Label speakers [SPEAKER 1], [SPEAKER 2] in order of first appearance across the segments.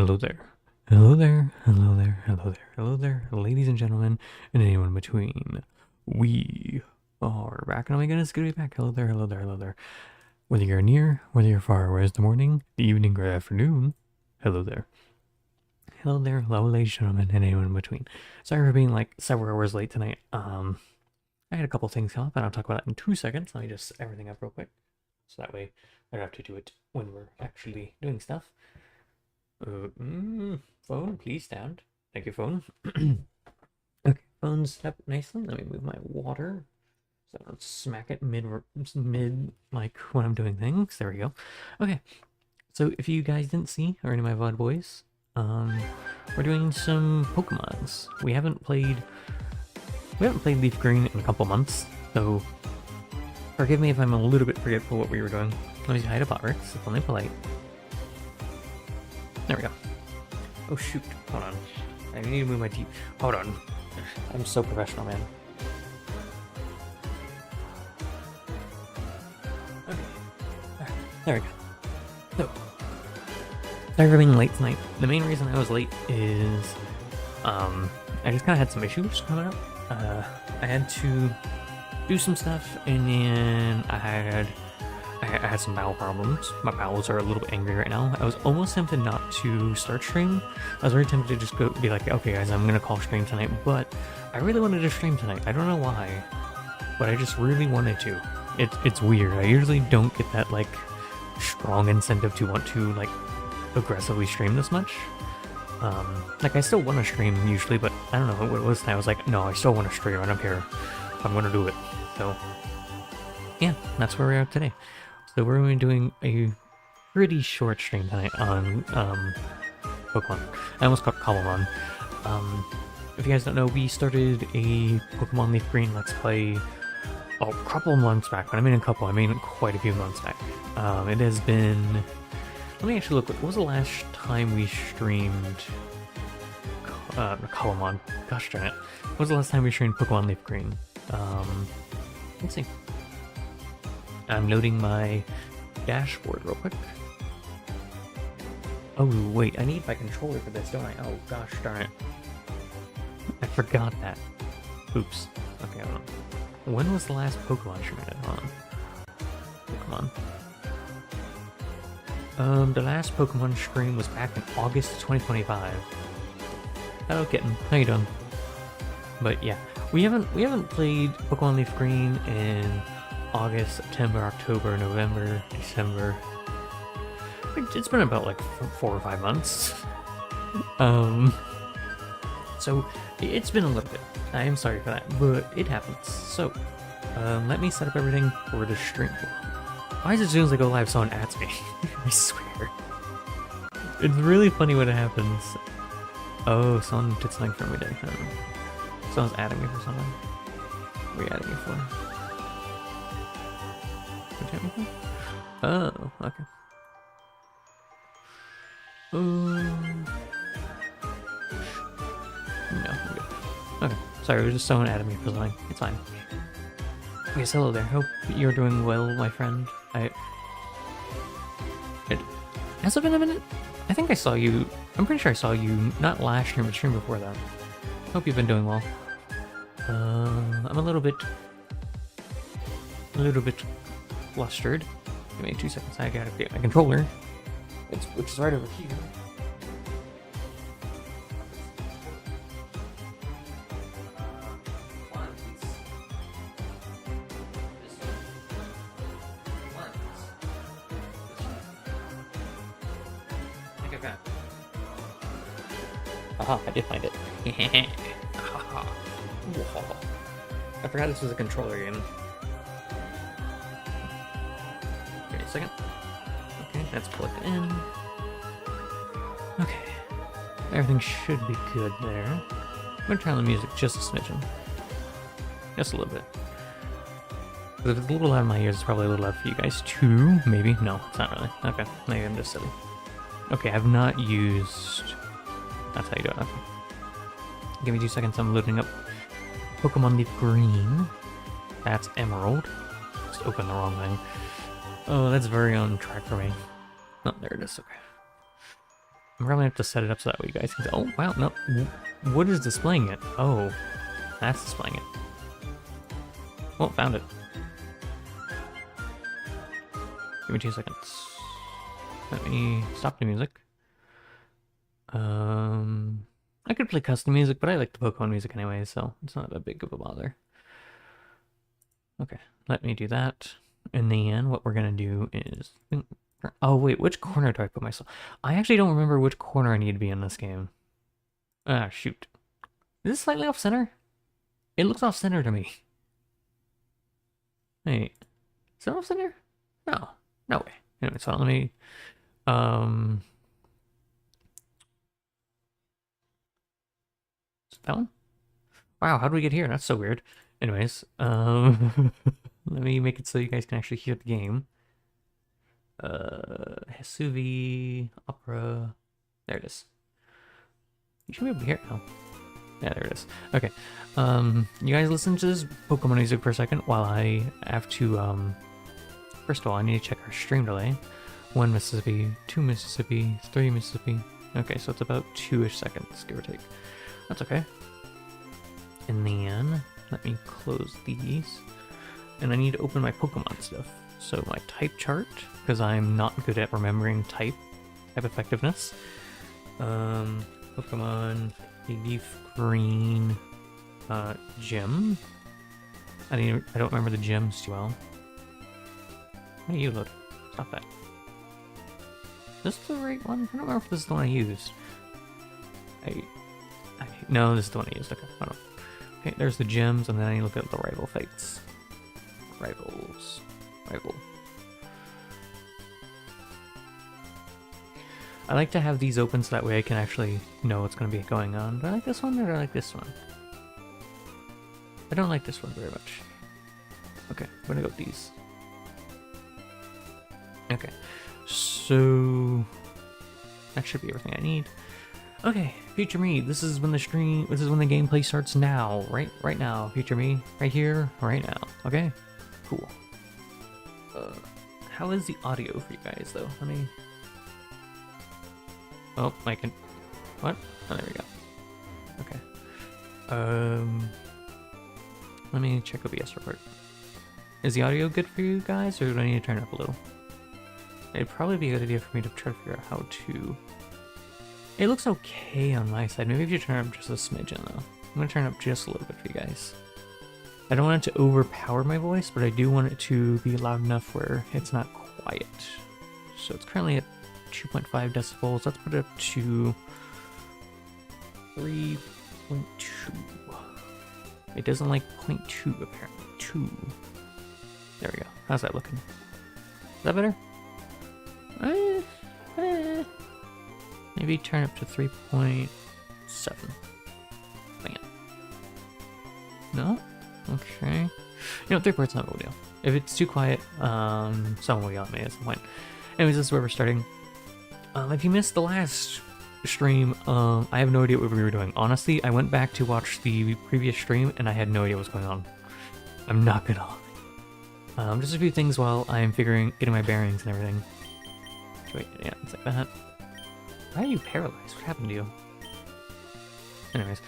[SPEAKER 1] Hello there. Hello there. Hello there. Hello there. Hello there, ladies and gentlemen, and anyone in between. We are back, and oh my goodness, it's good to be back. Hello there. Hello there. Hello there. Whether you're near, whether you're far, whether it's the morning, the evening, or afternoon, hello there. Hello there, hello, ladies and gentlemen, and anyone in between. Sorry for being like several hours late tonight. I had a couple things come up, and I'll talk about that in 2 seconds. Let me just set everything up real quick, so that way I don't have to do it when we're actually doing stuff. Phone, please stand. Thank you, phone. Okay, phone's set up nicely. Let me move my water so I don't smack it mid like when I'm doing things. There we go. Okay, so if you guys didn't see or any of my VOD boys, we're doing some Pokemons. We haven't played Leaf Green in a couple months, so forgive me if I'm a little bit forgetful what we were doing. Let me say hi to Botrix. It's only polite. There we go. Oh shoot, hold on. I need to move my teeth. Hold on. I'm so professional, man. Okay. Alright, there we go. So, sorry for being late tonight. The main reason I was late is, I just kind of had some issues coming up. I had to do some stuff, and then I had some bowel problems. My bowels are a little bit angry right now. I was almost tempted not to start stream. I was very tempted to just be like, okay guys, I'm gonna call stream tonight, but I really wanted to stream tonight. I don't know why, but I just really wanted to. It's weird. I usually don't get that like strong incentive to want to like aggressively stream this much. Like I still want to stream usually, but I don't know what it was tonight. I was like, no, I still want to stream. I don't care. I'm gonna do it. So yeah, that's where we are today. So we're going to be doing a pretty short stream tonight on Pokemon. I almost called Columon. If you guys don't know, we started a Pokemon Leaf Green Let's Play a couple months back. When I mean a couple, I mean quite a few months back. It has been... Let me actually look. What was the last time we streamed Columon? Gosh darn it. What was the last time we streamed Pokemon Leaf Green? Let's see. I'm loading my dashboard real quick. Oh, wait, I need my controller for this, don't I? Oh, gosh darn it. I forgot that. Oops. Okay, hold on. When was the last Pokemon stream I did? Hold on. Pokemon. The last Pokemon stream was back in August 2025. Hello, kitten. How you doing? But yeah, we haven't played Pokemon Leaf Green in August, September, October, November, December. It's been about like 4 or 5 months. So it's been a little bit. I am sorry for that, but it happens. So, let me set up everything for the stream. Why is it as soon as I go live, someone adds me? I swear. It's really funny when it happens. Oh, someone did something for me today. Someone's adding me for something. What are you adding me for? Oh, okay. No, I'm good. Okay, sorry, it was just someone added me for something. It's fine. Yes, hello there. Hope you're doing well, my friend. Has it been a minute? I think I saw you. I'm pretty sure I saw you not last stream, but stream before that. Hope you've been doing well. I'm a little bit flustered. Give me 2 seconds. I gotta get my controller, which is right over here. I think I got it. Aha, I did find it. I forgot this was a controller game. Wait a second. Okay, that's plugged in. Okay. Everything should be good there. I'm gonna turn on the music just a smidgen. Just a little bit. Because if it's a little loud in my ears, it's probably a little loud for you guys too. Maybe? No, it's not really. Okay, maybe I'm just silly. Okay, I've not used... That's how you do it. Okay. Give me 2 seconds, I'm loading up Pokemon Leaf Green. That's Emerald. Just opened the wrong thing. Oh, that's very on track for me. Oh, there it is, okay. I'm probably gonna have to set it up so that way you guys can. Oh wow, no, what is displaying it? Oh, that's displaying it. Oh, found it. Give me 2 seconds. Let me stop the music. I could play custom music, but I like the Pokemon music anyway, so it's not that big of a bother. Okay, let me do that. And then what we're gonna do is... Oh wait, which corner do I put myself? I actually don't remember which corner I need to be in this game. Ah, shoot. Is this slightly off-center? It looks off-center to me. Wait, is it off-center? No, no way. Anyway, so let me... That one? Wow, how do we get here? That's so weird. Anyways, let me make it so you guys can actually hear the game. Hesuvi, Opera. There it is. You should be able to hear it now. Yeah, there it is. Okay. You guys listen to this Pokemon music for a second while I have to, first of all, I need to check our stream delay. 1 Mississippi, 2 Mississippi, 3 Mississippi. Okay, so it's about 2-ish seconds, give or take. That's okay. And then, let me close these. And I need to open my Pokemon stuff. So my type chart, because I'm not good at remembering type effectiveness. Pokemon Leaf Green gym. I don't remember the gyms too well. How do you load? Stop that. Is this the right one? I don't remember if this is the one I used. No, this is the one I used. Okay, hold on. Okay, there's the gyms, and then I need to look at the rival fights. Rivals. Rival. I like to have these open so that way I can actually know what's going to be going on. Do I like this one or do I like this one? I don't like this one very much. Okay, I'm going to go with these. Okay, so that should be everything I need. Okay, future me. This is when the gameplay starts now. Right now. Future me. Right here, right now. Okay? Cool. How is the audio for you guys though? Let me... Oh, I can... What? Oh, there we go. Okay. Let me check OBS real quick. Is the audio good for you guys, or do I need to turn it up a little? It'd probably be a good idea for me to try to figure out how to... It looks okay on my side. Maybe if you turn it up just a smidgen though. I'm gonna turn it up just a little bit for you guys. I don't want it to overpower my voice, but I do want it to be loud enough where it's not quiet. So it's currently at 2.5 decibels. Let's put it up to 3.2. It doesn't like 0.2 apparently. 2. There we go. How's that looking? Is that better? Maybe turn up to 3.7. Bang it. No? Okay. You know, 3.7 not a big deal. If it's too quiet, someone will yell at me at some point. Anyways, this is where we're starting. If you missed the last stream, I have no idea what we were doing. Honestly, I went back to watch the previous stream, and I had no idea what was going on. I'm not gonna lie. Just a few things while I'm getting my bearings and everything. Wait, yeah, it's like that. Why are you paralyzed? What happened to you? Anyways,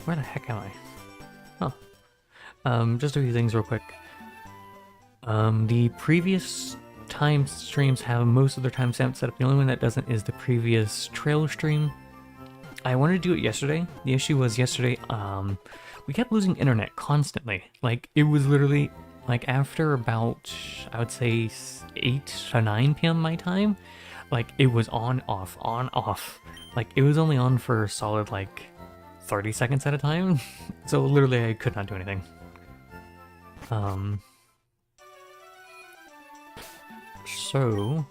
[SPEAKER 1] where the heck am I? Oh. Just a few things real quick. The previous time streams have most of their timestamps set up. The only one that doesn't is the previous trail stream. I wanted to do it yesterday. The issue was yesterday, we kept losing internet constantly. Like, it was literally, like, after about, I would say, 8 to 9 p.m. my time, like, it was on, off. Like, it was only on for a solid, like, 30 seconds at a time. So, literally, I could not do anything. So,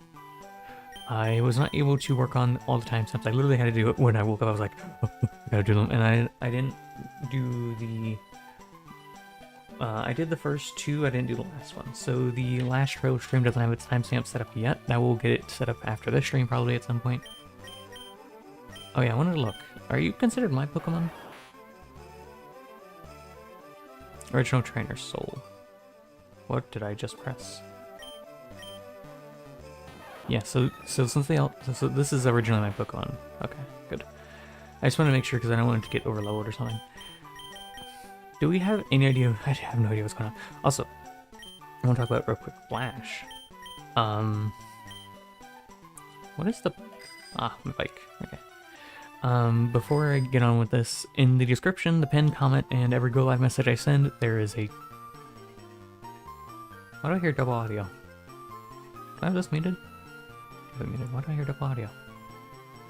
[SPEAKER 1] I was not able to work on all the timestamps. I literally had to do it when I woke up. I was like, oh, I gotta do them. And I didn't do the... I did the first two, I didn't do the last one. So the last trail stream doesn't have its timestamp set up yet. I will get it set up after this stream probably at some point. Oh yeah, I wanted to look. Are you considered my Pokemon? Original Trainer Soul. What did I just press? Yeah, so since they all... So this is originally my Pokemon. Okay, good. I just want to make sure because I don't want it to get overloaded or something. Do we have any idea? I have no idea what's going on. Also, I want to talk about real quick. Flash. What is the... Ah, my bike. Okay. Before I get on with this, in the description, the pinned comment, and every go live message I send, there is a... Why do I hear double audio? Do I have this muted? Why do I hear double audio?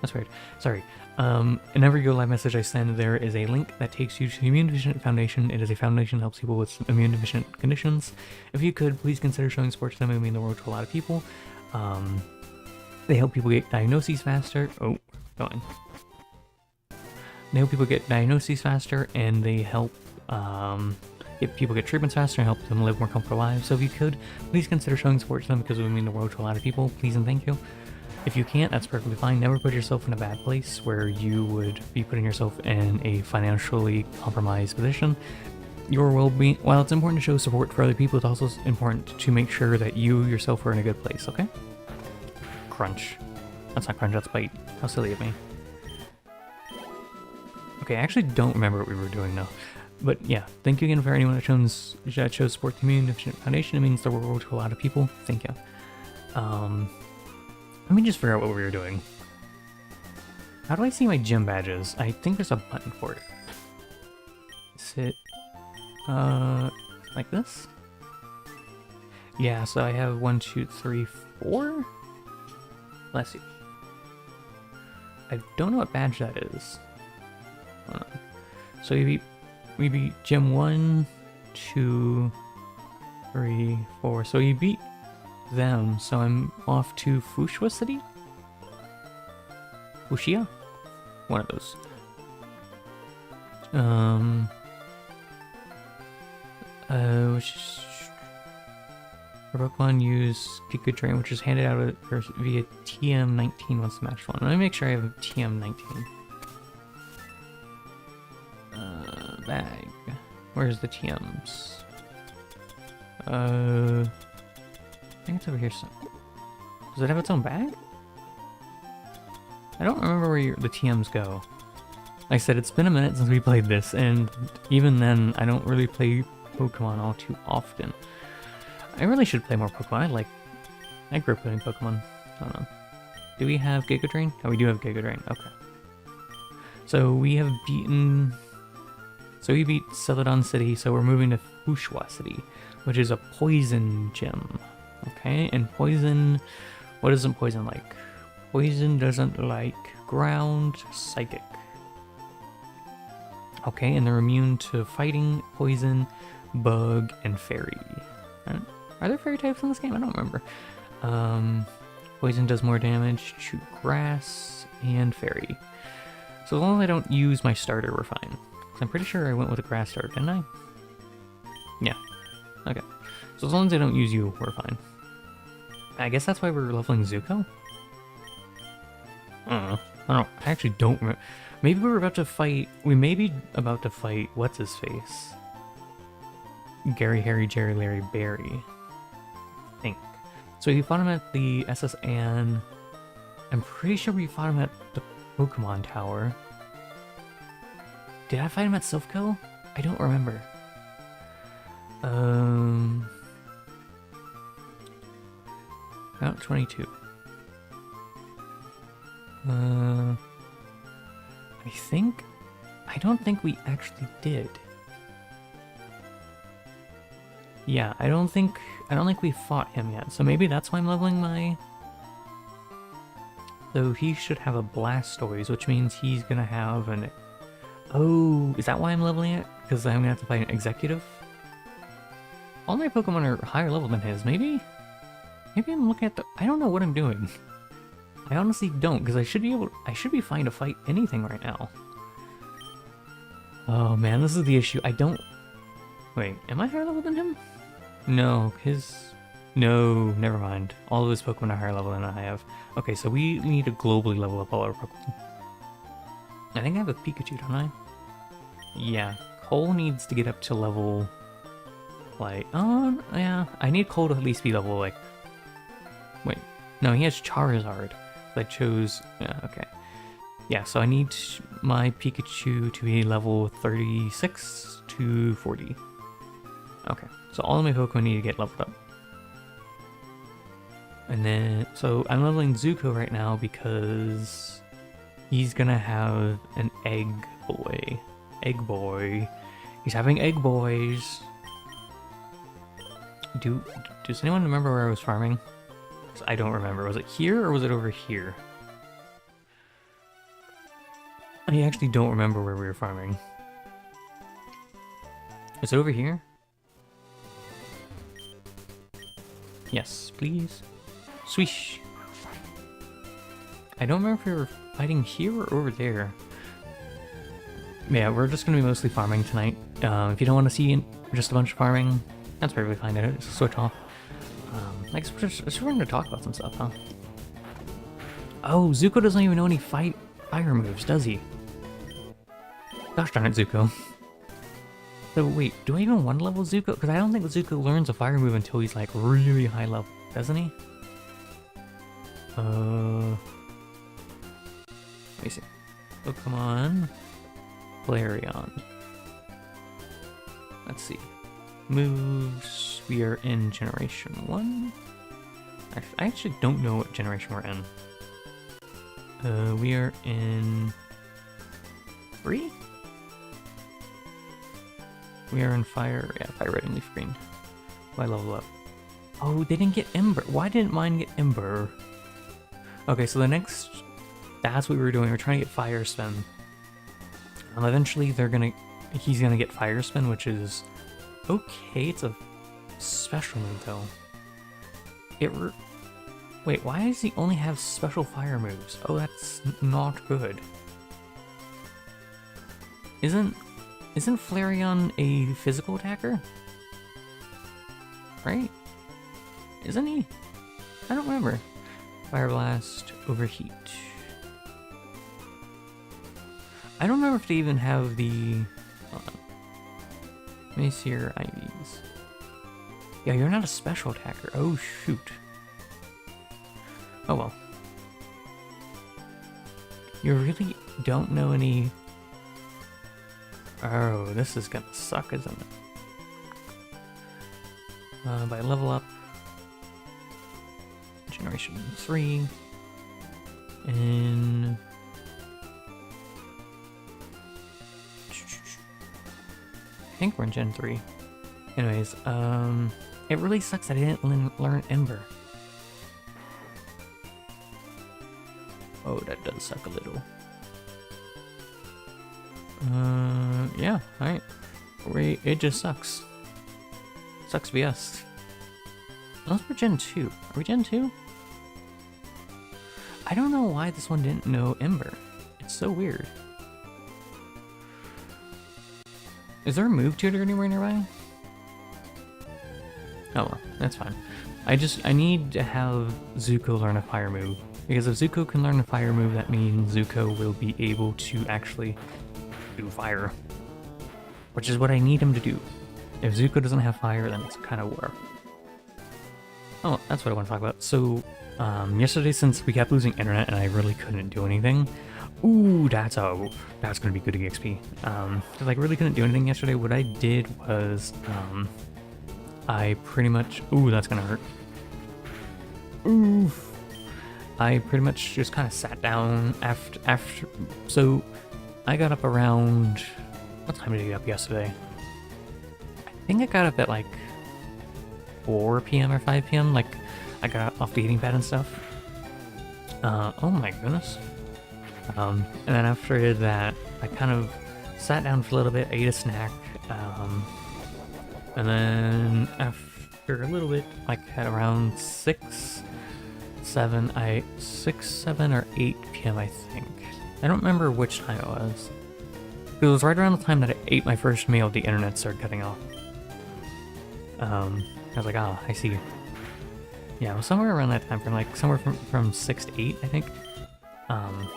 [SPEAKER 1] That's weird. Sorry. In every go live message I send, there is a link that takes you to the Immune Deficient Foundation. It is a foundation that helps people with immune deficient conditions. If you could, please consider showing support to them. It would mean the world to a lot of people. They help people get diagnoses faster. Oh, going. They help people get diagnoses faster, and they help people get treatments faster and help them live more comfortable lives. So if you could, please consider showing support to them because it would mean the world to a lot of people. Please and thank you. If you can't, that's perfectly fine. Never put yourself in a bad place where you would be putting yourself in a financially compromised position. Your well-being, while it's important to show support for other people, it's also important to make sure that you yourself are in a good place, okay? Crunch. That's not crunch, that's bite. How silly of me. Okay, I actually don't remember what we were doing now. But yeah, thank you again for anyone that shows support to the Immune Deficient Foundation. It means the world to a lot of people. Thank you. Let me just figure out what we were doing. How do I see my gym badges? I think there's a button for it. Is it, like this? Yeah, so I have 1, 2, 3, 4? Bless you. I don't know what badge that is. So we beat gym 1, 2, 3, 4. So you beat them, so I'm off to Fushua City? Fushia? One of those. Pokemon use Giga Drain, which is handed out via TM19 once match 1. Let me make sure I have a TM19. Bag. Where's the TMs? I think it's over here. Does it have its own bag? I don't remember where the TMs go. Like I said, it's been a minute since we played this, and even then, I don't really play Pokemon all too often. I really should play more Pokemon. I grew up playing Pokemon. I don't know. Do we have Giga Drain? Oh, we do have Giga Drain. Okay. So we have beaten... So we beat Celadon City, so we're moving to Fushua City, which is a poison gym. Okay, and poison... What doesn't poison like? Poison doesn't like ground, psychic. Okay, and they're immune to fighting, poison, bug, and fairy. Are there fairy types in this game? I don't remember. Poison does more damage to grass and fairy. So as long as I don't use my starter, we're fine. So I'm pretty sure I went with a grass starter, didn't I? Yeah. Okay. So as long as I don't use you, we're fine. I guess that's why we're leveling Zuko? I actually don't remember. Maybe we're about to fight... We may be about to fight... What's-his-face? Gary, Harry, Jerry, Larry, Barry. I think. So we fought him at the SS Anne. I'm pretty sure we fought him at the Pokemon Tower. Did I fight him at Silphco? I don't remember. Route 22. I don't think we actually did. Yeah, I don't think we fought him yet, so maybe that's why I'm leveling my... So he should have a Blastoise, which means he's gonna have an... Oh, is that why I'm leveling it? Because I'm gonna have to fight an Executive? All my Pokemon are higher level than his, maybe? Maybe I'm looking at the... I don't know what I'm doing. I honestly don't, because I should be fine to fight anything right now. Oh man, this is the issue. I don't... Wait, am I higher level than him? No, No, never mind. All of his Pokemon are higher level than I have. Okay, so we need to globally level up all our Pokemon. I think I have a Pikachu, don't I? Yeah, Cole needs to get up to level... Like, oh, yeah. I need Cole to at least be level, like... Wait, No, he has Charizard. I chose... Yeah, okay. Yeah, so I need my Pikachu to be level 36 to 40. Okay, so all of my Pokemon need to get leveled up. And then, so I'm leveling Zuko right now because he's gonna have an egg boy. Egg boy. He's having egg boys. Does anyone remember where I was farming? I don't remember. Was it here or was it over here? I actually don't remember where we were farming. Is it over here? Yes, please. Swish. I don't remember if we were fighting here or over there. Yeah, we're just gonna be mostly farming tonight. If you don't want to see just a bunch of farming, that's perfectly fine. Just switch off. I guess we're just going to talk about some stuff, huh? Oh, Zuko doesn't even know any fire moves, does he? Gosh darn it, Zuko. So wait, do I even want to level Zuko? Because I don't think Zuko learns a fire move until he's like really high level, doesn't he? Let me see. Pokemon Flareon. Let's see. Moves. We are in Generation 1. I actually don't know what generation we're in. We are in 3? We are in Fire. Yeah, Fire Red and Leaf Green. Why level up? Oh, they didn't get Ember. Why didn't mine get Ember? Okay, so the next... That's what we were doing. We're trying to get Fire Spin. Eventually, he's gonna get Fire Spin, which is... Okay, it's a special move, though. Wait, why does he only have special fire moves? Oh, that's not good. Isn't Flareon a physical attacker? Right? Isn't he? I don't remember. Fire Blast, Overheat. I don't remember if they even have the... Hold on. Let me see your IVs. Yeah, you're not a special attacker. Oh, shoot. Oh, well. You really don't know any... Oh, this is gonna suck, isn't it? By level up... Generation 3... And... I think we're in Gen 3. Anyways, it really sucks that I didn't learn Ember. Oh, that does suck a little. Yeah, alright. It just sucks. Sucks BS. Unless we're Gen 2. Are we Gen 2? I don't know why this one didn't know Ember. It's so weird. Is there a move tutor anywhere nearby? Oh well, that's fine. I need to have Zuko learn a fire move. Because if Zuko can learn a fire move, that means Zuko will be able to actually do fire. Which is what I need him to do. If Zuko doesn't have fire, then it's kind of war. Oh, that's what I want to talk about. So, yesterday, since we kept losing internet and I really couldn't do anything, ooh, that's gonna be good EXP. Because I really couldn't do anything yesterday. What I did was, I pretty much... Ooh, that's gonna hurt. Oof. I pretty much just kind of sat down after... So, I got up around... What time did I get up yesterday? I think I got up at like 4 p.m. or 5 p.m. Like, I got off the eating pad and stuff. Oh my goodness. And then after that, I kind of sat down for a little bit, ate a snack, and then after a little bit, like at around 6, 7 or 8 p.m. I think. I don't remember which time it was. It was right around the time that I ate my first meal, the internet started cutting off. I was like, ah, I see. Yeah, it was somewhere around that time, somewhere from 6 to 8, I think. And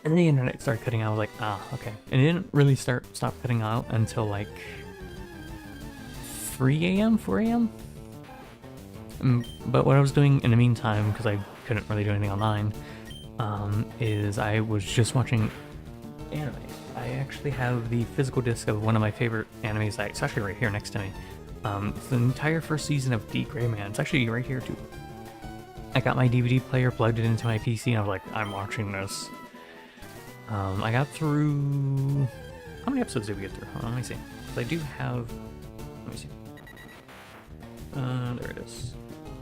[SPEAKER 1] then the internet started cutting out. I was like, ah, okay. And it didn't really stop cutting out until like 3 a.m., 4 a.m. But what I was doing in the meantime, because I couldn't really do anything online, is I was just watching anime. I actually have the physical disc of one of my favorite animes. It's actually right here next to me. It's the entire first season of D. Gray Man. It's actually right here too. I got my DVD player, plugged it into my PC, and I was like, I'm watching this. I got through... How many episodes did we get through? Hold on, let me see. So I do have... Let me see. There it is.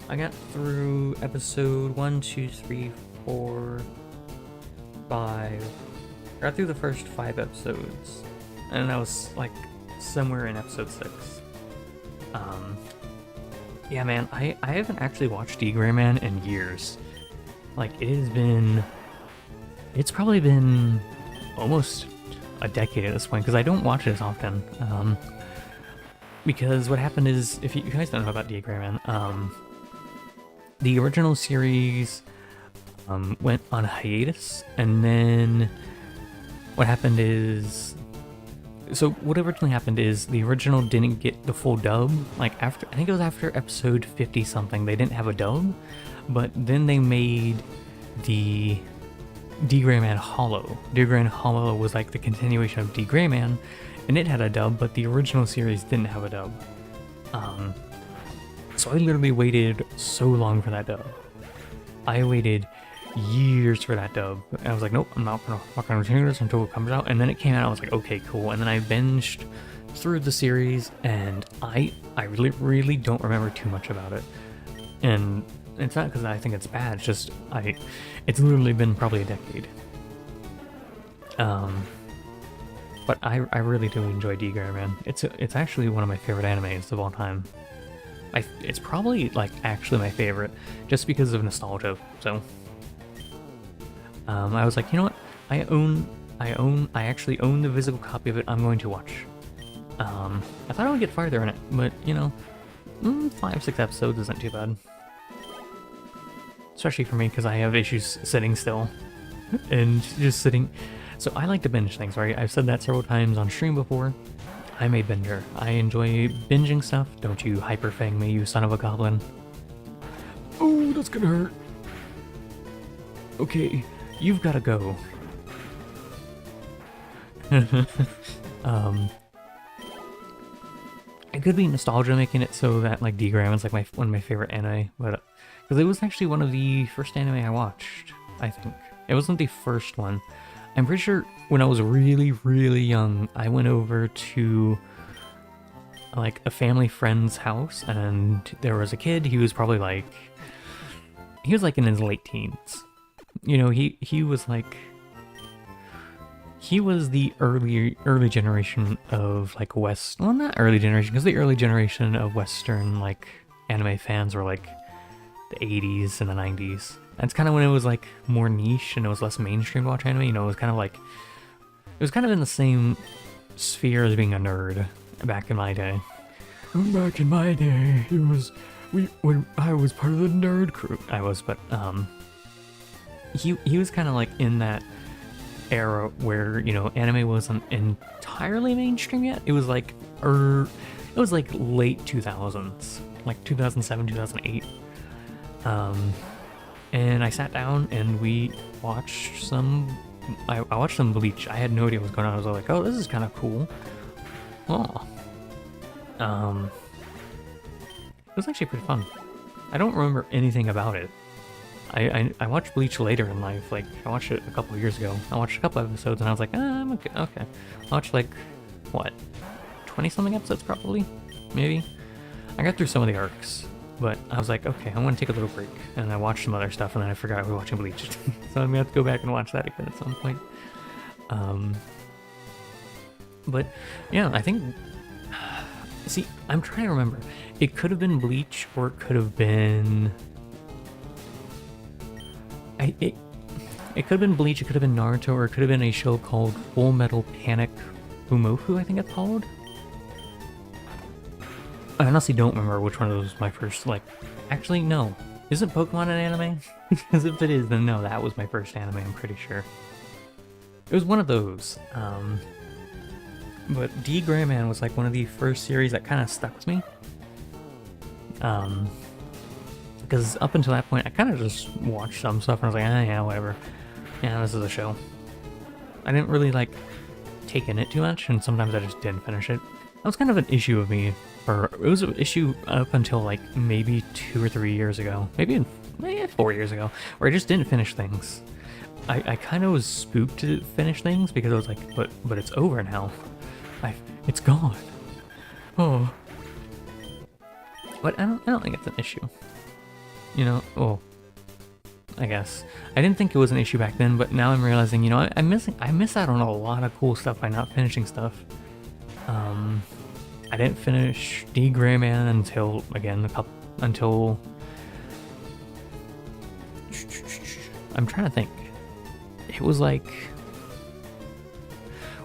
[SPEAKER 1] I got through episode 1, 2, 3, 4, 5. I got through the first 5 episodes. And I was like somewhere in episode 6. Yeah, man, I haven't actually watched D. Gray Man in years. Like, it's probably been almost a decade at this point, because I don't watch it as often. Because what happened is, if you guys don't know about D. Gray Man, the original series went on hiatus, and then what happened is... So what originally happened is the original didn't get the full dub. Like after, I think it was after episode 50 something, they didn't have a dub, but then they made the D. Gray Man Hollow. D. Gray Man Hollow was like the continuation of D. Gray Man, and it had a dub, but the original series didn't have a dub. So I literally waited so long for that dub. I waited years for that dub. I was like, nope, I'm not gonna continue this until it comes out. And then it came out, I was like, okay, cool. And then I binged through the series, and I really don't remember too much about it. And it's not because I think it's bad, it's just it's literally been probably a decade. But I really do enjoy D. Gray Man. It's actually one of my favorite animes of all time. It's probably like actually my favorite, just because of nostalgia. So I was like, you know what? I actually own the physical copy of it. I'm going to watch. I thought I would get farther in it, but you know, 5-6 episodes isn't too bad. Especially for me, because I have issues sitting still and just sitting. So I like to binge things, right? I've said that several times on stream before. I'm a binger. I enjoy binging stuff. Don't you hyperfang me, you son of a goblin. Oh, that's gonna hurt. Okay, you've gotta go. It could be nostalgia making it so that like D. Gray Man's like one of my favorite anime, but because it was actually one of the first anime I watched, I think. It wasn't the first one. I'm pretty sure when I was really young, I went over to like a family friend's house, and there was a kid. He was probably like, in his late teens. You know, he was like, he was the early generation of like well, not early generation, because the early generation of Western like anime fans were like the 80s and the 90s. That's kind of when it was like more niche and it was less mainstream to watch anime. You know, it was kind of like, it was kind of in the same sphere as being a nerd back in my day. Back in my day, it was when I was part of the nerd crew. I was, but he was kind of like in that era where, you know, anime wasn't entirely mainstream yet. It was like it was like late 2000s, like 2007, 2008. And I sat down and we watched some, I watched some Bleach. I had no idea what was going on. I was like, oh, this is kind of cool. Oh. It was actually pretty fun. I don't remember anything about it. I watched Bleach later in life. Like, I watched it a couple of years ago. I watched a couple episodes and I was like, I'm okay. I watched like, what, 20-something episodes probably? Maybe? I got through some of the arcs. But I was like, okay, I want to take a little break. And I watched some other stuff, and then I forgot I was watching Bleach. So I'm going to have to go back and watch that again at some point. But, yeah, I think... See, I'm trying to remember. It could have been Bleach, or it could have been... It could have been Bleach, it could have been Naruto, or it could have been a show called Full Metal Panic Fumofu, I think it's called. I honestly don't remember which one of those was my first, like... Actually, no. Isn't Pokemon an anime? Because if it is, then no, that was my first anime, I'm pretty sure. It was one of those. But D. Gray Man was like one of the first series that kind of stuck with me. because up until that point, I kind of just watched some stuff and I was like, yeah, whatever. Yeah, this is a show. I didn't really, like, take in it too much, and sometimes I just didn't finish it. That was kind of an issue of me, or it was an issue up until, like, maybe 2 or 3 years ago. Maybe 4 years ago, where I just didn't finish things. I kind of was spooked to finish things because I was like, but it's over now. It's gone. Oh. But I don't think it's an issue. You know, well, I guess. I didn't think it was an issue back then, but now I'm realizing, you know, I miss out on a lot of cool stuff by not finishing stuff. I didn't finish D Gray Man until, again, until... I'm trying to think. It was like...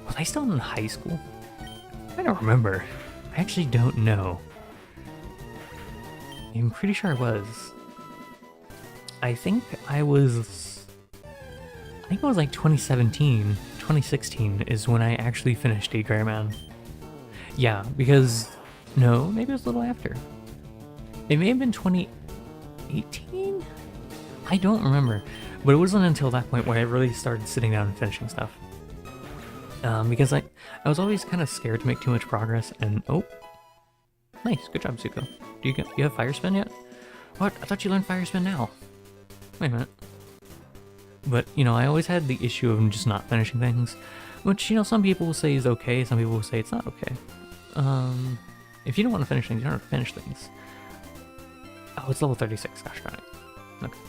[SPEAKER 1] Was I still in high school? I don't remember. I actually don't know. I'm pretty sure I was. I think it was like 2017, 2016 is when I actually finished D Gray Man. Yeah, because... No, maybe it was a little after. It may have been 2018? I don't remember. But it wasn't until that point where I really started sitting down and finishing stuff. Because I was always kind of scared to make too much progress, and oh, nice, good job, Zuko. Do you have Fire Spin yet? What? I thought you learned Fire Spin now. Wait a minute. But you know, I always had the issue of just not finishing things, which you know some people will say is okay, some people will say it's not okay. If you don't want to finish things, you don't have to finish things. Oh, it's level 36. Gosh darn it. Okay.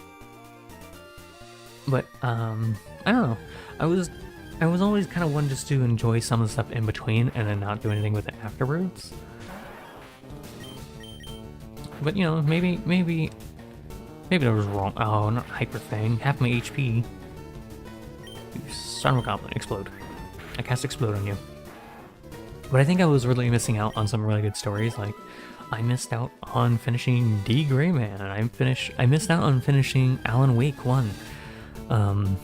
[SPEAKER 1] But I don't know. I was always kind of one just to enjoy some of the stuff in between and then not do anything with it afterwards. But you know, maybe that was wrong. Oh, not Hyper Fang. Half my HP. You son of a goblin, explode. I cast Explode on you. But I think I was really missing out on some really good stories. Like, I missed out on finishing D Gray Man, and I missed out on finishing Alan Wake 1. Alan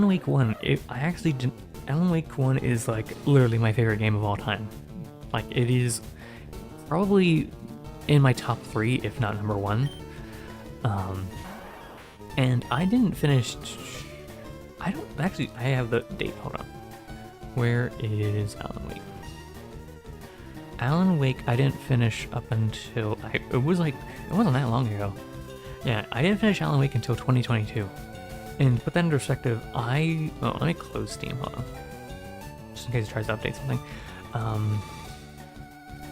[SPEAKER 1] Wake 1, Alan Wake 1 is like literally my favorite game of all time. Like, it is probably in my top 3, if not number 1. And I didn't finish... I have the date, hold on. Where is Alan Wake? Alan Wake, I didn't finish up until... it wasn't that long ago. Yeah, I didn't finish Alan Wake until 2022. And to put that into perspective, let me close Steam, hold on. Just in case it tries to update something.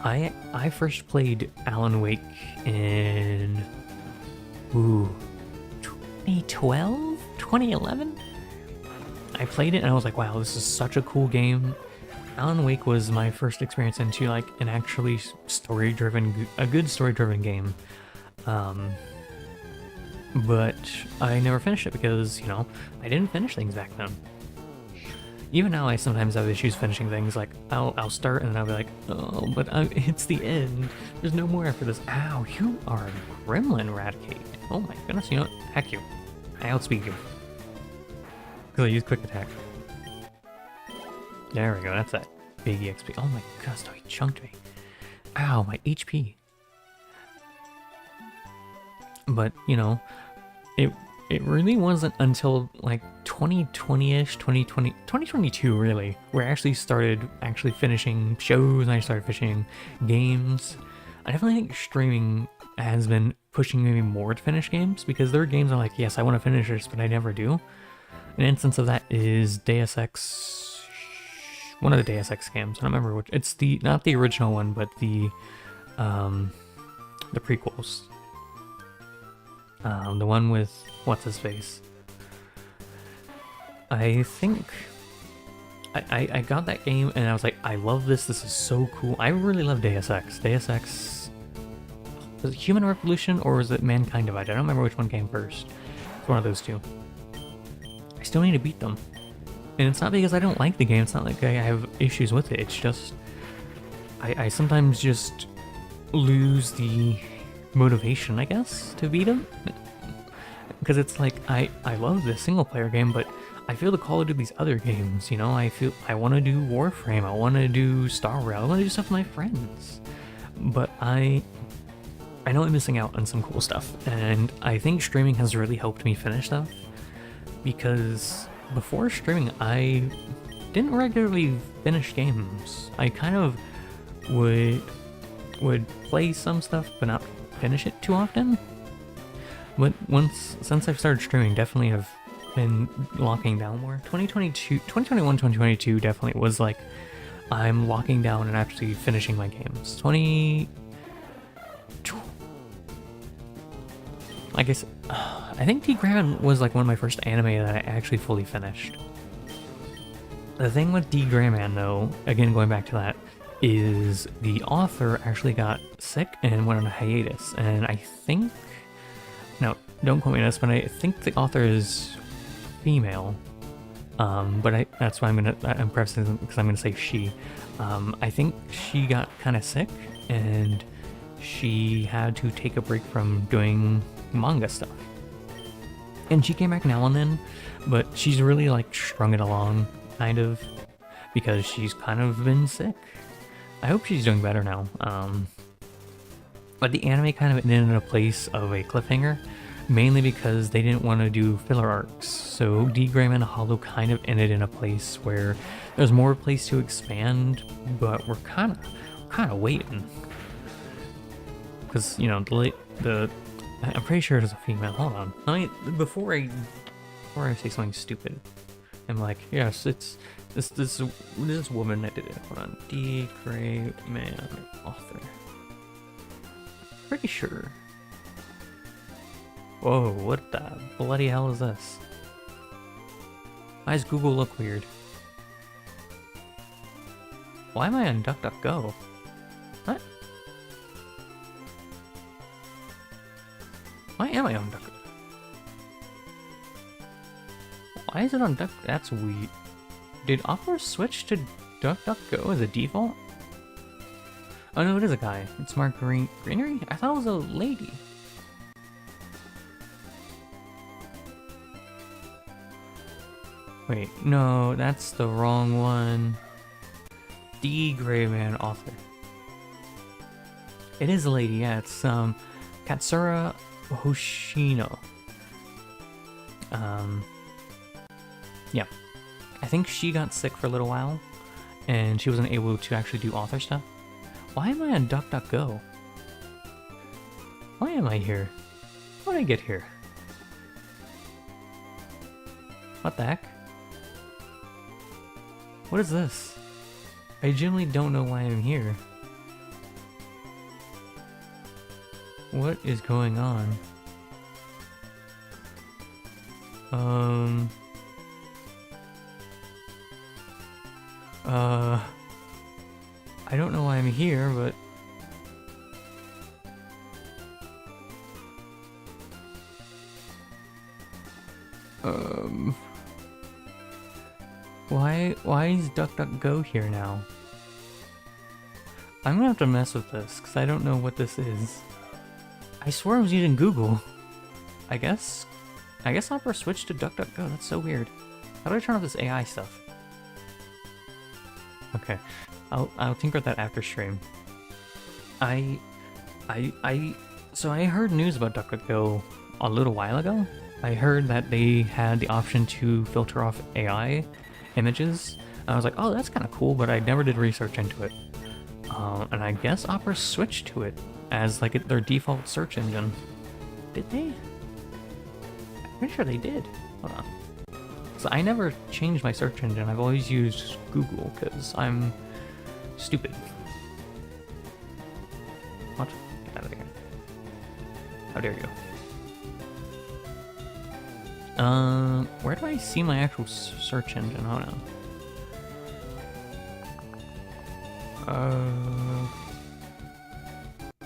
[SPEAKER 1] I first played Alan Wake in... 2012? 2011? I played it and I was like, wow, this is such a cool game. Alan Wake was my first experience into like an actually a good story-driven game. But I never finished it because, you know, I didn't finish things back then. Even now, I sometimes have issues finishing things. Like, I'll start and then I'll be like, oh, but it's the end. There's no more after this. Ow, you are a gremlin, Raticate. Oh my goodness, you know what? Heck you. I outspeed you. Because I use quick attack. There we go, that's that big EXP. Oh my gosh, he chunked me. Ow, my HP. But, you know, it really wasn't until like 2020-ish, 2022 really, where I actually started finishing shows and I started finishing games. I definitely think streaming has been pushing me more to finish games because there are games I'm like, yes, I want to finish this, but I never do. An instance of that is Deus Ex, one of the Deus Ex games. I don't remember which. It's not the original one, but the prequels. The one with what's his face. I think I got that game and I was like, I love this. This is so cool. I really love Deus Ex. Deus Ex. Was it Human Revolution or was it Mankind Divided? I don't remember which one came first. It's one of those two. I still need to beat them. And it's not because I don't like the game. It's not like I have issues with it. It's just I sometimes just lose the motivation, I guess, to beat them. Because it's like, I love this single player game, but I feel the call to do these other games, you know? I feel I want to do Warframe, I want to do Star Rail, I want to do stuff with my friends. But I I know I'm missing out on some cool stuff, and I think streaming has really helped me finish stuff, because before streaming I didn't regularly finish games. I kind of would play some stuff but not finish it too often. But since I've started streaming, definitely have been locking down more. 2021, 2022 definitely was like, I'm locking down and actually finishing my games. I guess, I think Leafgreen was like one of my first anime that I actually fully finished. The thing with Leafgreen though, again going back to that, is the author actually got sick and went on a hiatus, and I think, no, don't quote me on this, but I think the author is female. But that's why I'm prefacing because I'm gonna say she. I think she got kind of sick and she had to take a break from doing manga stuff. And she came back now and then, but she's really like strung it along, kind of, because she's kind of been sick. I hope she's doing better now. But the anime kind of ended in a place of a cliffhanger, mainly because they didn't want to do filler arcs. So Leafgreen and Hollow kind of ended in a place where there's more place to expand, but we're kind of waiting. Because, you know, I'm pretty sure it is a female. Hold on. Before I say something stupid, I'm like, yes, it's this woman that did it. Hold on. Leafgreen author. Pretty sure. Whoa, what the bloody hell is this? Why does Google look weird? Why am I on DuckDuckGo? What? Why am I on Duck? Why is it on Duck? That's weird. Did Opera switch to DuckDuckGo as a default? Oh no, it is a guy. It's Mark Greenery? I thought it was a lady. Wait, no, that's the wrong one. Leafgreen author. It is a lady, yeah, it's Katsura Hoshino. Yeah. I think she got sick for a little while, and she wasn't able to actually do author stuff. Why am I on DuckDuckGo? Why am I here? How did I get here? What the heck? What is this? I genuinely don't know why I'm here. What is going on? I don't know why I'm here, but why is DuckDuckGo here now? I'm gonna have to mess with this, because I don't know what this is. I swear I was using Google. I guess Opera switched to DuckDuckGo. That's so weird. How do I turn off this AI stuff? Okay, I'll tinker with that after stream. So I heard news about DuckDuckGo a little while ago. I heard that they had the option to filter off AI images. I was like, oh, that's kind of cool, but I never did research into it. And I guess Opera switched to it as like their default search engine. Did they? I'm pretty sure they did. Hold on. So I never changed my search engine. I've always used Google because I'm stupid. What? Get out of here. How dare you? Where do I see my actual search engine? Hold on.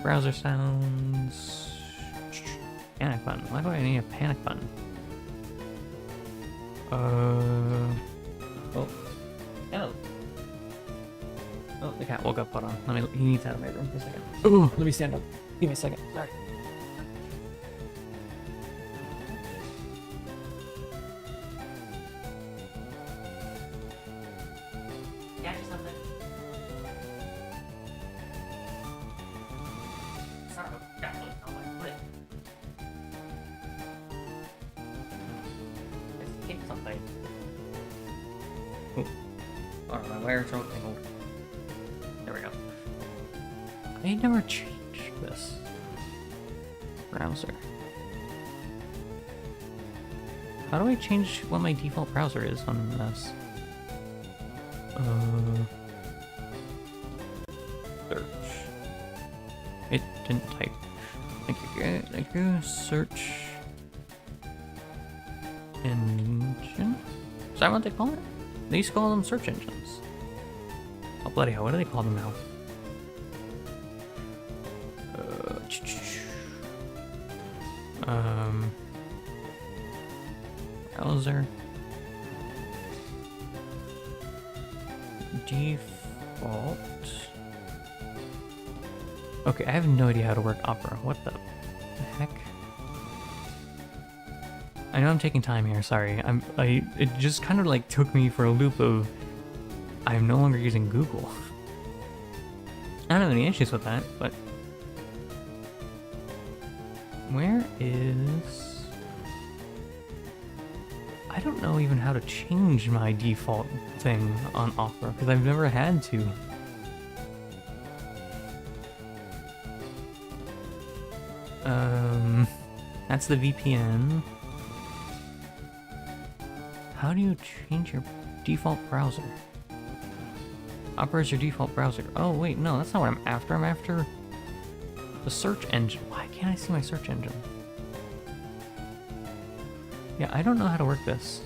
[SPEAKER 1] Browser sounds. Panic button. Why do I need a panic button? Oh. Hello. Oh, the cat woke up. Hold on. He needs out of my room for a second. Ooh, let me stand up. Give me a second. Sorry. Yeah, just something. Son of a Oh, my wires are all tangled. There we go. I never changed this browser. How do I change what my default browser is on this? Search. It didn't type. Thank you. Search engine? Is that what they call it? They used to call them search engines. Oh bloody hell, what do they call them now? Browser. Default. Okay, I have no idea how to work Opera. What the heck? I know I'm taking time here, sorry. It just kind of like took me for a loop of I'm no longer using Google. I don't have any issues with that, but where is... I don't know even how to change my default thing on Opera, because I've never had to. That's the VPN. How do you change your default browser? Opera is your default browser. Oh wait, no, that's not what I'm after. I'm after the search engine. Why can't I see my search engine? Yeah, I don't know how to work this.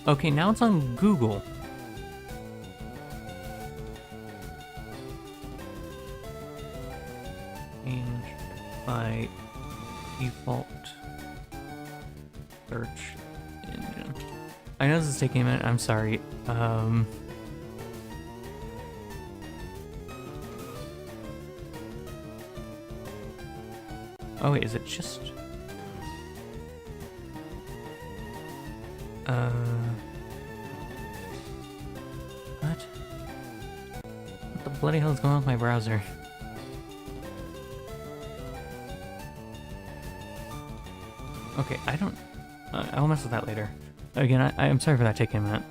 [SPEAKER 1] Okay, now it's on Google. Change by default search engine. I know this is taking a minute, I'm sorry. Oh wait, is it just... What? What the bloody hell is going on with my browser? Okay, I don't... I'll mess with that later. Again, I'm sorry for that taking a minute.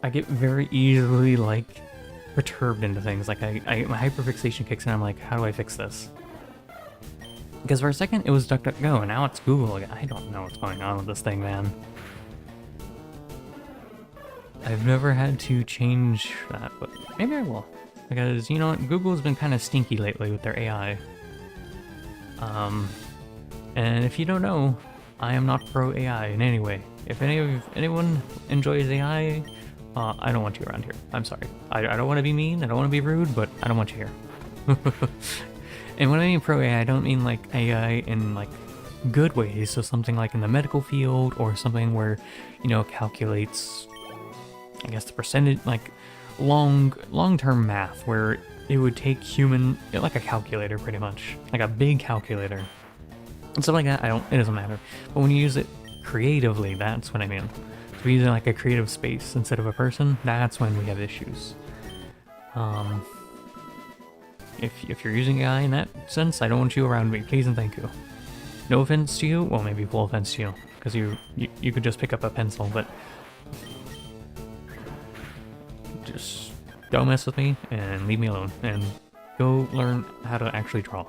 [SPEAKER 1] I get very easily, like, perturbed into things. Like, my hyperfixation kicks in, I'm like, how do I fix this? Because for a second, it was DuckDuckGo, and now it's Google again. I don't know what's going on with this thing, man. I've never had to change that, but maybe I will. Because, you know what, Google's been kind of stinky lately with their AI. And if you don't know, I am not pro AI in any way. If anyone enjoys AI, I don't want you around here. I'm sorry. I don't want to be mean, I don't want to be rude, but I don't want you here. And when I mean pro AI, I don't mean like AI in like good ways, so something like in the medical field or something where, you know, calculates, I guess, the percentage, like long-term math where it would take human, like a calculator pretty much, like a big calculator. And stuff like that, it doesn't matter. But when you use it creatively, that's what I mean. So we use it like a creative space instead of a person, that's when we have issues. If you're using AI in that sense, I don't want you around me, please and thank you. No offense to you, well maybe full offense to you, because you could just pick up a pencil, but just don't mess with me and leave me alone and go learn how to actually draw.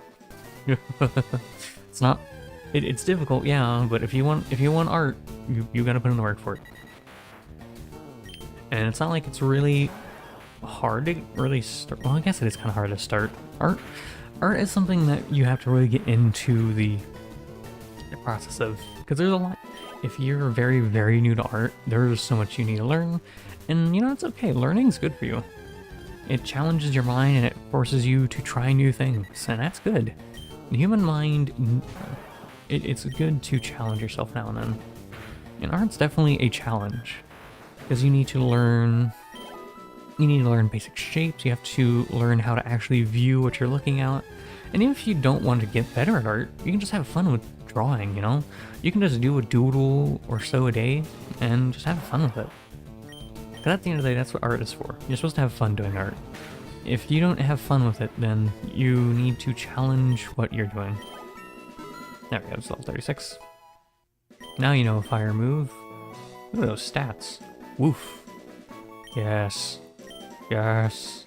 [SPEAKER 1] It's not, it's difficult, yeah, but if you want art, you gotta put in the work for it. And it's not like it's really hard to really start. Well, I guess it is kind of hard to start. Art is something that you have to really get into the process of, because there's a lot. If you're very, very new to art, there's so much you need to learn, and you know, it's okay. Learning's good for you. It challenges your mind and it forces you to try new things, and that's good. The human mind, it's good to challenge yourself now and then. And art's definitely a challenge, because you need to learn basic shapes, you have to learn how to actually view what you're looking at. And even if you don't want to get better at art, you can just have fun with drawing, you know? You can just do a doodle or so a day and just have fun with it. Because at the end of the day, that's what art is for. You're supposed to have fun doing art. If you don't have fun with it, then you need to challenge what you're doing. There we go, it's level 36. Now you know a fire move. Look at those stats. Woof. Yes. Yes.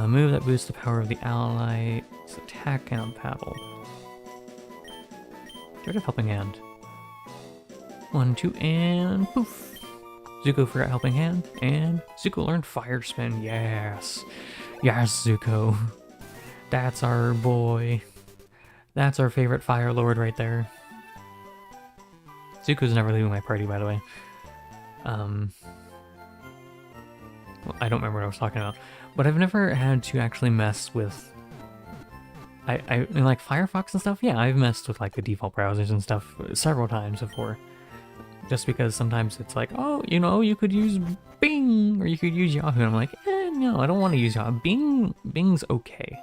[SPEAKER 1] Move that boosts the power of the ally's attack and paddle. Get rid of Helping Hand. 1, 2, and poof. Zuko forgot Helping Hand, and Zuko learned Fire Spin. Yes. Yes, Zuko. That's our boy. That's our favorite Fire Lord right there. Zuko's never leaving my party, by the way. Well, I don't remember what I was talking about. But I've never had to actually mess with... I mean, like Firefox and stuff, yeah, I've messed with like the default browsers and stuff several times before. Just because sometimes it's like, oh, you know, you could use Bing, or you could use Yahoo. And I'm like, no, I don't want to use Yahoo. Bing's okay.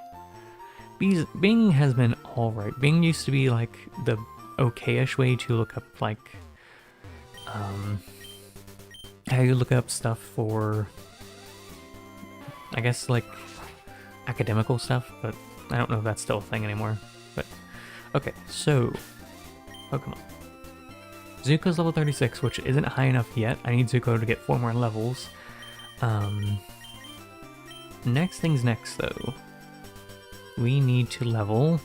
[SPEAKER 1] Bing has been alright. Bing used to be like the okay-ish way to look up like, how you look up stuff for, I guess, like, academical stuff, but I don't know if that's still a thing anymore. But, okay, so, Pokemon. Zuko's level 36, which isn't high enough yet. I need Zuko to get 4 more levels. Next thing's next, though. We need to level,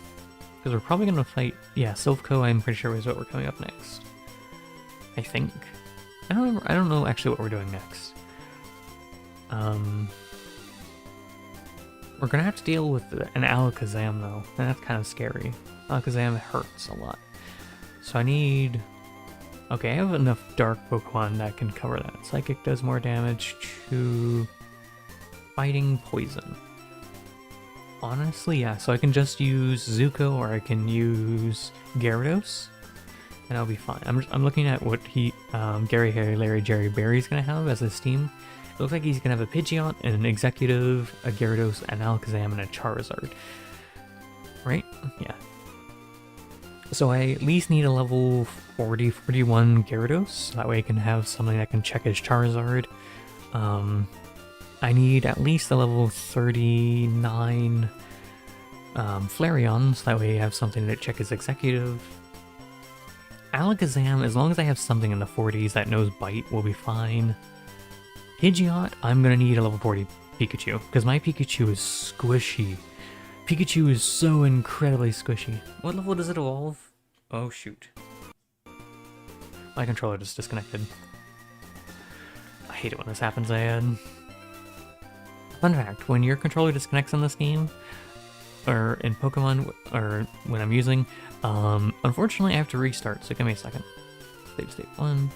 [SPEAKER 1] because we're probably going to fight, yeah, Silphco, I'm pretty sure is what we're coming up next. I think. I don't remember, I don't know actually what we're doing next. We're gonna have to deal with an Alakazam though, and that's kind of scary. Alakazam hurts a lot. So I need... Okay, I have enough Dark Pokemon that can cover that. Psychic does more damage to... Fighting Poison. Honestly, yeah, so I can just use Zuko or I can use Gyarados, and I'll be fine. I'm looking at what Gary, Harry, Larry, Jerry, Barry's gonna have as his team. It looks like he's gonna have a Pidgeot, and an Executive, a Gyarados, an Alakazam, and a Charizard. Right? Yeah. So I at least need a level 40, 41 Gyarados, so that way I can have something that can check his Charizard. I need at least a level 39 Flareon, so that way I have something to check his Executive. Alakazam, as long as I have something in the 40s that knows Bite, will be fine. Pidgeot, I'm gonna need a level 40 Pikachu, because my Pikachu is squishy. Pikachu is so incredibly squishy. What level does it evolve? Oh shoot. My controller just disconnected. I hate it when this happens, Fun fact, when your controller disconnects in this game, or in Pokemon, or when I'm using, unfortunately I have to restart, so give me a second. Save state 1.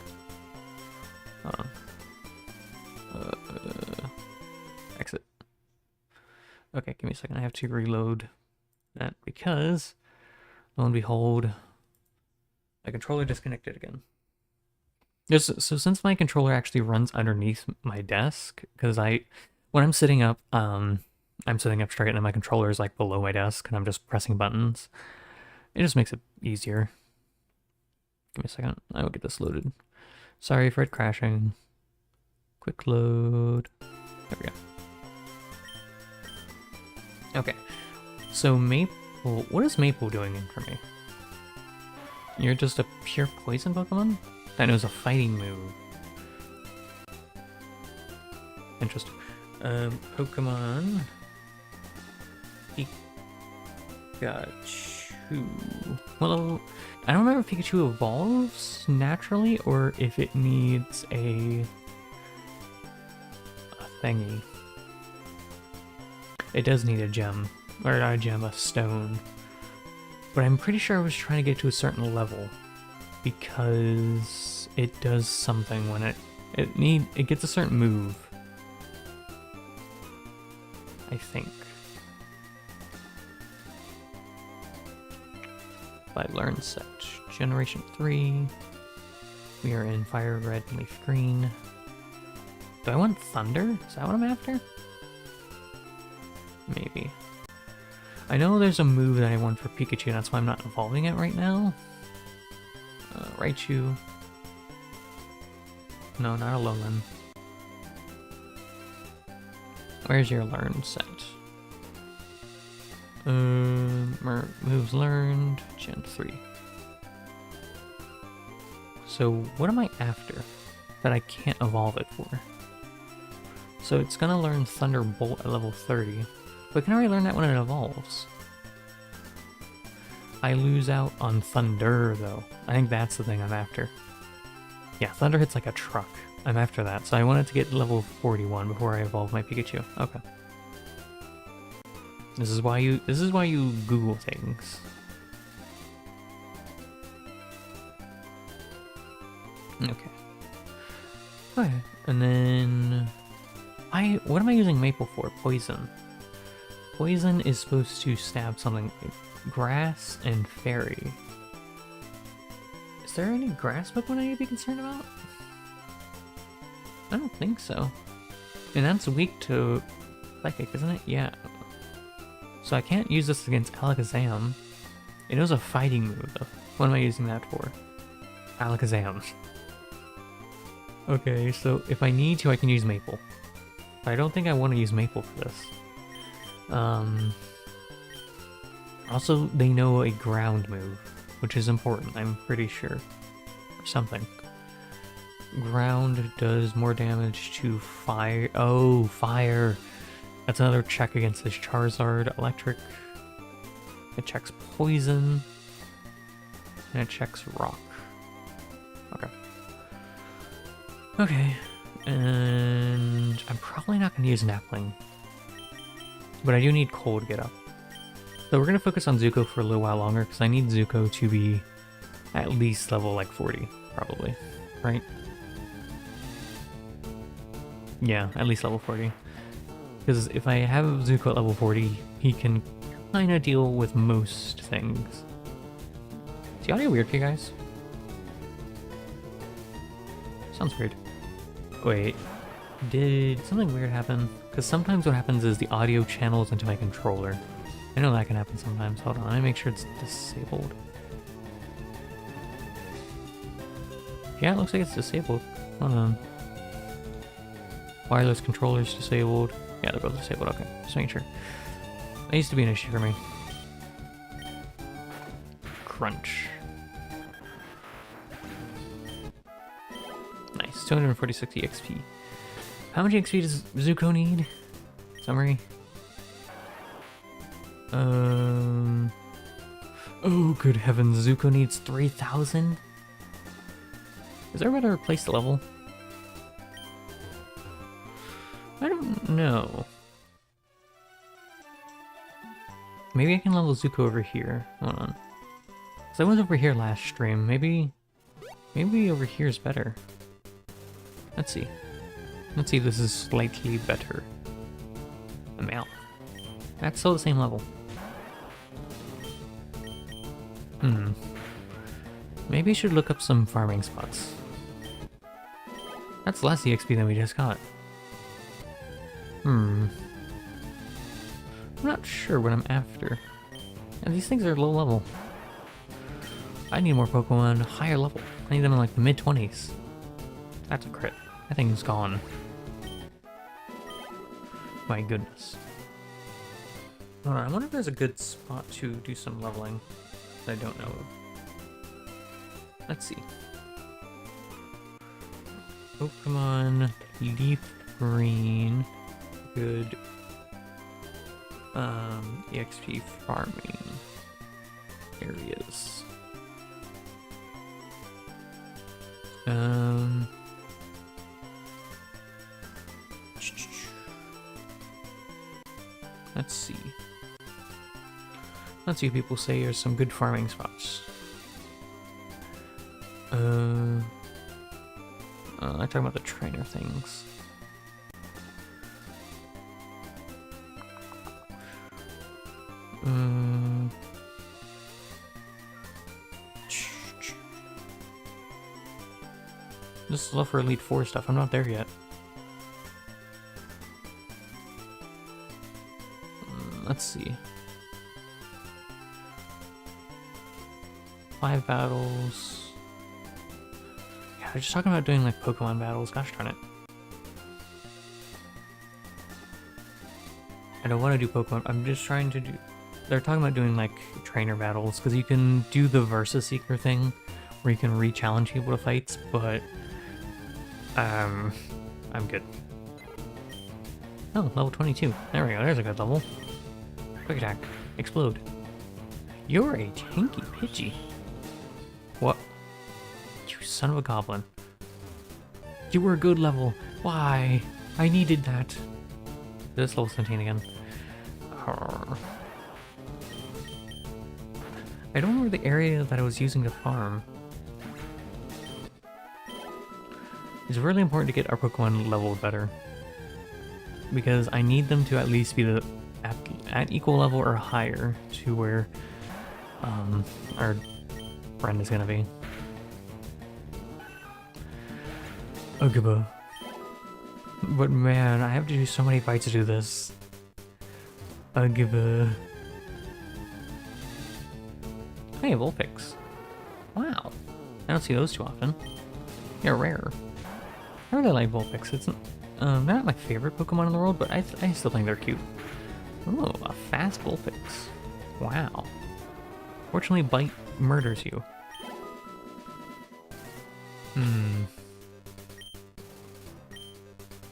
[SPEAKER 1] Exit. Okay, give me a second, I have to reload that because, lo and behold, my controller disconnected again. So since my controller actually runs underneath my desk, because when I'm sitting up, I'm sitting up straight and my controller is like below my desk and I'm just pressing buttons. It just makes it easier. Give me a second, I will get this loaded. Sorry for it crashing. Quick load. There we go. Okay, so Maple, what is Maple doing in for me? You're just a pure poison Pokemon? That knows a fighting move. Interesting. Pokemon Pikachu. Well, I don't remember if Pikachu evolves naturally or if it needs a thingy. It does need a gem, or not a gem, a stone. But I'm pretty sure I was trying to get to a certain level because it does something when it gets a certain move. I think. By learn set. Generation 3. We are in Fire Red and Leaf Green. Do I want Thunder? Is that what I'm after? Maybe. I know there's a move that I want for Pikachu, that's why I'm not evolving it right now. Raichu. No, not Alolan. Where's your learn set? Moves learned, Gen 3. So what am I after that I can't evolve it for? So it's gonna learn Thunderbolt at level 30, but can I already learn that when it evolves? I lose out on Thunder though. I think that's the thing I'm after. Yeah, Thunder hits like a truck. I'm after that, so I wanted to get level 41 before I evolve my Pikachu. Okay. This is why you Google things. Okay. Okay. And then what am I using Maple for? Poison. Poison is supposed to stab something like grass and fairy. Is there any grass Pokemon I need to be concerned about? I don't think so. And that's weak to Psychic, isn't it? Yeah. So I can't use this against Alakazam. It was a fighting move, though. What am I using that for? Alakazam. Okay, so if I need to, I can use Maple. But I don't think I want to use Maple for this. Also, they know a ground move, which is important, I'm pretty sure. Or something. Ground does more damage to fire. Oh, fire! That's another check against this Charizard. Electric. It checks poison. And it checks rock. Okay. Okay. And I'm probably not going to use Napling. But I do need Coal to get up. So we're going to focus on Zuko for a little while longer, because I need Zuko to be at least level like 40, probably. Right? Yeah, at least level 40. Because if I have Zuko at level 40, he can kind of deal with most things. Is the audio weird for you guys? Sounds weird. Wait, did something weird happen? Because sometimes what happens is the audio channels into my controller. I know that can happen sometimes. Hold on, let me make sure it's disabled. Yeah, it looks like it's disabled. Hold on. Wireless controllers disabled. Yeah, they're both disabled. Okay, just making sure. That used to be an issue for me. Crunch. Nice, 246 EXP. How much XP does Zuko need? Summary. Oh, good heavens, Zuko needs 3,000? Is there a way to replace the level? I don't know. Maybe I can level Zuko over here. Hold on. Cause I was over here last stream. Maybe over here is better. Let's see. Let's see if this is slightly better. I'm out. That's still the same level. Maybe I should look up some farming spots. That's less EXP than we just got. I'm not sure what I'm after. And these things are low level. I need more Pokemon higher level. I need them in like the mid-20s. That's a crit. That thing's gone. My goodness. Alright, I wonder if there's a good spot to do some leveling that I don't know of. Let's see. Pokemon Leaf Green. Good EXP farming areas. Let's see. Let's see what people say are some good farming spots. I'm talking about the trainer things. This is love for Elite Four stuff. I'm not there yet. Let's see. 5 battles. Yeah, I was just talking about doing like Pokemon battles. Gosh darn it. I don't want to do Pokemon. I'm just trying to do they're talking about doing like trainer battles, because you can do the Versus Seeker thing where you can re-challenge people to fights, but I'm good. Oh, level 22. There we go, there's a good level. Quick attack. Explode. You're a tanky Pidgey. What? You son of a goblin. You were a good level. Why? I needed that. This level 17 again. Arrgh. I don't remember the area that I was using to farm. It's really important to get our Pokemon leveled better, because I need them to at least be at equal level or higher to where our friend is gonna be. Ugaba. But man, I have to do so many fights to do this. Ugaba. Hey, Vulpix. Wow. I don't see those too often. They're rare. I really like Vulpix. It's they're not my favorite Pokemon in the world, but I still think they're cute. Oh, a fast Vulpix. Wow. Fortunately, Bite murders you.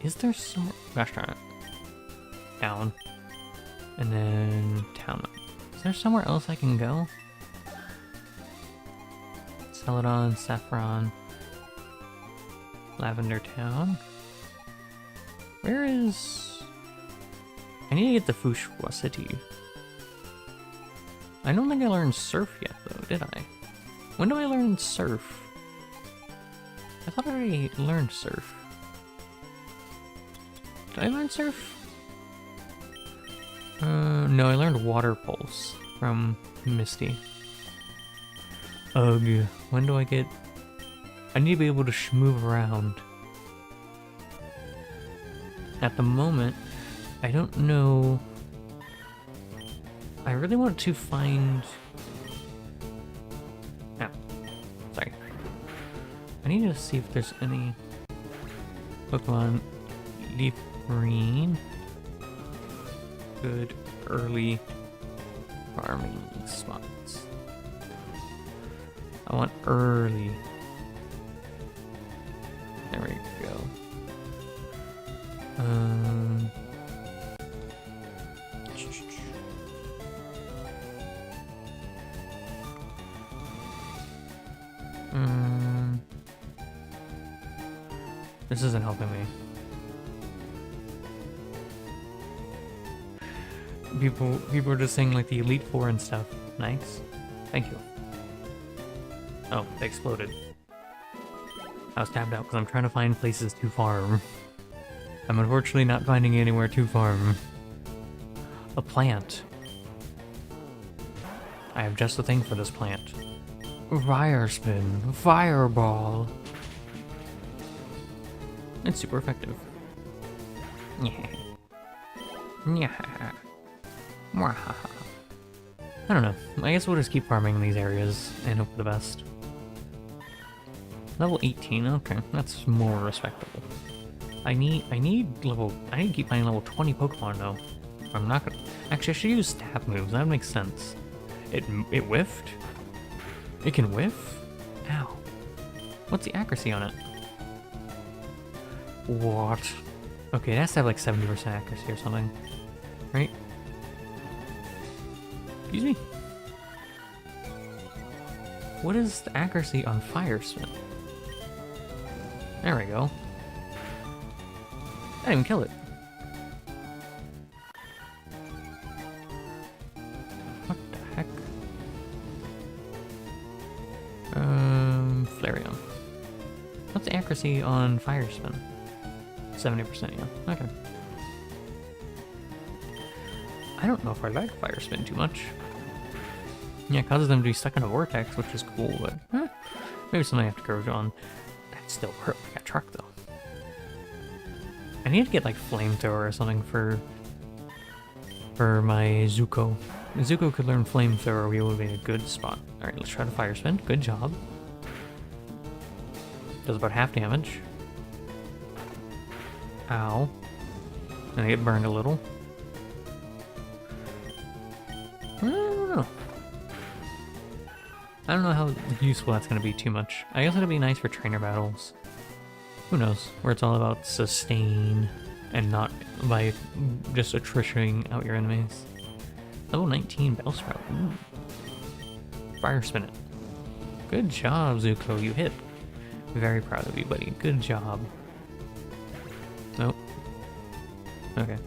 [SPEAKER 1] Is there somewhere? Gosh darn it. Down. And then town. Is there somewhere else I can go? Celadon, Saffron, Lavender Town. Where is... I need to get the Fushua City. I don't think I learned Surf yet though, did I? When do I learn Surf? I thought I already learned Surf. Did I learn Surf? No, I learned Water Pulse from Misty. Ugh, when do I get... I need to be able to move around. At the moment, I don't know... I really want to find... Oh, sorry. I need to see if there's any Pokemon Leaf Green. Good early farming spots. I want early. There we go. This isn't helping me. People are just saying like the Elite Four and stuff. Nice. Thank you. Oh, they exploded. I was tapped out because I'm trying to find places to farm. I'm unfortunately not finding anywhere to farm. A plant. I have just the thing for this plant. Fire Spin. Fireball. It's super effective. Yeah. Yeah. I don't know. I guess we'll just keep farming in these areas and hope for the best. Level 18, okay, that's more respectable. I need to keep finding level 20 Pokemon though. I'm not gonna... Actually, I should use stab moves, that makes sense. It whiffed? It can whiff? Ow. What's the accuracy on it? What? Okay, it has to have like 70% accuracy or something. Right? Excuse me? What is the accuracy on Fire Spin? There we go. I didn't even kill it. What the heck? Flareon. What's the accuracy on Fire Spin? 70%, yeah. Okay. I don't know if I like Fire Spin too much. Yeah, it causes them to be stuck in a vortex, which is cool, but maybe something I have to courage on. That still hurt like a truck, though. I need to get like Flamethrower or something for my Zuko. If Zuko could learn Flamethrower, we would be in a good spot. Alright, let's try to Fire Spin. Good job. Does about half damage. Ow. And I get burned a little. don't know. I don't know how useful that's going to be too much. I guess it'll be nice for trainer battles. Who knows? Where it's all about sustain and not by just attritioning out your enemies. Level 19 Bellsprout. Ooh. Fire spin it. Good job, Zuko. You hit. Very proud of you, buddy. Good job. Nope. Okay.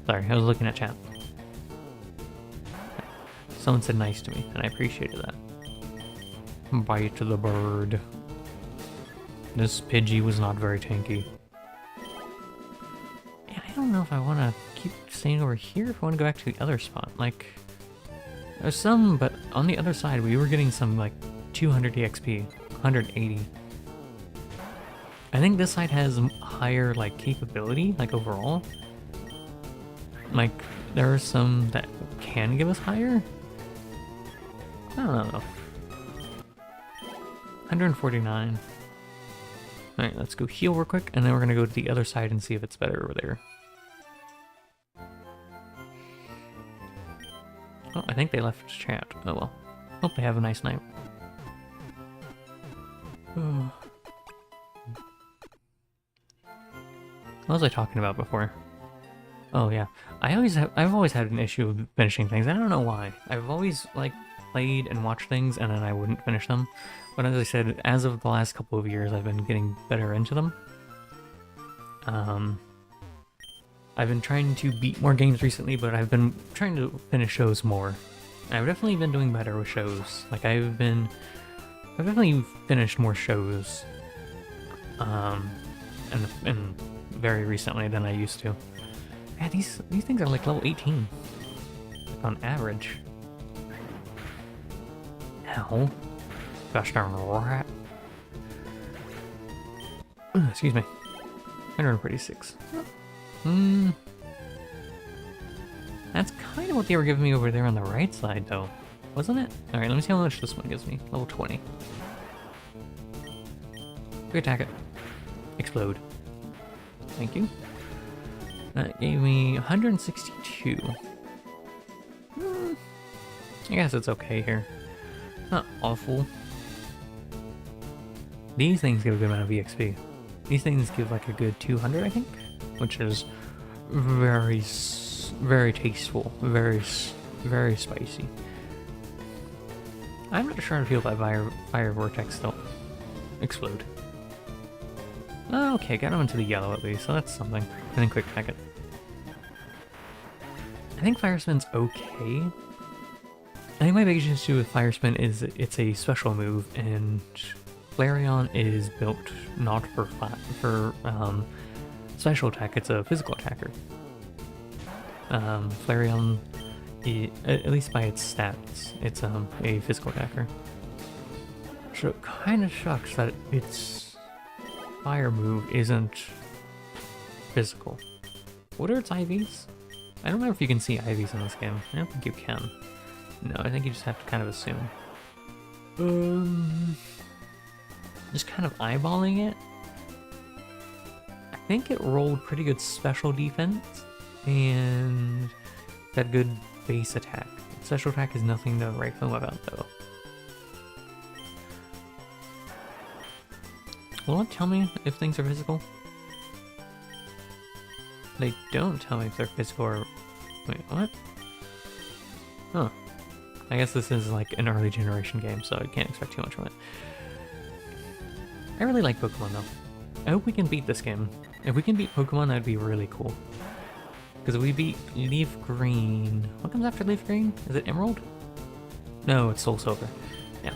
[SPEAKER 1] Sorry, I was looking at chat. Someone said nice to me, and I appreciated that. Bite to the bird. This Pidgey was not very tanky. And I don't know if I want to keep staying over here, if I want to go back to the other spot. Like, there's some, but on the other side, we were getting some, like, 200 EXP, 180. I think this side has higher, like, capability, like, overall. Like, there are some that can give us higher. I don't know. 149. Alright, let's go heal real quick, and then we're gonna go to the other side and see if it's better over there. Oh, I think they left chat. Oh well. Hope they have a nice night. What was I talking about before? Oh yeah, I've always had an issue with finishing things. I don't know why. I've always like played and watched things and then I wouldn't finish them. But as I said, as of the last couple of years, I've been getting better into them. I've been trying to beat more games recently, but I've been trying to finish shows more. I've definitely been doing better with shows. Like I've definitely finished more shows, and very recently than I used to. Yeah, these things are like level 18 on average. Ow. Gosh darn rat. Excuse me. 146. That's kind of what they were giving me over there on the right side, though. Wasn't it? Alright, let me see how much this one gives me. Level 20. Quick attack it. Explode. Thank you. That gave me 162. I guess it's okay here. Not awful. These things give a good amount of EXP. These things give like a good 200, I think, which is very tasteful, very spicy. I'm not sure how to feel about fire vortex though. Explode. Oh, okay, got him into the yellow at least, so that's something. And then quick attack it. I think Fire Spin's okay. I think my biggest issue with Fire Spin is it's a special move, and Flareon is built not for special attack, it's a physical attacker. Flareon, at least by its stats, it's a physical attacker. So it kind of sucks that its fire move isn't physical. What are its IVs? I don't know if you can see IVs in this game. I don't think you can. No, I think you just have to kind of assume. Just kind of eyeballing it. I think it rolled pretty good special defense and got good base attack. Special attack is nothing to write home about though. Will it tell me if things are physical? They don't tell me if they're physical or... Wait, what? Huh. I guess this is like an early generation game, so I can't expect too much from it. I really like Pokemon though. I hope we can beat this game. If we can beat Pokemon, that'd be really cool. Because if we beat Leaf Green... What comes after Leaf Green? Is it Emerald? No, it's Soul Silver. Yeah.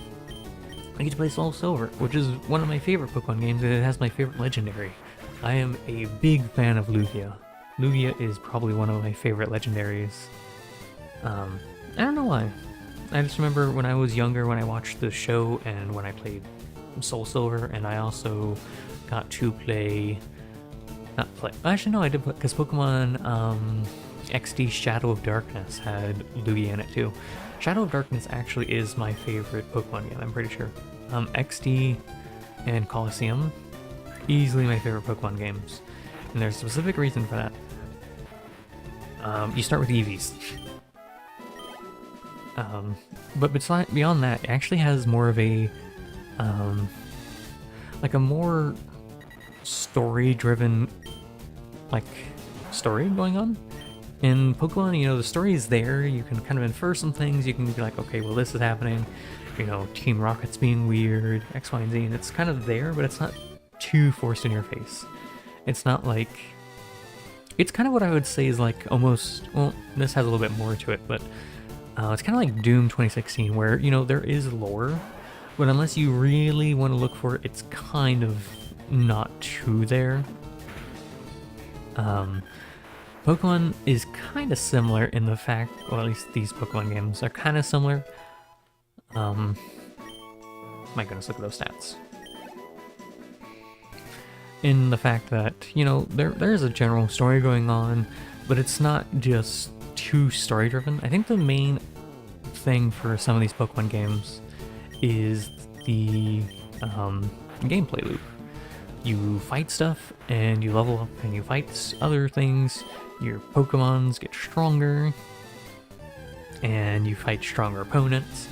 [SPEAKER 1] I get to play Soul Silver, which is one of my favorite Pokemon games, and it has my favorite legendary. I am a big fan of Lugia. Lugia is probably one of my favorite legendaries. I don't know why. I just remember when I was younger, when I watched the show and when I played Soul Silver, and I also got to play... Not play... Actually, no, I did play, because Pokemon XD Shadow of Darkness had Lugia in it too. Shadow of Darkness actually is my favorite Pokemon game, I'm pretty sure. XD and Colosseum Easily my favorite Pokemon games. And there's a specific reason for that. You start with Eevees. But beyond that, it actually has more of a, like a more story-driven, like, story going on. In Pokemon, you know, the story is there, you can kind of infer some things, you can be like, okay, well this is happening, you know, Team Rocket's being weird, X, Y, and Z, and it's kind of there, but it's not too forced in your face. It's not like... It's kind of what I would say is like almost... Well, this has a little bit more to it, but it's kind of like Doom 2016, where, you know, there is lore, but unless you really want to look for it, it's kind of not true there. Pokemon is kind of similar in the fact, well, at least these Pokemon games are kind of similar. My goodness, look at those stats. In the fact that, you know, there's a general story going on, but it's not just too story-driven. I think the main thing for some of these Pokemon games is the gameplay loop. You fight stuff, and you level up, and you fight other things, your Pokemons get stronger, and you fight stronger opponents,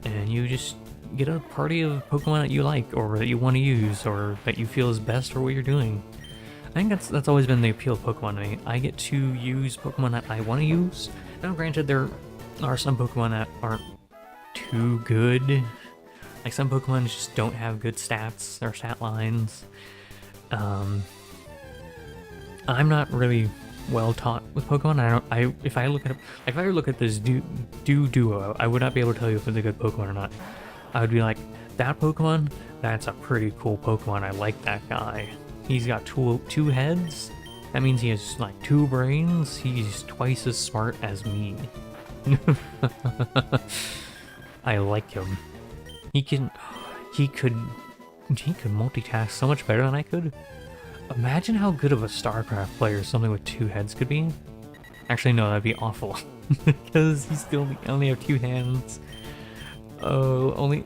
[SPEAKER 1] and you just get a party of Pokemon that you like, or that you want to use, or that you feel is best for what you're doing. I think that's always been the appeal of Pokemon to me. I get to use Pokemon that I want to use. Now granted, there are some Pokemon that aren't too good. Like some Pokemon just don't have good stats or stat lines. I'm not really well taught with Pokemon. If I look at this duo, I would not be able to tell you if it's a good Pokemon or not. I would be like, that Pokemon, that's a pretty cool Pokemon. I like that guy. He's got two heads. That means he has like 2 brains. He's twice as smart as me. I like him. He could multitask so much better than I could. Imagine how good of a StarCraft player something with 2 heads could be. Actually, no, that'd be awful. Because he only have 2 hands. Oh, only...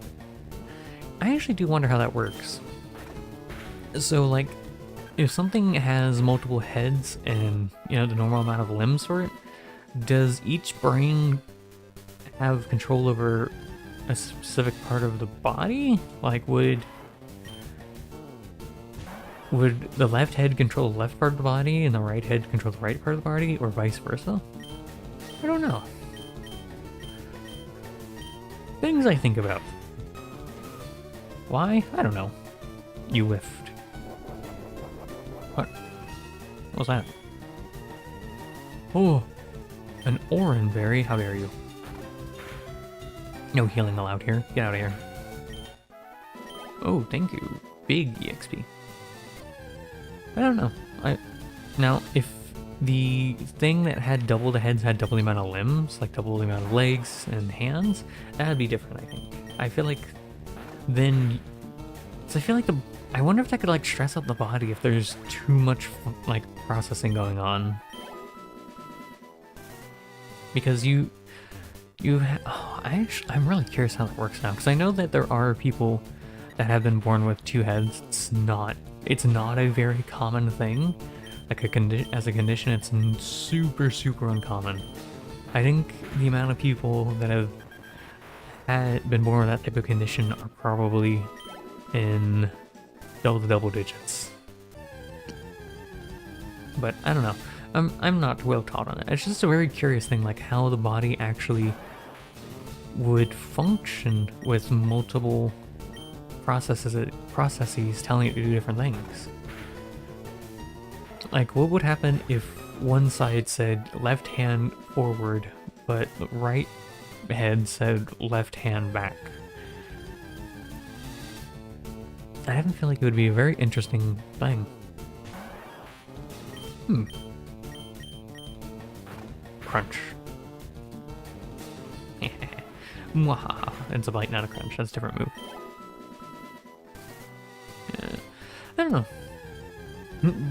[SPEAKER 1] I actually do wonder how that works. So, like, if something has multiple heads and, you know, the normal amount of limbs for it, does each brain have control over a specific part of the body? Like, would the left head control the left part of the body and the right head control the right part of the body, or vice versa? I don't know. Things I think about. Why? I don't know. You whiffed. What? What was that? Oh, an Oran berry. How dare you? No healing allowed here. Get out of here. Oh, thank you. Big EXP. I don't know. Now, if the thing that had double the heads had double the amount of limbs, like double the amount of legs and hands, that'd be different, I think. I feel like then... So I feel like I wonder if that could, like, stress out the body if there's too much, like, processing going on. Because I'm really curious how that works now, because I know that there are people that have been born with 2 heads. It's not a very common thing. Like as a condition, it's super, super uncommon. I think the amount of people that have been born with that type of condition are probably in double digits. But I don't know. I'm not well taught on it. It's just a very curious thing, like how the body actually would function with multiple processes telling it to do different things. Like, what would happen if one side said left hand forward, but the right head said left hand back? I haven't feel like it would be a very interesting thing. Crunch. Mwahaha. It's a bite, not a crunch. That's a different move. I don't know.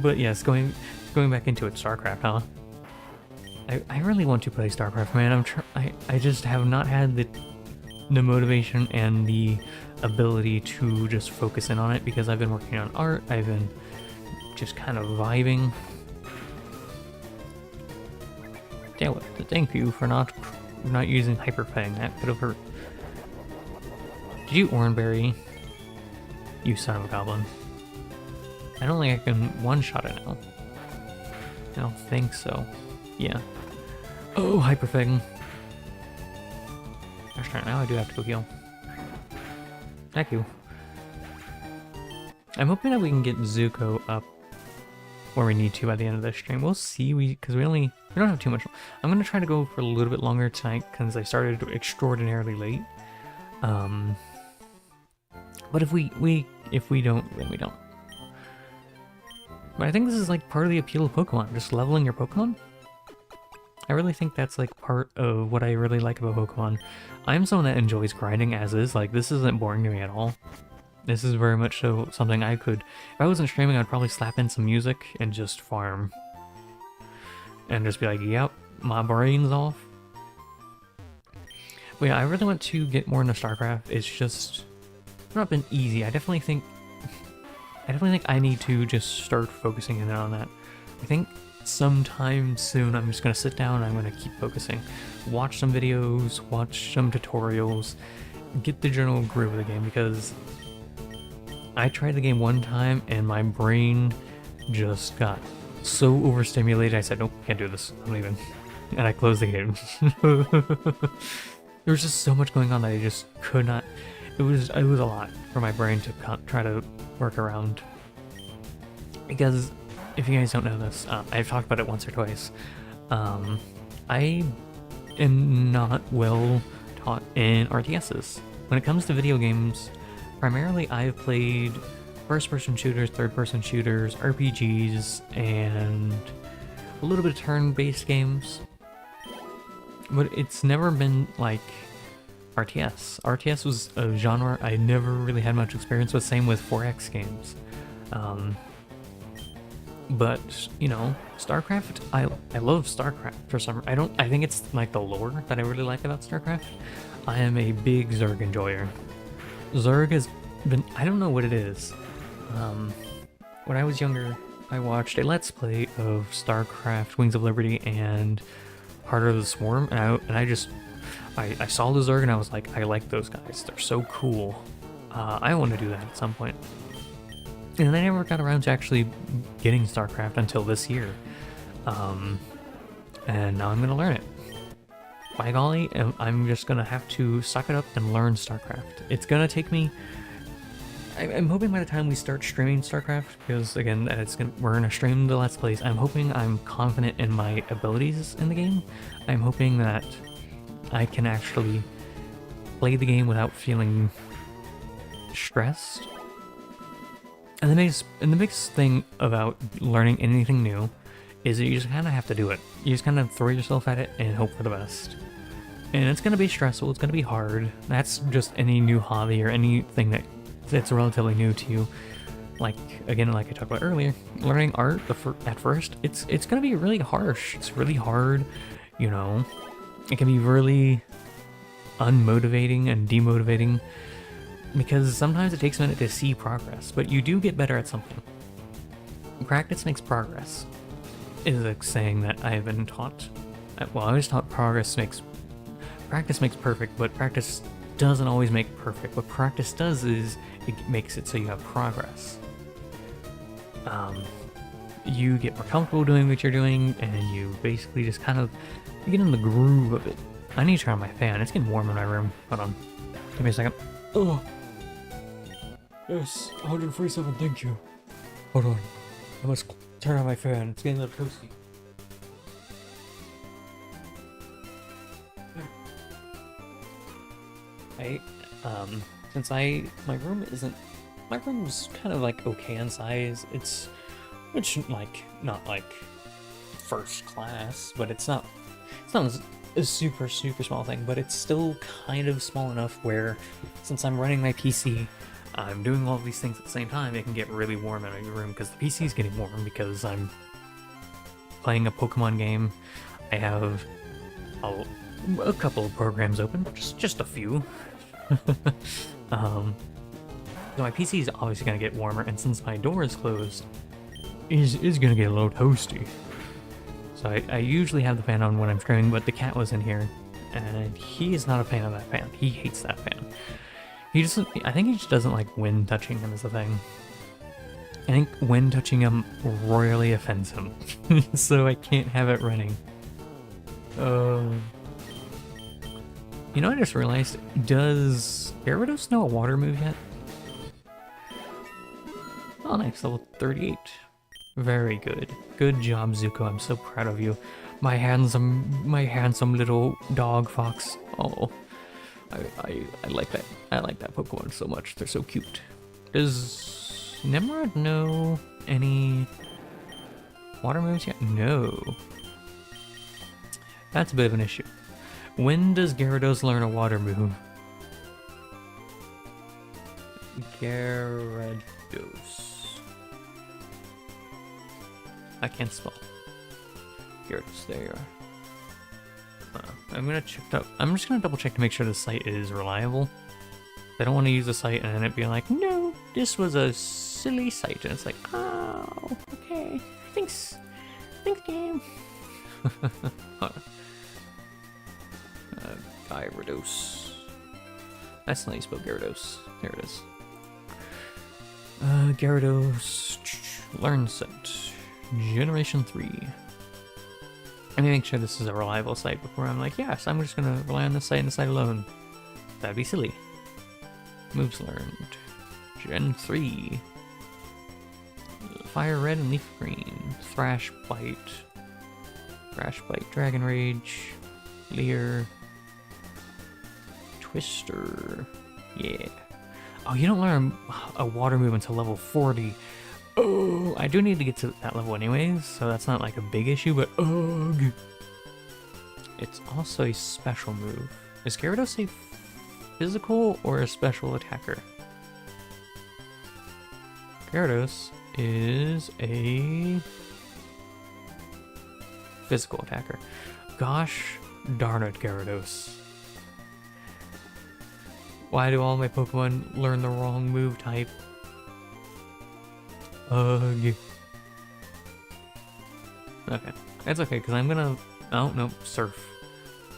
[SPEAKER 1] But yes, going back into it, StarCraft, huh? I really want to play StarCraft, man. I just have not had the the motivation and the ability to just focus in on it, because I've been working on art, I've been just kind of vibing. Damn it, thank you for not using Hyper Fang, that could have hurt. Did you Oranberry? You son of a goblin. I don't think I can one-shot it now. I don't think so. Yeah. Oh, Hyper Fang. Gosh darn it, now I do have to go heal. Thank you. I'm hoping that we can get Zuko up where we need to by the end of this stream. We'll see, because we don't have too much. I'm gonna try to go for a little bit longer tonight because I started extraordinarily late. But if we don't, then we don't. But I think this is like part of the appeal of Pokemon, just leveling your Pokemon. I really think that's like part of what I really like about Pokemon. I'm someone that enjoys grinding as is, like this isn't boring to me at all. This is very much so something I could, if I wasn't streaming, I'd probably slap in some music and just farm. And just be like, yep, my brain's off. But yeah, I really want to get more into StarCraft. It's just not been easy. I definitely think I need to just start focusing in on that. I think sometime soon I'm just gonna sit down and I'm gonna keep focusing. Watch some videos, watch some tutorials, get the general groove of the game, because I tried the game one time and my brain just got so overstimulated. I said, nope, can't do this. I'm leaving. And I closed the game. There was just so much going on that I just could not. It was a lot for my brain to try to work around. Because if you guys don't know this, I've talked about it once or twice. I am not well taught in RTSs. When it comes to video games, primarily I've played first-person shooters, third-person shooters, RPGs, and a little bit of turn-based games. But it's never been like RTS. RTS was a genre I never really had much experience with, same with 4X games. But, you know, StarCraft, I love StarCraft for some reason. I think it's like the lore that I really like about StarCraft. I am a big Zerg enjoyer. Zerg has been, I don't know what it is. When I was younger, I watched a Let's Play of StarCraft, Wings of Liberty, and Heart of the Swarm, and I saw the Zerg and I was like, I like those guys. They're so cool. I want to do that at some point. And I never got around to actually getting StarCraft until this year. And now I'm going to learn it. By golly, I'm just going to have to suck it up and learn StarCraft. It's going to take me... I'm hoping by the time we start streaming StarCraft, because again, we're going to stream the Let's Plays, I'm hoping I'm confident in my abilities in the game. I'm hoping that I can actually play the game without feeling stressed. And the biggest thing about learning anything new is that you just kind of have to do it. You just kind of throw yourself at it and hope for the best. And it's going to be stressful, it's going to be hard. That's just any new hobby or anything that's relatively new to you. Like, again, like I talked about earlier, learning art at first, it's going to be really harsh. It's really hard, you know. It can be really unmotivating and demotivating, because sometimes it takes a minute to see progress, but you do get better at something. Practice makes progress, is a saying that I have been taught. Well, I was taught practice makes perfect, but practice doesn't always make perfect. What practice does is it makes it so you have progress. You get more comfortable doing what you're doing, and you basically just kind of get in the groove of it. I need to turn on my fan. It's getting warm in my room. Hold on. Give me a second. Oh. Yes, 147, thank you. Hold on. I must turn on my fan. It's getting a little toasty. Since my room's kind of like okay in size. It's like, not like first class, but it's not a super small thing, but it's still kind of small enough where, since I'm running my PC, I'm doing all these things at the same time, it can get really warm in my room, because the PC is getting warm because I'm playing a Pokemon game. I have a couple of programs open, just a few, So my PC is obviously gonna get warmer, and since my door is closed, is gonna get a little toasty. So I usually have the fan on when I'm streaming, but the cat was in here, and he is not a fan of that fan. He hates that fan. He just, I think he just doesn't like wind touching him is the thing. I think wind touching him royally offends him, so I can't have it running. You know, I just realized, does Gyarados know a water move yet? Oh, nice, level 38. Very good. Good job, Zuko. I'm so proud of you. My handsome little dog fox. Oh, I like that. I like that Pokemon so much. They're so cute. Does Nimrod know any water moves yet? No. That's a bit of an issue. When does Gyarados learn a water move? Gyarados. I can't spell. Gyarados, there you are. I'm gonna check out. I'm just gonna double check to make sure the site is reliable. I don't want to use the site and then it being like, no, this was a silly site, and it's like, oh, okay, thanks game. Gyarados. That's not how you spell Gyarados. There it is. Gyarados learn set. Generation 3. Let me make sure this is a reliable site before I'm like, yes, I'm just gonna rely on this site and this site alone. That'd be silly. Moves learned. Gen 3. Fire Red and Leaf Green. Thrash Bite. Dragon Rage. Leer. Twister. Yeah. Oh, you don't learn a water move until level 40. Oh, I do need to get to that level anyways, so that's not like a big issue, but ugh. It's also a special move. Is Gyarados a physical or a special attacker? Gyarados is a physical attacker. Gosh darn it, Gyarados. Why do all my Pokemon learn the wrong move type? Ugh. Okay. It's okay, because I'm gonna... Oh, no. Surf.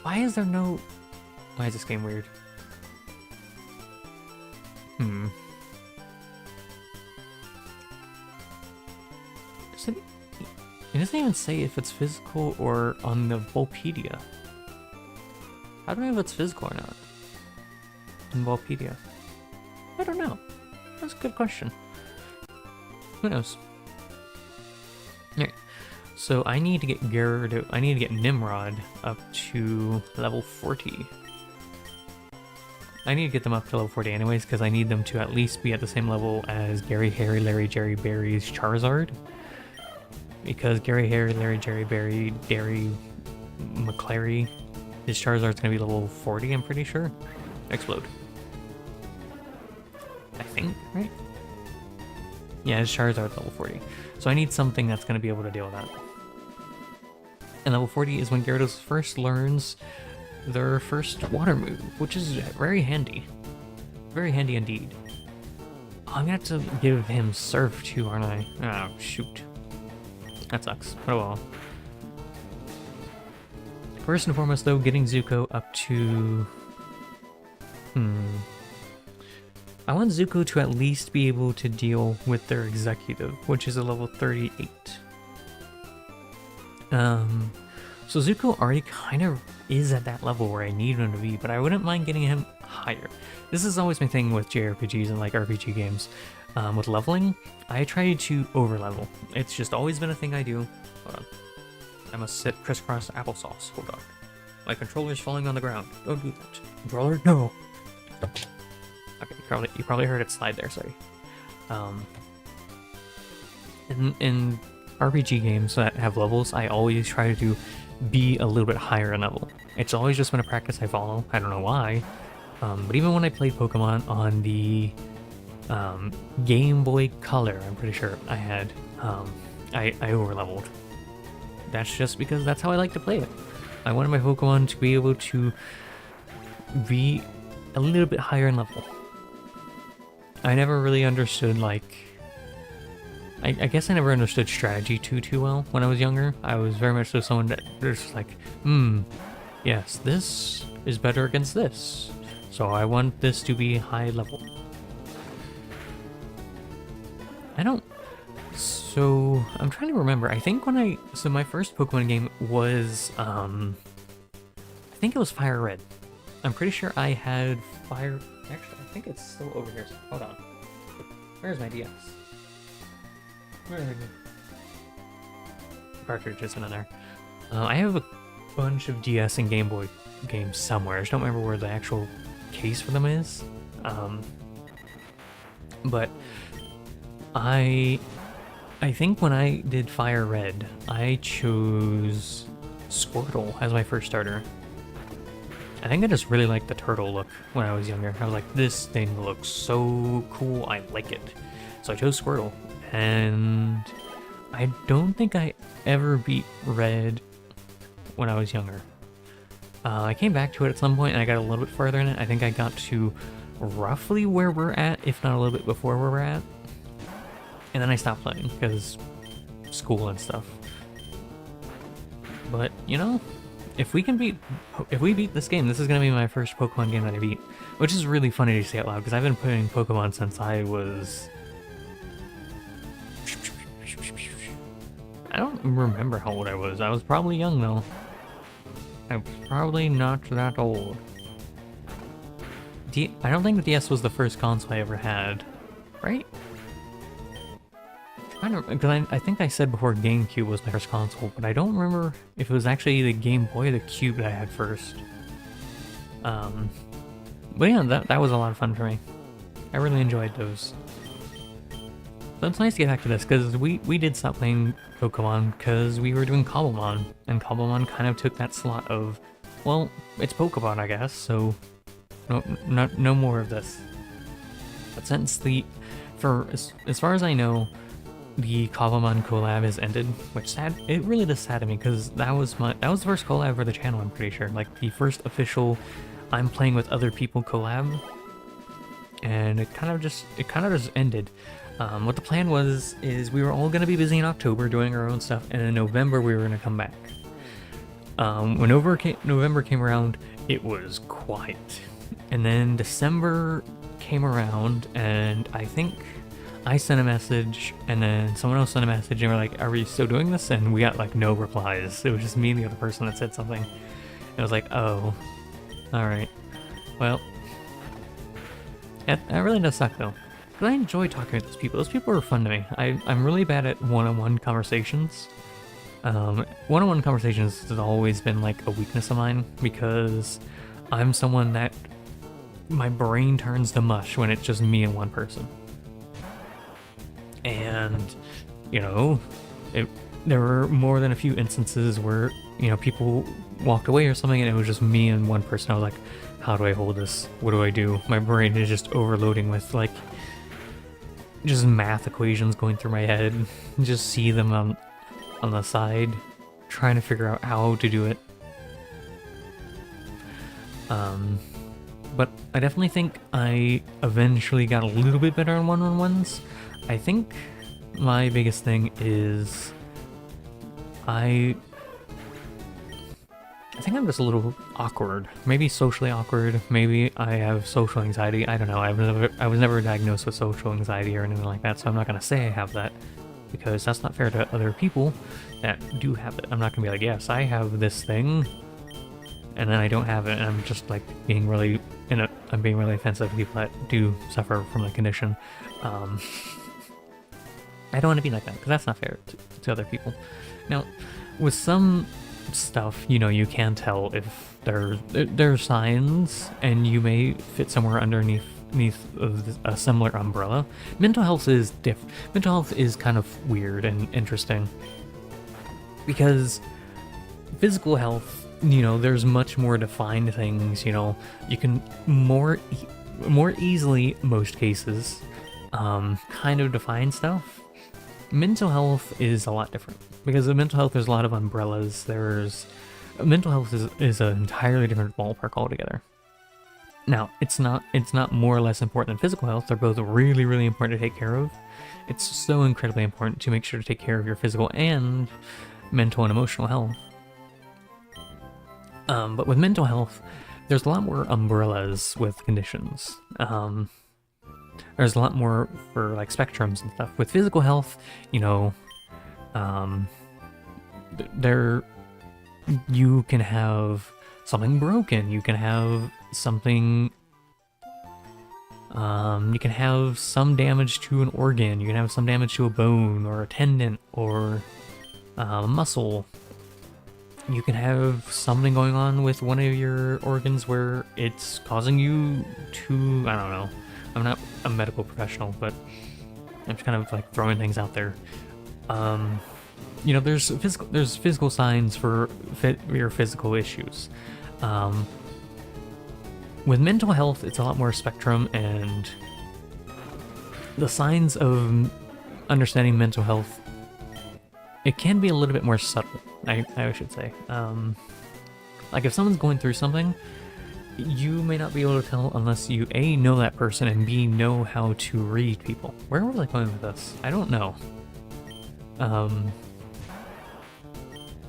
[SPEAKER 1] Why is there no... Why is this game weird? It doesn't even say if it's physical or on the Volpedia. How do I know if it's physical or not? In Volpedia. I don't know. That's a good question. Who knows? Alright. So I need to get I need to get Nimrod up to level 40. I need to get them up to level 40 anyways, because I need them to at least be at the same level as Gary, Harry, Larry, Jerry, Barry's Charizard. Because Gary, Harry, Larry, Jerry, Barry, Derry, McClary, his Charizard's gonna be level 40, I'm pretty sure. Explode. I think, right? Yeah, his Charizard's level 40. So I need something that's gonna be able to deal with that. And level 40 is when Gyarados first learns their first water move, which is very handy. Very handy indeed. Oh, I'm gonna have to give him Surf too, aren't I? Oh, shoot. That sucks. Oh well. First and foremost, though, getting Zuko up to... I want Zuko to at least be able to deal with their executive, which is a level 38. So Zuko already kind of is at that level where I need him to be, but I wouldn't mind getting him higher. This is always my thing with JRPGs and like RPG games. With leveling, I try to over-level. It's just always been a thing I do. Hold on. I must sit crisscross applesauce. Hold on. My controller's falling on the ground. Don't do that. Controller, no! Okay, you probably heard it slide there, sorry. In RPG games that have levels, I always try to be a little bit higher in level. It's always just been a practice I follow. I don't know why. But even when I played Pokemon on the Game Boy Color, I'm pretty sure I had, I over-leveled. That's just because that's how I like to play it. I wanted my Pokemon to be able to be a little bit higher in level. I never really understood, like... I guess I never understood strategy too well when I was younger. I was very much so someone that was just like, yes, this is better against this, so I want this to be high level. So, I'm trying to remember. I think so my first Pokemon game was, I think it was Fire Red. I'm pretty sure I had Fire... Actually, I think it's still over here. Hold on. Where's my DS? Where are they? Cartridge isn't in there. I have a bunch of DS and Game Boy games somewhere. I just don't remember where the actual case for them is. But I think when I did Fire Red, I chose Squirtle as my first starter. I think I just really liked the turtle look when I was younger. I was like, this thing looks so cool, I like it. So I chose Squirtle, and I don't think I ever beat Red when I was younger. I came back to it at some point and I got a little bit further in it. I think I got to roughly where we're at, if not a little bit before where we're at. And then I stopped playing because school and stuff. But, you know, if we beat this game, this is going to be my first Pokemon game that I beat. Which is really funny to say out loud, because I've been playing Pokemon since I was... I don't remember how old I was. I was probably young, though. I'm probably not that old. I don't think the DS was the first console I ever had. Right? Because I think I said before GameCube was my first console, but I don't remember if it was actually the Game Boy or the Cube that I had first. But yeah, that was a lot of fun for me. I really enjoyed those. So it's nice to get back to this, because we did stop playing Pokemon because we were doing Cobblemon, and Cobblemon kind of took that slot of, well, it's Pokemon, I guess, so no more of this. But since as far as I know, the Cobblemon collab has ended, which it really does sadden me, because that was the first collab for the channel, I'm pretty sure, like the first official I'm playing with other people collab, and it kind of just ended. What the plan is we were all going to be busy in October doing our own stuff, and in November we were going to come back. When November came around, it was quiet. And then December came around, and I think I sent a message, and then someone else sent a message, and we're like, are we still doing this? And we got like no replies. It was just me and the other person that said something. And I was like, oh, alright. Well, that really does suck though. But I enjoy talking with those people. Those people are fun to me. I'm really bad at one-on-one conversations. One-on-one conversations has always been like a weakness of mine, because I'm someone that my brain turns to mush when it's just me and one person. And, you know, there were more than a few instances where, you know, people walked away or something and it was just me and one person. I was like, how do I hold this? What do I do? My brain is just overloading with, like, just math equations going through my head. Just see them on the side, trying to figure out how to do it. But I definitely think I eventually got a little bit better on one-on-ones. I think my biggest thing is I think I'm just a little awkward. Maybe socially awkward. Maybe I have social anxiety. I don't know. I was never diagnosed with social anxiety or anything like that, so I'm not gonna say I have that, because that's not fair to other people that do have it. I'm not gonna be like, yes, I have this thing, and then I don't have it, and I'm just like being really offensive to people that do suffer from the condition. I don't want to be like that, because that's not fair to other people. Now, with some stuff, you know, you can tell if there are signs, and you may fit somewhere underneath a similar umbrella. Mental health is different. Mental health is kind of weird and interesting, because physical health, you know, there's much more defined things. You know, you can more easily, most cases, kind of define stuff. Mental health is a lot different, because in mental health there's a lot of umbrellas. Mental health is an entirely different ballpark altogether. Now, it's not more or less important than physical health. They're both really, really important to take care of. It's so incredibly important to make sure to take care of your physical and mental and emotional health. But with mental health, there's a lot more umbrellas with conditions. There's a lot more for like spectrums and stuff. With physical health, you know, you can have something broken. You can have something. You can have some damage to an organ. You can have some damage to a bone or a tendon or a muscle. You can have something going on with one of your organs where it's causing you to, I don't know. I'm not a medical professional, but I'm just kind of like throwing things out there. You know, there's physical signs for your physical issues. With mental health, it's a lot more spectrum, and the signs of understanding mental health, it can be a little bit more subtle, I should say. Like if someone's going through something, you may not be able to tell unless you A, know that person, and B, know how to read people. Where was I going with this? I don't know.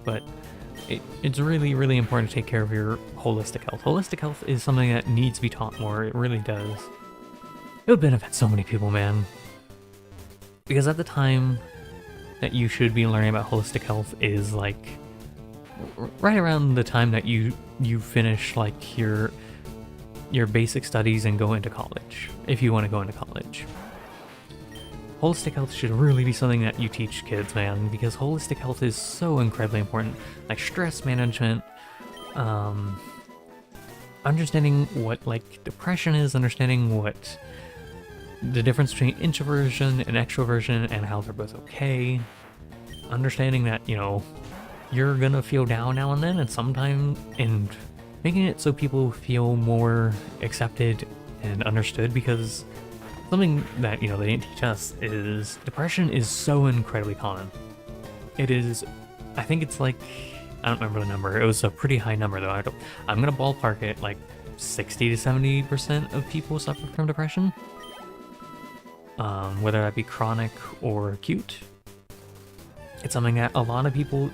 [SPEAKER 1] But it's really, really important to take care of your holistic health. Holistic health is something that needs to be taught more. It really does. It would benefit so many people, man. Because at the time that you should be learning about holistic health is like right around the time that you finish like your basic studies and go into college, if you want to go into college. Holistic health should really be something that you teach kids, man, because holistic health is so incredibly important. Like stress management, understanding what like depression is, understanding what the difference between introversion and extroversion and how they're both okay. Understanding that, you know, you're gonna feel down now and then, and making it so people feel more accepted and understood, because something that, you know, they didn't teach us is depression is so incredibly common. It is, I think it's like, I don't remember the number. It was a pretty high number though. I'm gonna ballpark it like 60 to 70% of people suffer from depression. Whether that be chronic or acute. It's something that a lot of people,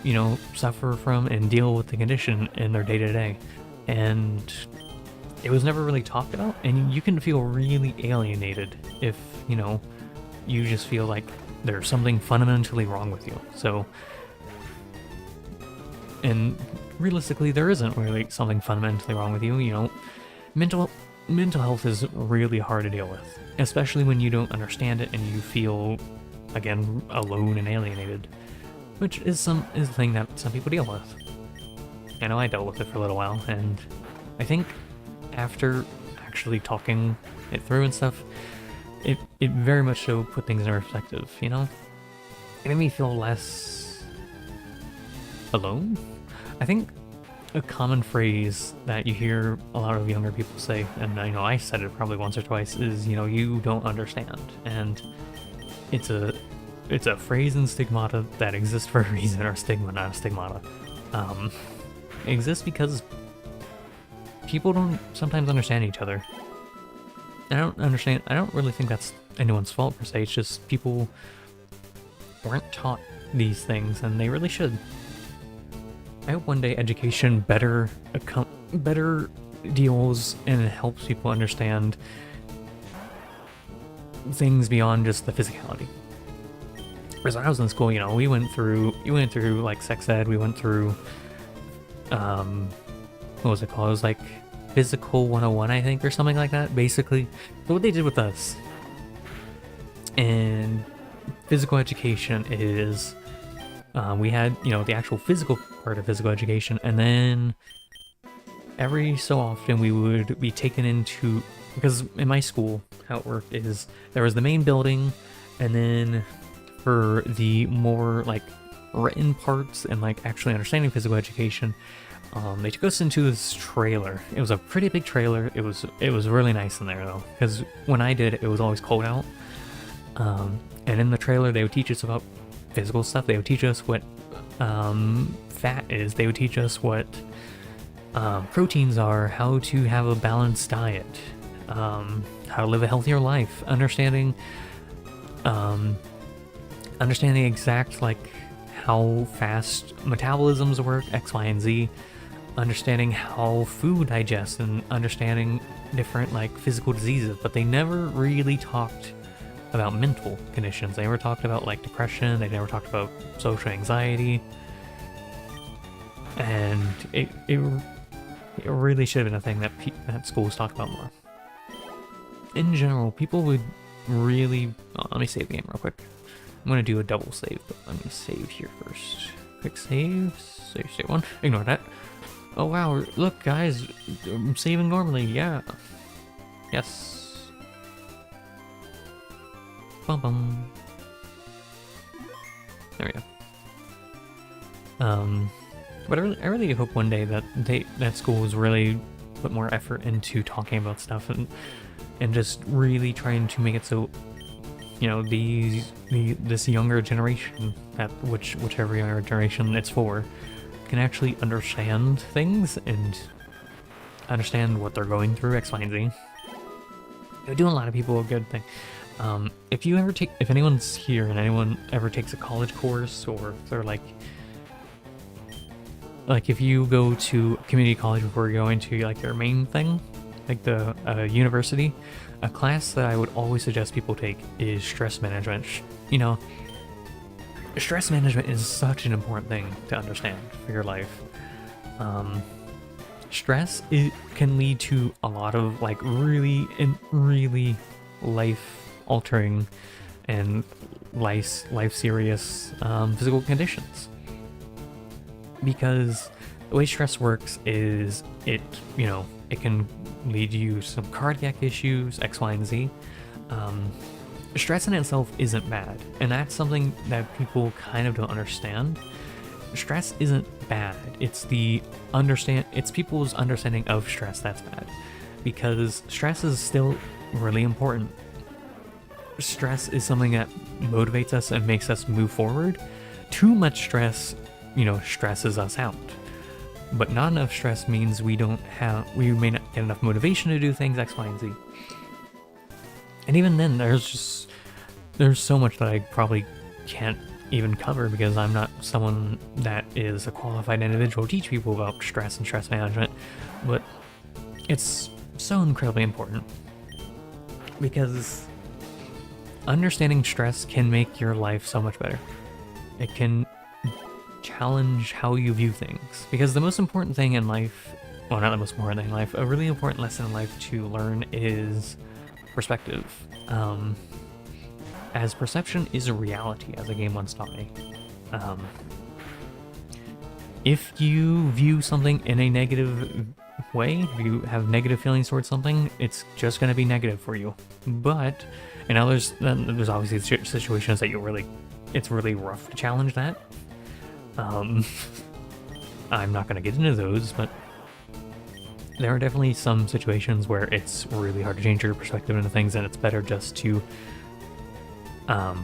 [SPEAKER 1] you know, suffer from and deal with the condition in their day-to-day. And it was never really talked about, and you can feel really alienated if, you know, you just feel like there's something fundamentally wrong with you. So, and realistically, there isn't really something fundamentally wrong with you. You know, mental health is really hard to deal with, especially when you don't understand it and you feel, again, alone and alienated, which is a thing that some people deal with. I know I dealt with it for a little while, and I think after actually talking it through and stuff, it very much so put things in perspective, you know? It made me feel less alone. I think a common phrase that you hear a lot of younger people say, and I know I said it probably once or twice, is, you know, you don't understand. And it's a phrase and stigmata that exists for a reason, or stigma, not a stigmata. It exists because people don't sometimes understand each other. I don't really think that's anyone's fault per se. It's just people weren't taught these things, and they really should. I hope one day education better deals and helps people understand things beyond just the physicality. Because when I was in school, you know, we went through like sex ed, we went through what was it called? It was like Physical 101, I think, or something like that, basically. So what they did with us and physical education is we had, you know, the actual physical part of physical education, and then every so often we would be taken into, because in my school, how it worked is there was the main building, and then for the more like written parts and like actually understanding physical education, they took us into this trailer. It was a pretty big trailer. It was really nice in there though, because when I did it, it was always cold out. And in the trailer, they would teach us about physical stuff. They would teach us what fat is. They would teach us what Proteins are how to have a balanced diet, how to live a healthier life, understanding exact like how fast metabolisms work, X, Y, and Z, understanding how food digests, and understanding different like physical diseases. But they never really talked about mental conditions. They never talked about like depression. They never talked about social anxiety, and it really should have been a thing that that schools talk about more. In general, people would really... Oh, let me save the game real quick. I'm going to do a double save, but let me save here first. Quick save. Save one. Ignore that. Oh wow, look guys, I'm saving normally, yeah. Yes. Bum bum. There we go. But I really hope one day that that schools really put more effort into talking about stuff and just really trying to make it so, you know, this younger generation, whichever younger generation it's for, can actually understand things and understand what they're going through, X, Y, and Z. They're doing a lot of people a good thing. If anyone's here and anyone ever takes a college course, or if they're like if you go to community college before going to like your main thing, like the university, a class that I would always suggest people take is stress management. You know, stress management is such an important thing to understand for your life. Stress can lead to a lot of like really life-altering and life-serious physical conditions. Because the way stress works is it can lead you some cardiac issues, X, Y, and Z. Stress in itself isn't bad, and that's something that people kind of don't understand. Stress isn't bad. It's people's understanding of stress that's bad, because stress is still really important. Stress is something that motivates us and makes us move forward. Too much stress, stresses us out. But not enough stress means we may not get enough motivation to do things, X, Y, and Z. And even then, there's so much that I probably can't even cover, because I'm not someone that is a qualified individual to teach people about stress and stress management. But it's so incredibly important, because understanding stress can make your life so much better. It can challenge how you view things, because the most important thing in life, well, not the most important thing in life, a really important lesson in life to learn is perspective. As perception is a reality, as a game once taught me. If you view something in a negative way, if you have negative feelings towards something, it's just going to be negative for you. But there's obviously situations that it's really rough to challenge that. I'm not going to get into those, but there are definitely some situations where it's really hard to change your perspective into things, and it's better just to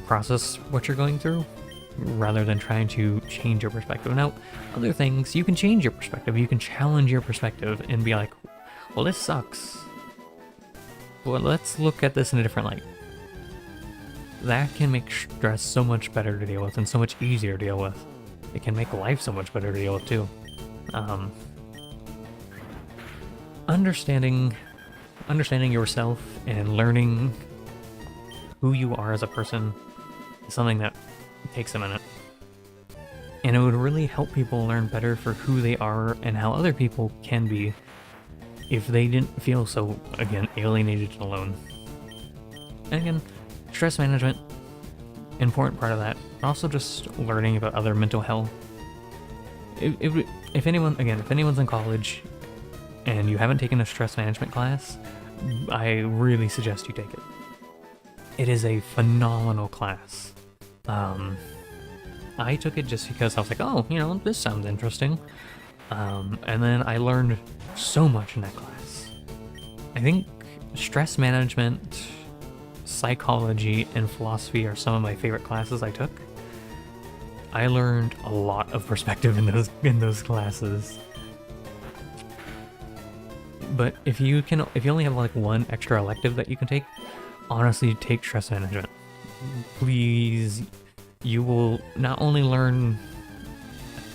[SPEAKER 1] process what you're going through rather than trying to change your perspective. Now, other things, you can change your perspective. You can challenge your perspective and be like, well, this sucks. Well, let's look at this in a different light. That can make stress so much better to deal with and so much easier to deal with. It can make life so much better to deal with too. Understanding yourself and learning who you are as a person is something that takes a minute. And it would really help people learn better for who they are and how other people can be if they didn't feel so, again, alienated and alone. And again, stress management, important part of that. Also just learning about other mental health. If anyone's in college and you haven't taken a stress management class, I really suggest you take it. It is a phenomenal class. I took it just because I was like, oh, this sounds interesting. And then I learned so much in that class. I think stress management, psychology, and philosophy are some of my favorite classes I took. I learned a lot of perspective in those classes. But if you only have like one extra elective that you can take, honestly, take stress management. Please, you will not only learn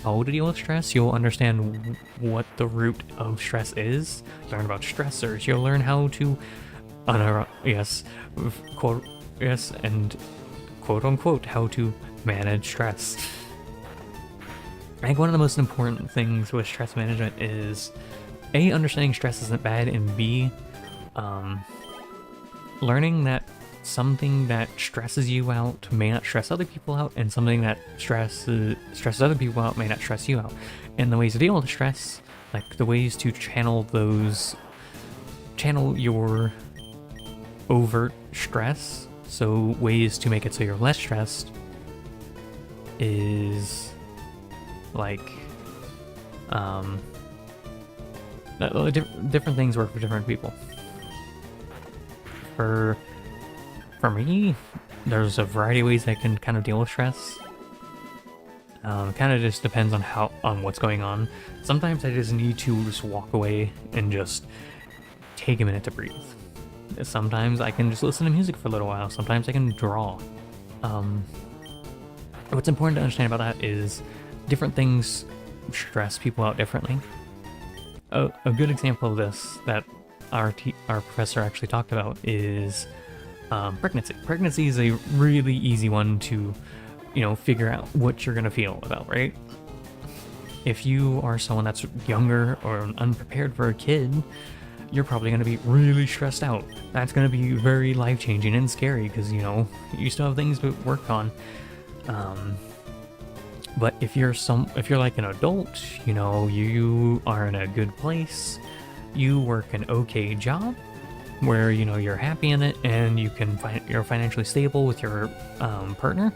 [SPEAKER 1] how to deal with stress, you'll understand what the root of stress is. Learn about stressors. You'll learn how to, and quote unquote, how to manage stress. I think one of the most important things with stress management is A, understanding stress isn't bad, and B, learning that something that stresses you out may not stress other people out, and something that stresses other people out may not stress you out. And the ways to deal with stress, like the ways to channel your overt stress, so ways to make it so you're less stressed, is like different things work for different people. For me, there's a variety of ways I can kind of deal with stress. Kind of just depends on what's going on. Sometimes I just need to just walk away and just take a minute to breathe. Sometimes I can just listen to music for a little while. Sometimes I can draw. What's important to understand about that is different things stress people out differently. A good example of this that our professor actually talked about is pregnancy. Pregnancy is a really easy one to, figure out what you're gonna feel about, right? If you are someone that's younger or unprepared for a kid, you're probably going to be really stressed out. That's going to be very life-changing and scary because, you still have things to work on. But if you're like an adult, you are in a good place, you work an okay job where, you're happy in it and you're financially stable with your partner,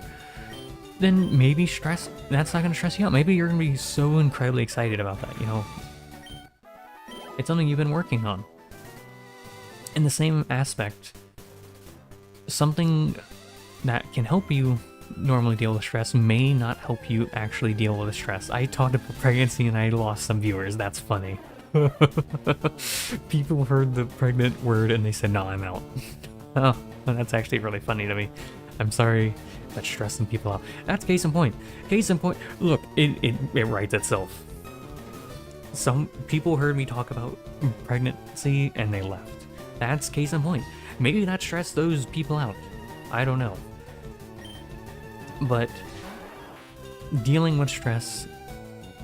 [SPEAKER 1] then maybe that's not going to stress you out. Maybe you're going to be so incredibly excited about that, It's something you've been working on. In the same aspect, something that can help you normally deal with stress may not help you actually deal with the stress. I talked about pregnancy and I lost some viewers. That's funny. People heard the pregnant word and they said, "No, I'm out." Oh, that's actually really funny to me. I'm sorry that's stressing people out. That's case in point. Case in point. Look, it writes itself. Some people heard me talk about pregnancy and they left. That's case in point. Maybe that stressed those people out. I don't know. But dealing with stress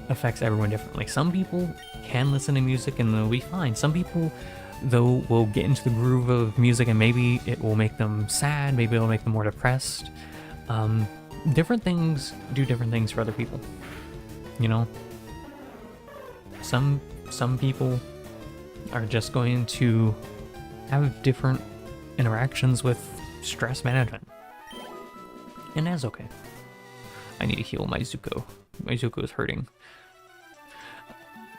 [SPEAKER 1] affects everyone differently. Some people can listen to music and they'll be fine. Some people, though, will get into the groove of music and maybe it will make them sad, maybe it'll make them more depressed. Different things do different things for other people. Some people are just going to have different interactions with stress management. And that's okay. I need to heal my Zuko. My Zuko is hurting.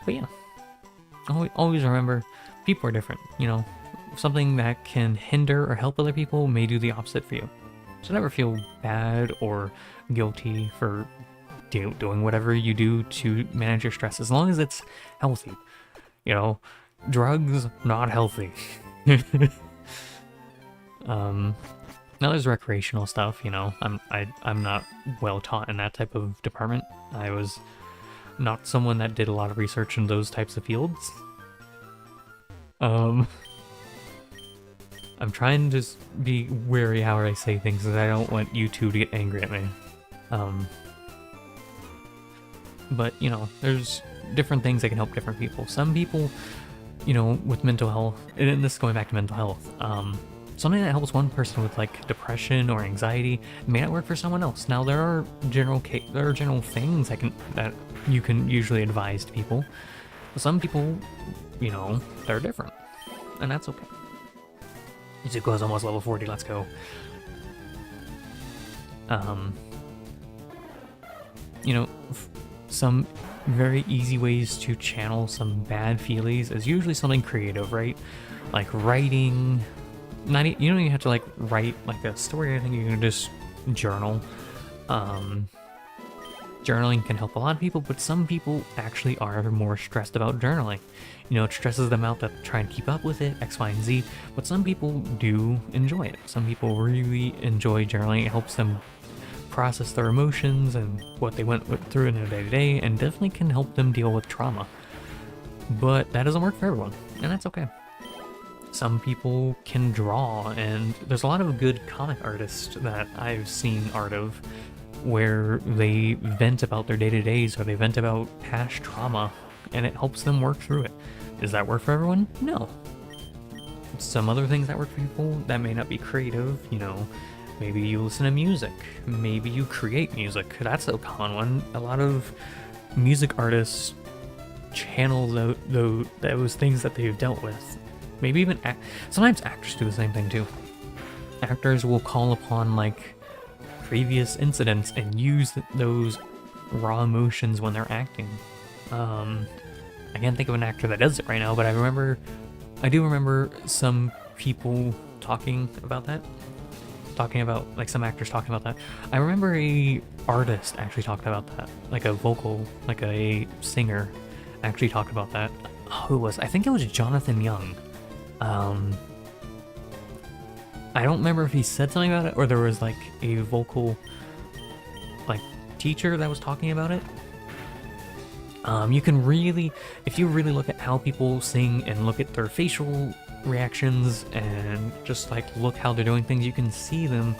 [SPEAKER 1] But yeah, always remember, people are different, Something that can hinder or help other people may do the opposite for you. So never feel bad or guilty for doing whatever you do to manage your stress, as long as it's healthy. Drugs, not healthy. Now there's recreational stuff, I'm not well taught in that type of department. I was not someone that did a lot of research in those types of fields. I'm trying to just be wary how I say things because I don't want you two to get angry at me. But, there's different things that can help different people. Some people, with mental health, and this is going back to mental health, something that helps one person with like depression or anxiety may not work for someone else. Now there are general things that you can usually advise to people. But some people, they're different, and that's okay. Zuko's almost level 40. Let's go. Some very easy ways to channel some bad feelings is usually something creative, right? Like writing. You don't even have to like write like a story or anything. You can just journal. journaling can help a lot of people, but some people actually are more stressed about journaling. You know, it stresses them out to try and keep up with it, X, Y, and Z, but some people do enjoy it. Some people really enjoy journaling. It helps them process their emotions and what they went through in their day-to-day, and definitely can help them deal with trauma. But that doesn't work for everyone, and that's okay. Some people can draw, and there's a lot of good comic artists that I've seen art of where they vent about their day-to-days or they vent about past trauma, and it helps them work through it. Does that work for everyone? No. Some other things that work for people that may not be creative, you know, maybe you listen to music, maybe you create music. That's a common one. A lot of music artists channel those things that they've dealt with. Maybe even sometimes actors do the same thing too. Actors will call upon like previous incidents and use those raw emotions when they're acting. I can't think of an actor that does it right now, but I do remember some people talking about like some actors talking about that. I remember a artist actually talked about that, like a singer actually talked about that. Who was? I think it was Jonathan Young. I don't remember if he said something about it or there was like a vocal like teacher that was talking about it. You can really, if you really look at how people sing and look at their facial reactions and just like look how they're doing things, you can see them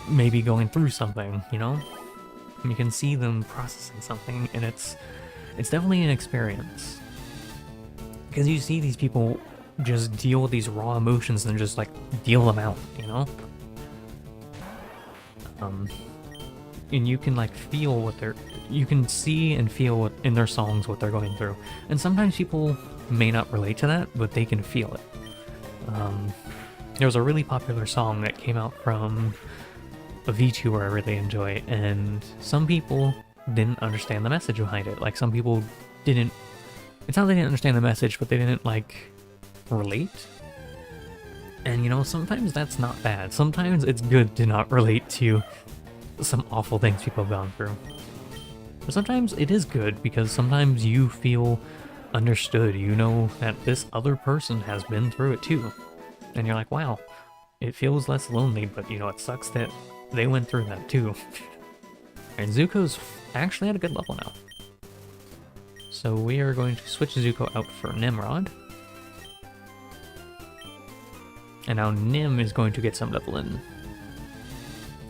[SPEAKER 1] maybe going through something, you know? And you can see them processing something, and it's definitely an experience. Because you see these people just deal with these raw emotions and just like deal them out, you know? And you can like feel what you can see and feel what, in their songs what they're going through. And sometimes people may not relate to that, but they can feel it. There was a really popular song that came out from a VTuber I really enjoy, and some people didn't understand the message behind it. Like some people didn't, it's not they didn't understand the message, but they didn't like relate. And you know, sometimes that's not bad. Sometimes it's good to not relate to some awful things people have gone through. But sometimes it is good because sometimes you feel understood. You know that this other person has been through it too. And you're like, wow, it feels less lonely, but you know, it sucks that they went through that too. And Zuko's actually at a good level now. So we are going to switch Zuko out for Nimrod. And now Nim is going to get some level in.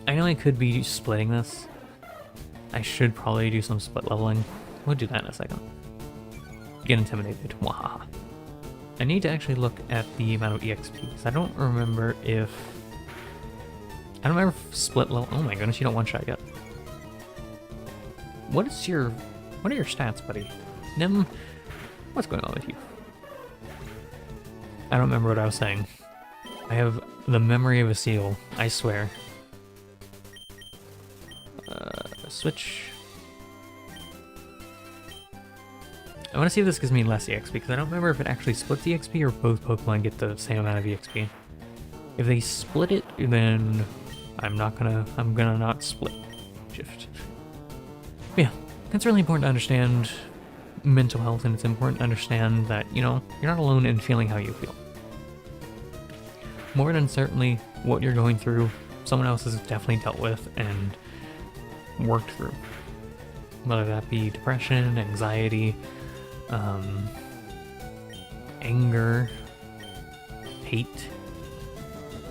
[SPEAKER 1] I know I could be splitting this. I should probably do some split leveling. We'll do that in a second. Get intimidated. Wahaha. I need to actually look at the amount of EXP, because I don't remember if split level. Oh my goodness, you don't one-shot yet. What are your stats, buddy? Nim, what's going on with you? I don't remember what I was saying. I have the memory of a seal, I swear. Switch. I want to see if this gives me less EXP, because I don't remember if it actually splits EXP or both Pokemon get the same amount of EXP. If they split it, then I'm gonna not split shift. But yeah, it's really important to understand mental health, and it's important to understand that, you know, you're not alone in feeling how you feel. More than certainly what you're going through, someone else has definitely dealt with and worked through. Whether that be depression, anxiety, anger, hate.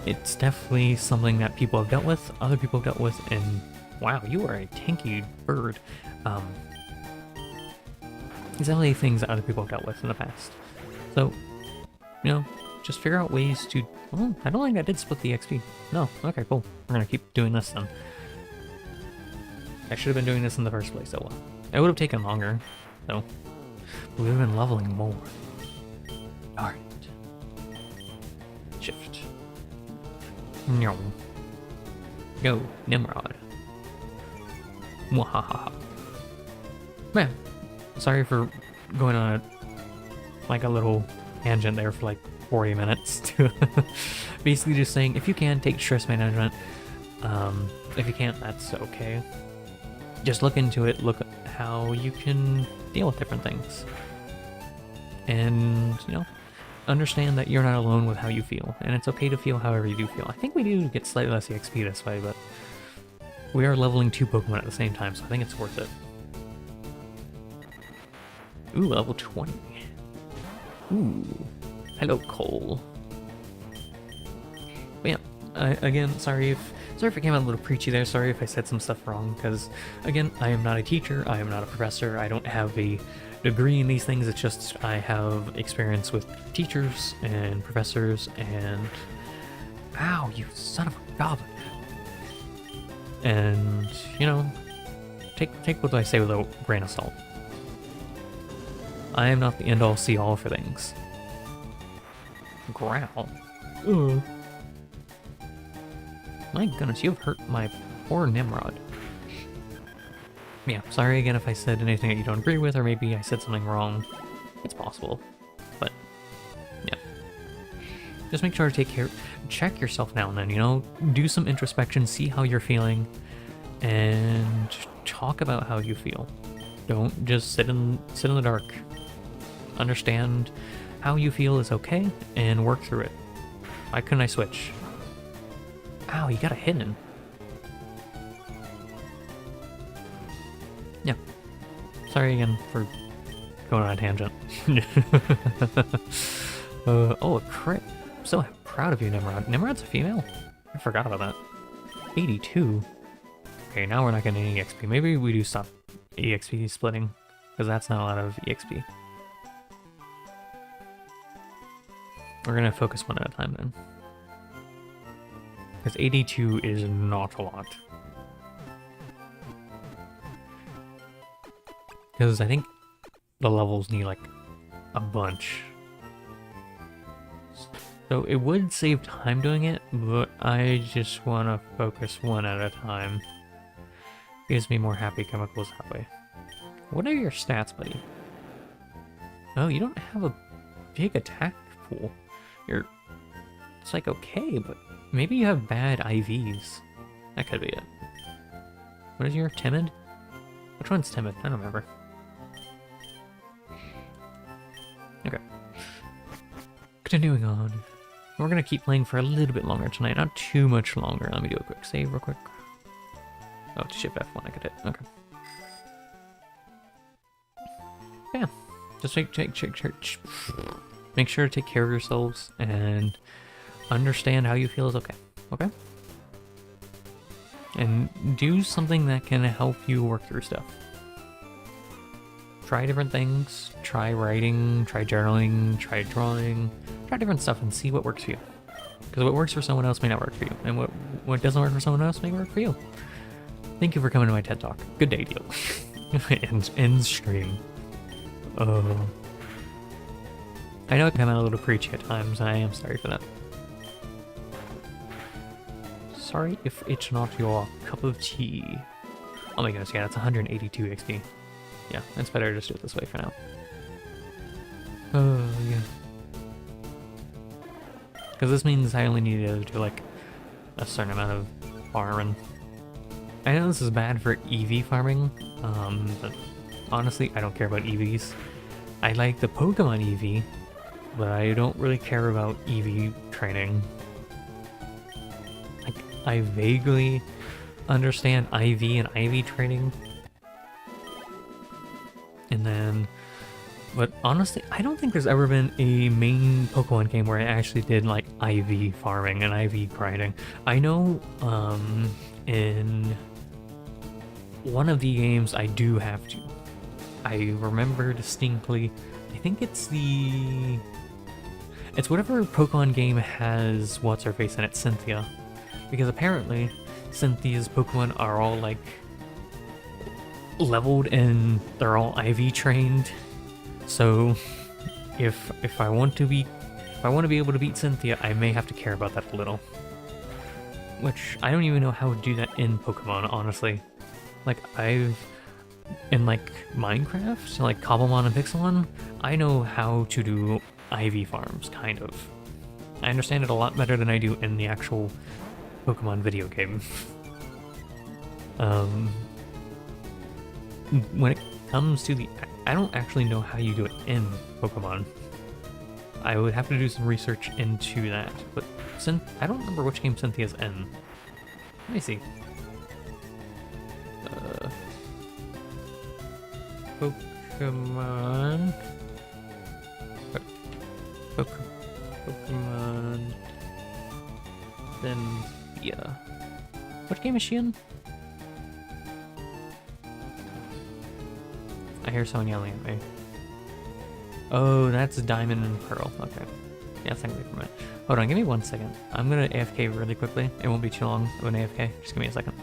[SPEAKER 1] It's definitely something that people have dealt with, other people have dealt with, and wow, you are a tanky bird. It's definitely things that other people have dealt with in the past. So, you know, just figure out ways to... Oh, I don't think I did split the XP. No, okay, cool. We're gonna keep doing this then. I should have been doing this in the first place, oh well. It would have taken longer, though. But we would have been leveling more. Alright. Shift. No. Go, Nimrod. Mwahaha. Man, sorry for going on a little tangent there for like 40 minutes. Basically just saying, if you can, take stress management. If you can't, that's okay. just look into it, look at how you can deal with different things. And, you know, understand that you're not alone with how you feel, and it's okay to feel however you do feel. I think we do get slightly less EXP this way, but we are leveling 2 Pokemon at the same time, so I think it's worth it. Ooh, level 20. Ooh. Hello, Cole. But yeah, again, sorry if I came out a little preachy there, sorry if I said some stuff wrong, because, again, I am not a teacher, I am not a professor, I don't have a degree in these things, it's just I have experience with teachers and professors and... Ow, you son of a goblin! And, you know, take what I say with a grain of salt. I am not the end-all, see-all for things. Growl. Ugh. My goodness, you've hurt my poor Nimrod. Yeah, sorry again if I said anything that you don't agree with, or maybe I said something wrong. It's possible, but yeah. Just make sure to check yourself now and then, you know? Do some introspection, see how you're feeling, and talk about how you feel. Don't just sit in the dark. Understand how you feel is okay, and work through it. Why couldn't I switch? Ow, you got a hidden. Yeah. Sorry again for going on a tangent. Oh, a crit. I'm so proud of you, Nimrod. Nimrod's a female? I forgot about that. 82. Okay, now we're not getting any EXP. Maybe we do stop EXP splitting, because that's not a lot of EXP. We're gonna focus one at a time then. Because 82 is not a lot. Because I think the levels need like a bunch. So it would save time doing it, but I just want to focus one at a time. Gives me more happy chemicals that way. What are your stats, buddy? Oh, you don't have a big attack pool. It's like okay, but maybe you have bad IVs. That could be it. What is your timid? Which one's timid? I don't remember. Okay. Continuing on. We're gonna keep playing for a little bit longer tonight, not too much longer. Let me do a quick save real quick. Oh, it's shift F1 I could hit. Okay. Yeah. Just make sure to take care of yourselves and understand how you feel is okay. Okay? And do something that can help you work through stuff. Try different things. Try writing, try journaling, try drawing. Try different stuff and see what works for you. Because what works for someone else may not work for you. And what doesn't work for someone else may work for you. Thank you for coming to my TED Talk. Good day, deal. End stream. I know I come out a little preachy at times, and I am sorry for that. Sorry if it's not your cup of tea. Oh my goodness, yeah, that's 182 XP. Yeah, it's better to just do it this way for now. Oh, yeah. Because this means I only need to do, like, a certain amount of farming. I know this is bad for EV farming, but honestly, I don't care about EVs. I like the Pokemon EV, but I don't really care about EV training. Like, I vaguely understand IV and IV training. And then, but honestly, I don't think there's ever been a main Pokemon game where I actually did like IV farming and IV grinding. I know, in one of the games I do have to. I remember distinctly, I think it's whatever Pokemon game has what's-her-face in it, Cynthia. Because apparently, Cynthia's Pokemon are all like leveled and they're all IV trained. So if I want to be able to beat Cynthia, I may have to care about that a little. Which I don't even know how to do that in Pokemon, honestly. Like in like Minecraft, so like Cobblemon and Pixelmon, I know how to do IV farms, kind of. I understand it a lot better than I do in the actual Pokemon video game. when it comes to the... I don't actually know how you do it in Pokemon. I would have to do some research into that, but I don't remember which game Cynthia's in. Let me see. Pokemon... Pokemon... Cynthia. Which game is she in? I hear someone yelling at me. Oh, that's Diamond and Pearl. Okay. Yeah, it's not gonna be for a minute. Hold on, give me 1 second. I'm gonna AFK really quickly. It won't be too long of an AFK. Just give me a second.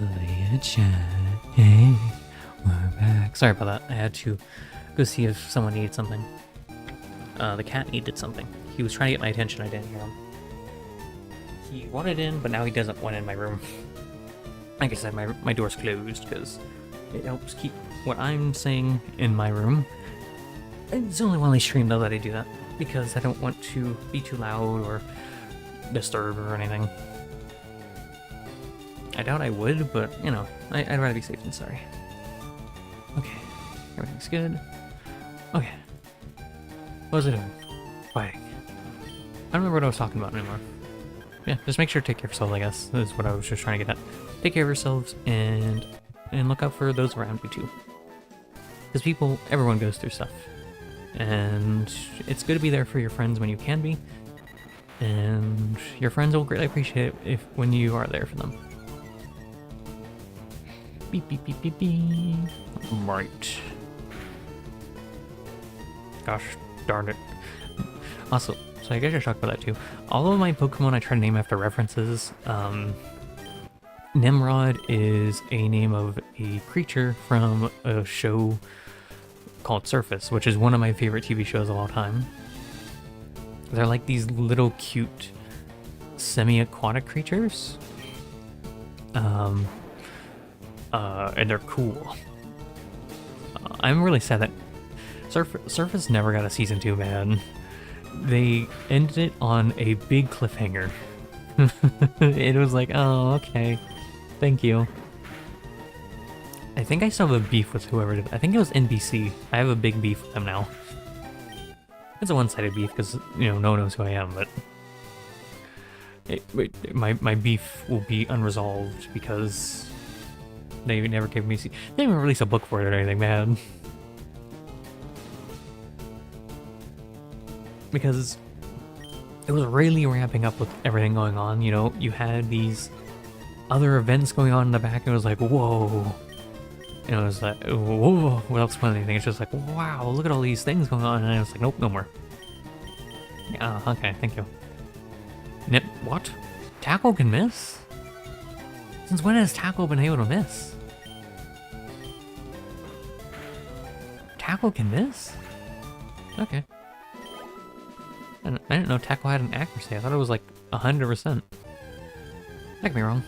[SPEAKER 1] Hiya, chat. Hey, we're back. Sorry about that. I had to go see if someone needed something. The cat needed something. He was trying to get my attention. I didn't hear him. He wanted in, but now he doesn't want in my room. Like I said, my door's closed because it helps keep what I'm saying in my room. It's only while I stream though that I do that, because I don't want to be too loud or disturb or anything. I doubt I would, but, you know, I'd rather be safe than sorry. Okay, everything's good. Okay. What was I doing? Fighting. I don't remember what I was talking about anymore. Yeah, just make sure to take care of yourselves, I guess. That is what I was just trying to get at. Take care of yourselves and look out for those around you too. Because everyone goes through stuff. And it's good to be there for your friends when you can be. And your friends will greatly appreciate it when you are there for them. Beep, beep, beep, beep, beep. Right. Gosh darn it. Also, so I guess I should talk about that too. All of my Pokemon I try to name after references. Nimrod is a name of a creature from a show called Surface, which is one of my favorite TV shows of all time. They're like these little cute semi-aquatic creatures. And they're cool. I'm really sad that Surface never got a season 2, man. They ended it on a big cliffhanger. It was like, oh, okay. Thank you. I think I still have a beef with whoever did it. I think it was NBC. I have a big beef with them now. It's a one-sided beef because, you know, no one knows who I am, but... my beef will be unresolved because they never gave me... They didn't even release a book for it or anything, man. Because it was really ramping up with everything going on, you know? You had these other events going on in the back, and it was like, whoa. And it was like, whoa, without spoiling anything, it's just like, wow, look at all these things going on, and I was like, nope, no more. Yeah, okay, thank you. Nip, what? Tackle can miss? Since when has Tackle been able to miss? Tackle can miss? Okay. I didn't know Tackle had an accuracy. I thought it was like 100%. That could be wrong.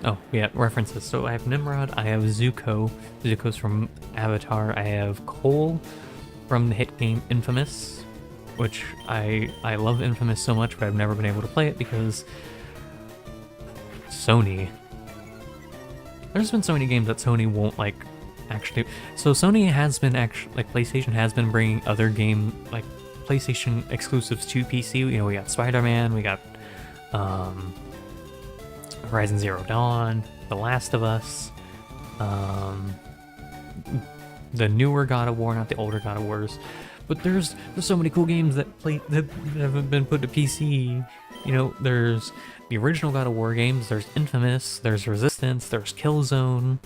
[SPEAKER 1] Oh, yeah, references. So I have Nimrod, I have Zuko. Zuko's from Avatar. I have Cole from the hit game Infamous, which I love Infamous so much, but I've never been able to play it because Sony. There's been so many games that Sony won't, like, actually... So Sony has been actually... Like, PlayStation has been bringing other game, like, PlayStation exclusives to PC. You know, we got Spider-Man, we got, Horizon Zero Dawn, The Last of Us, the newer God of War, not the older God of Wars. But there's so many cool games that haven't been put to PC. You know, there's the original God of War games, there's Infamous, there's Resistance, there's Killzone.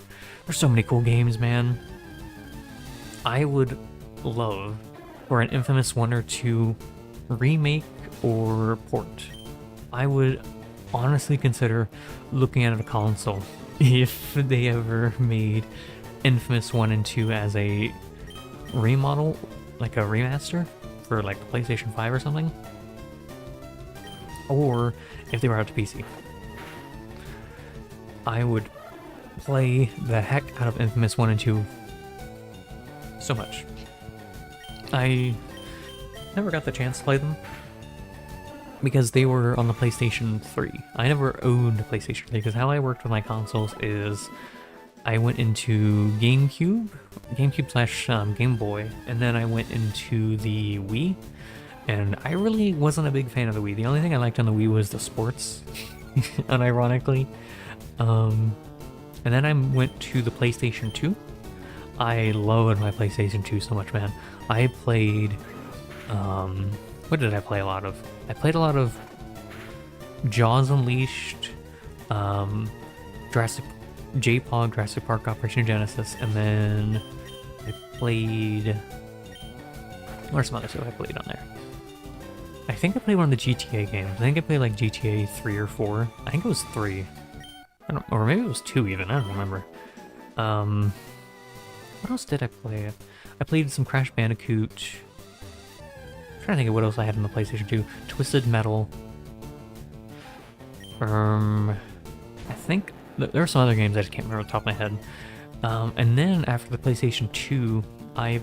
[SPEAKER 1] There's so many cool games, man. I would love for an Infamous 1 or 2 remake or port. I would honestly consider looking at a console if they ever made Infamous 1 and 2 as a remodel, like a remaster for like the PlayStation 5 or something, or if they were out to PC. I would play the heck out of Infamous 1 and 2 so much. I never got the chance to play them because they were on the PlayStation 3. I never owned a PlayStation 3 because how I worked with my consoles is I went into GameCube / Game Boy, and then I went into the Wii, and I really wasn't a big fan of the Wii. The only thing I liked on the Wii was the sports, unironically. And then I went to the PlayStation 2. I loved my PlayStation 2 so much, man. I played, what did I play a lot of? I played a lot of Jaws Unleashed, J-Pog, Jurassic Park Operation Genesis, and then I played... What are some other stuff I played on there? I think I played one of the GTA games. I think I played like GTA 3 or 4. I think it was 3. I don't, or maybe it was 2 even, I don't remember. What else did I play? I played some Crash Bandicoot. I'm trying to think of what else I had on the PlayStation 2. Twisted Metal. I think there were some other games I just can't remember off the top of my head. And then after the PlayStation 2, I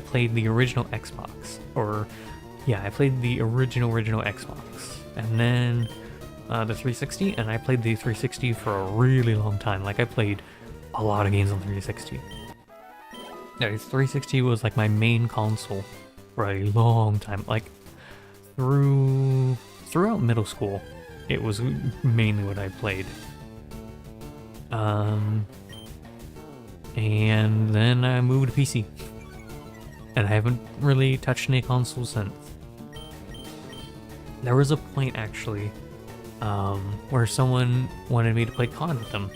[SPEAKER 1] played the original Xbox. I played the original Xbox. And then the 360, and I played the 360 for a really long time. Like, I played a lot of games on 360. Yeah, 360 was like my main console for a long time. Like, throughout middle school, it was mainly what I played. And then I moved to PC. And I haven't really touched any consoles since. There was a point, actually, where someone wanted me to play COD with them.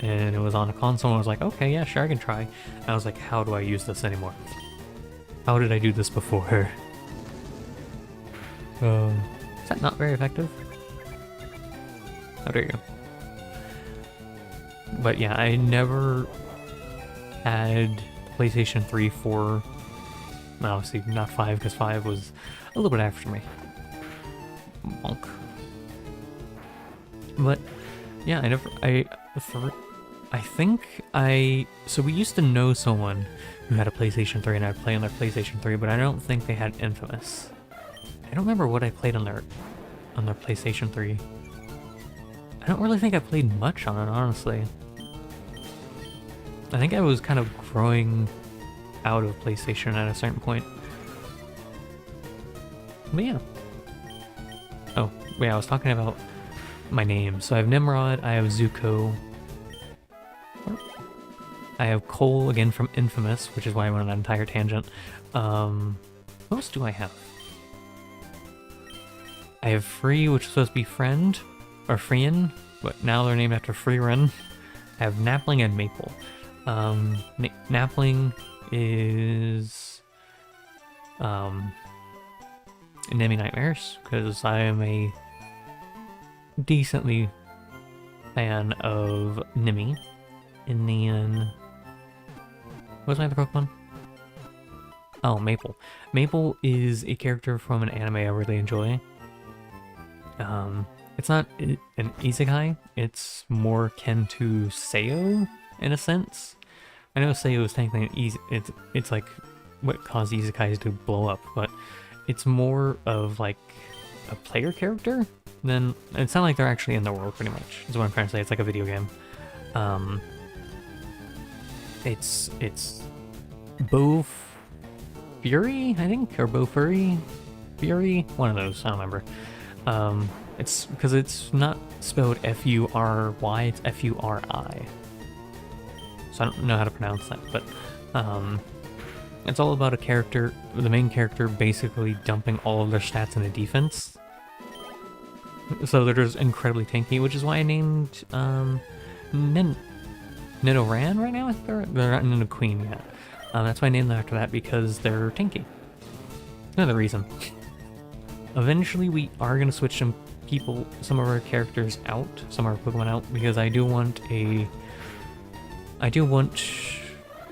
[SPEAKER 1] And it was on a console, and I was like, okay, yeah, sure, I can try. And I was like, how do I use this anymore? How did I do this before? Is that not very effective? How dare you? But yeah, I never had PlayStation 3 for Obviously not 5, because 5 was a little bit after me. Monk. But yeah, so we used to know someone who had a PlayStation 3 and I'd play on their PlayStation 3, but I don't think they had Infamous. I don't remember what I played on their PlayStation 3. I don't really think I played much on it, honestly. I think I was kind of growing out of PlayStation at a certain point. But yeah. Oh, yeah, I was talking about my name. So I have Nimrod, I have Zuko, I have Cole, again from Infamous, which is why I went on that entire tangent. What else do I have? I have Free, which is supposed to be friend, or Freein, but now they're named after Freerin. I have Napling and Maple. Napling is Enemy Nightmares, because I am a decently fan of Nimi. And then what's my other Pokemon? Oh, Maple. Maple is a character from an anime I really enjoy. It's not an isekai, it's more akin to Seo in a sense. I know Seo is technically it's like what caused isekais to blow up, but it's more of like a player character than it's not like they're actually in the world pretty much. Is what I'm trying to say. It's like a video game. It's Bo Fury, I think, or Bo Fury, one of those. I don't remember. It's because it's not spelled F-U-R-Y, it's F-U-R-I. So I don't know how to pronounce that, but it's all about a character, the main character basically dumping all of their stats into defense. So they're just incredibly tanky, which is why I named Nidoran right now. I think they're not Nidoqueen yet. That's why I named them after that, because they're tanky. Another reason. Eventually we are going to switch some of our characters out, some of our Pokemon out, because I do want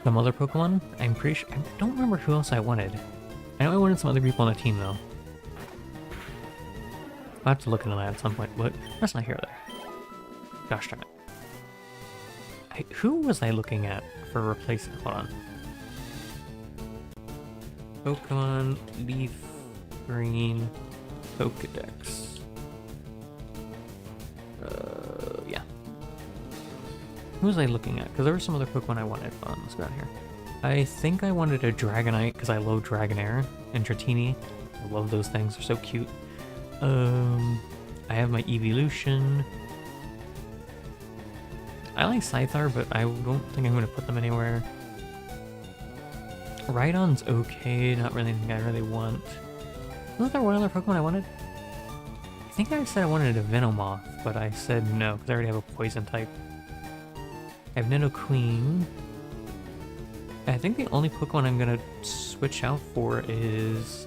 [SPEAKER 1] some other Pokemon. I'm pretty sure, I don't remember who else I wanted. I know I wanted some other people on the team though. I'll have to look into that at some point, but that's not here or there. Gosh darn it. Who was I looking at for replacement? Hold on. Pokemon Leaf Green Pokedex. Yeah. Who was I looking at? Because there were some other Pokemon I wanted. Hold on, let's go down here. I think I wanted a Dragonite because I love Dragonair and Dratini. I love those things. They're so cute. I have my Evolution. I like Scyther, but I don't think I'm going to put them anywhere. Rhydon's okay, not really anything I really want. Was there one other Pokemon I wanted? I think I said I wanted a Venomoth, but I said no, because I already have a Poison type. I have Nidoqueen. I think the only Pokemon I'm going to switch out for is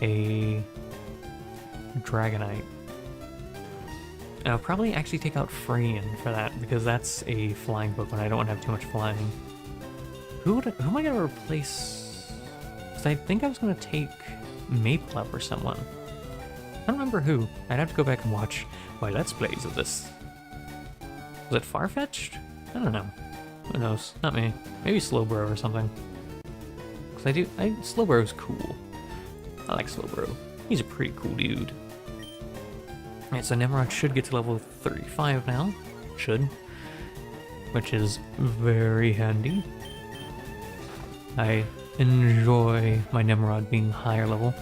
[SPEAKER 1] a Dragonite. And I'll probably actually take out Freein for that, because that's a flying Pokemon. I don't want to have too much flying. Who am I going to replace? Because I think I was going to take Maple up or someone. I don't remember who. I'd have to go back and watch my Let's Plays of this. Was it Farfetch'd? I don't know. Who knows? Not me. Maybe Slowbro or something. Because Slowbro's cool. I like Slowbro. He's a pretty cool dude. Alright, so Nimrod should get to level 35 now. Should. Which is very handy. I enjoy my Nimrod being higher level.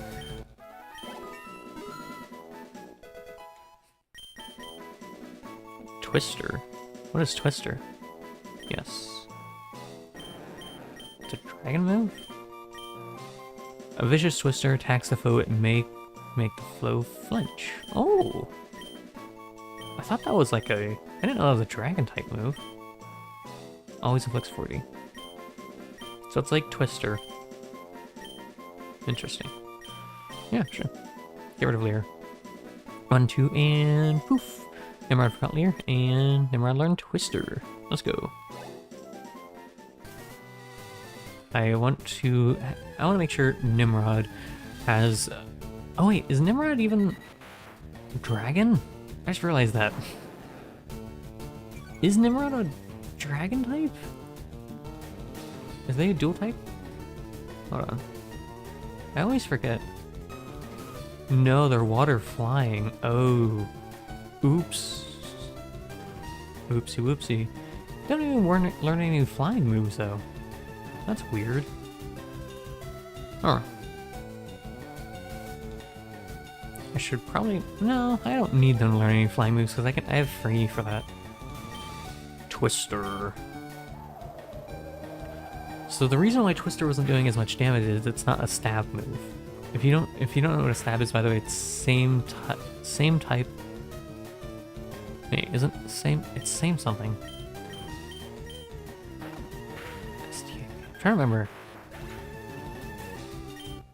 [SPEAKER 1] Twister? What is Twister? Yes. It's a dragon move? A vicious Twister attacks the foe and make the foe flinch. Oh! I thought that was like I didn't know that was a dragon type move. Always inflicts 40. So it's like Twister. Interesting. Yeah, sure. Get rid of Leer. 1, 2, and poof! Nimrod forgot Leer, and Nimrod learned Twister. Let's go. I want to make sure Nimrod has... oh wait, is Nimrod even dragon? I just realized that. Is Nimrod a dragon type? Is they a dual type? Hold on. I always forget. No, they're water flying. Oh. Oops. Oopsie whoopsie. Don't even learn any flying moves though. That's weird. Huh. I should probably... no, I don't need them to learn any flying moves because I have free for that. Twister. So the reason why Twister wasn't doing as much damage is it's not a stab move. If you don't know what a stab is, by the way, it's same type. Wait, isn't it same? It's same something. I'm trying to remember.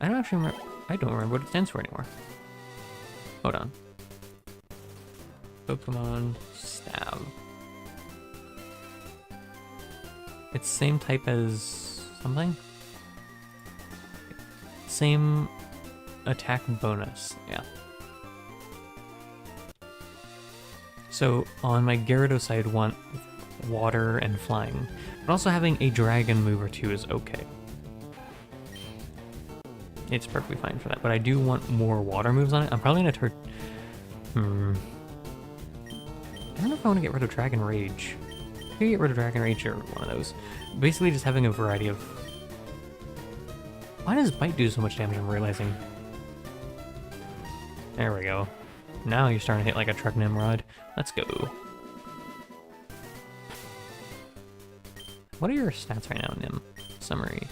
[SPEAKER 1] I don't actually remember. I don't remember what it stands for anymore. Hold on. Pokemon Stab. It's same type as something? Same attack bonus, yeah. So on my Gyarados I'd want water and flying, but also having a dragon move or two is okay. It's perfectly fine for that, but I do want more water moves on it. I'm probably gonna I don't know if I want to get rid of Dragon Rage. I could get rid of Dragon Rage or one of those. Basically just having a variety of... why does Bite do so much damage, I'm realizing? There we go. Now you're starting to hit like a truck Nimrod. Let's go. What are your stats right now, Nim? Summary.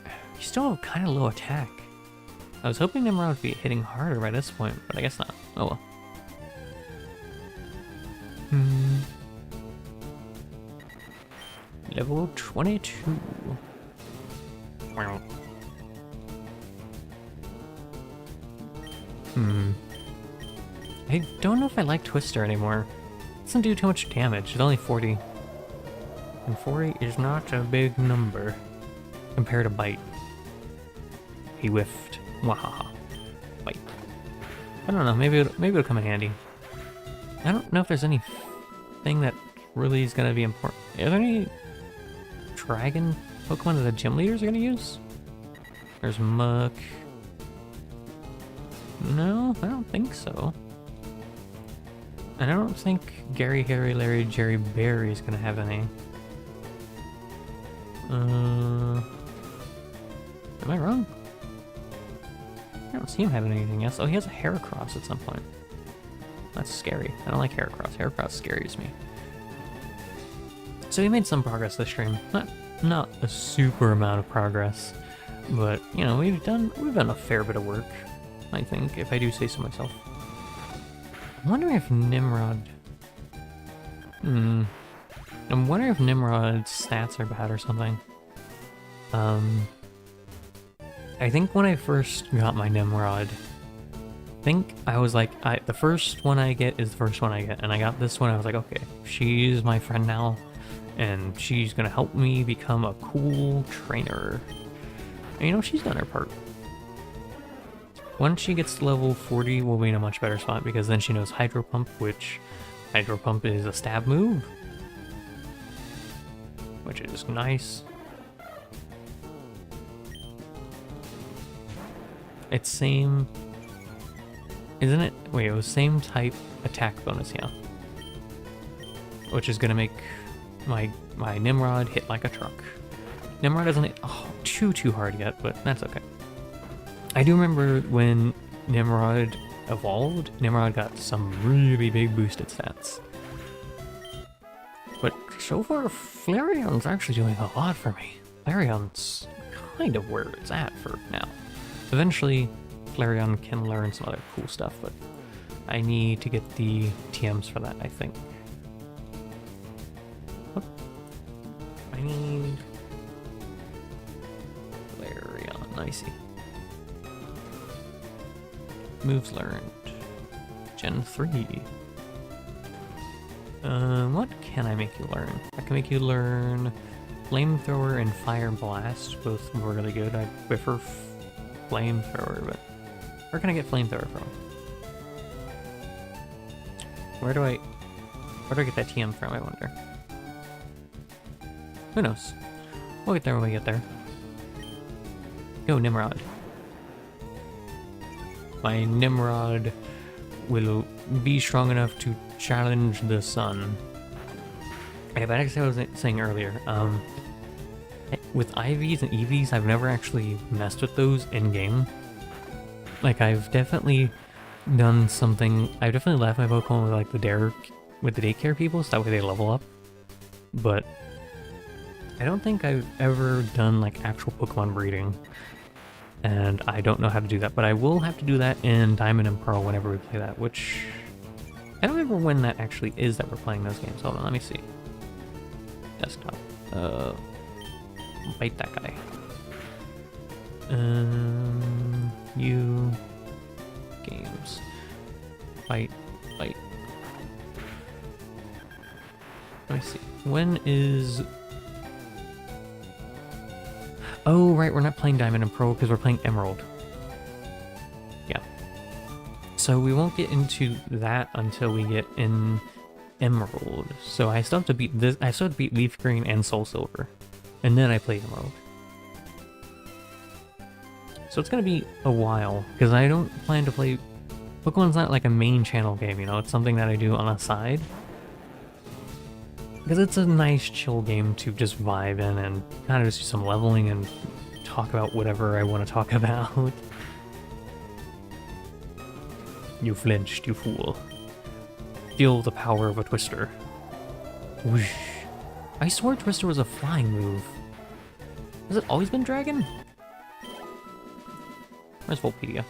[SPEAKER 1] You still have kind of low attack. I was hoping Nimrod would be hitting harder by this point, but I guess not. Oh well. Level 22. Wow. I don't know if I like Twister anymore. It doesn't do too much damage. It's only 40. And 40 is not a big number compared to Bite. He whiffed. Wahaha. Bite. I don't know, maybe it'll come in handy. I don't know if there's anything that really is gonna be important. Are there any dragon Pokemon that the gym leaders are gonna use? There's Muck. No, I don't think so. And I don't think Gary, Harry, Larry, Jerry, Barry is gonna have any. Am I wrong? I don't see him having anything else. Oh, he has a Heracross at some point. That's scary. I don't like Heracross. Heracross scares me. So we made some progress this stream. Not a super amount of progress, but you know, we've done a fair bit of work, I think, if I do say so myself. I'm wondering if Nimrod... I'm wondering if Nimrod's stats are bad or something. I think when I first got my Nimrod, I think I was like, the first one I get is the first one I get, and I got this one, I was like, okay, she's my friend now, and she's gonna help me become a cool trainer. And you know, she's done her part. Once she gets to level 40, we'll be in a much better spot, because then she knows Hydro Pump, which Hydro Pump is a stab move, which is nice. It's same, isn't it? Wait, it was same type attack bonus, yeah. Which is gonna make my Nimrod hit like a truck. Nimrod doesn't hit too hard yet, but that's okay. I do remember when Nimrod evolved, Nimrod got some really big boosted stats. But so far, Flareon's actually doing a lot for me. Flareon's kind of where it's at for now. Eventually, Flareon can learn some other cool stuff, but I need to get the TMs for that, I think. What? I need... Flareon, I see. Moves learned. Gen 3. What can I make you learn? I can make you learn Flamethrower and Fire Blast, both were really good. I prefer Flamethrower, but where can I get Flamethrower from? Where do I get that TM from, I wonder? Who knows? We'll get there when we get there. Go, Nimrod. My Nimrod will be strong enough to challenge the sun. Yeah, but as I was saying earlier, with IVs and EVs, I've never actually messed with those in-game. Like, I've definitely done something. I've definitely left my Pokemon with the daycare people, so that way they level up. But I don't think I've ever done like actual Pokemon breeding, and I don't know how to do that. But I will have to do that in Diamond and Pearl whenever we play that, which I don't remember when that actually is that we're playing those games. Hold on, let me see. Desktop. Bite that guy. You games. Bite. Let me see. When is... Oh, right, we're not playing Diamond and Pearl because we're playing Emerald. Yeah. So we won't get into that until we get in Emerald. So I still have to beat this. I still have to beat Leaf Green and Soul Silver. And then I play Emerald. So it's gonna be a while, because I don't plan to play... Pokemon's not like a main channel game, you know? It's something that I do on the side. Because it's a nice chill game to just vibe in and kind of just do some leveling and talk about whatever I want to talk about. You flinched, you fool. Feel the power of a Twister. Whoosh. I swore Twister was a flying move. Has it always been Dragon? Where's Volpedia?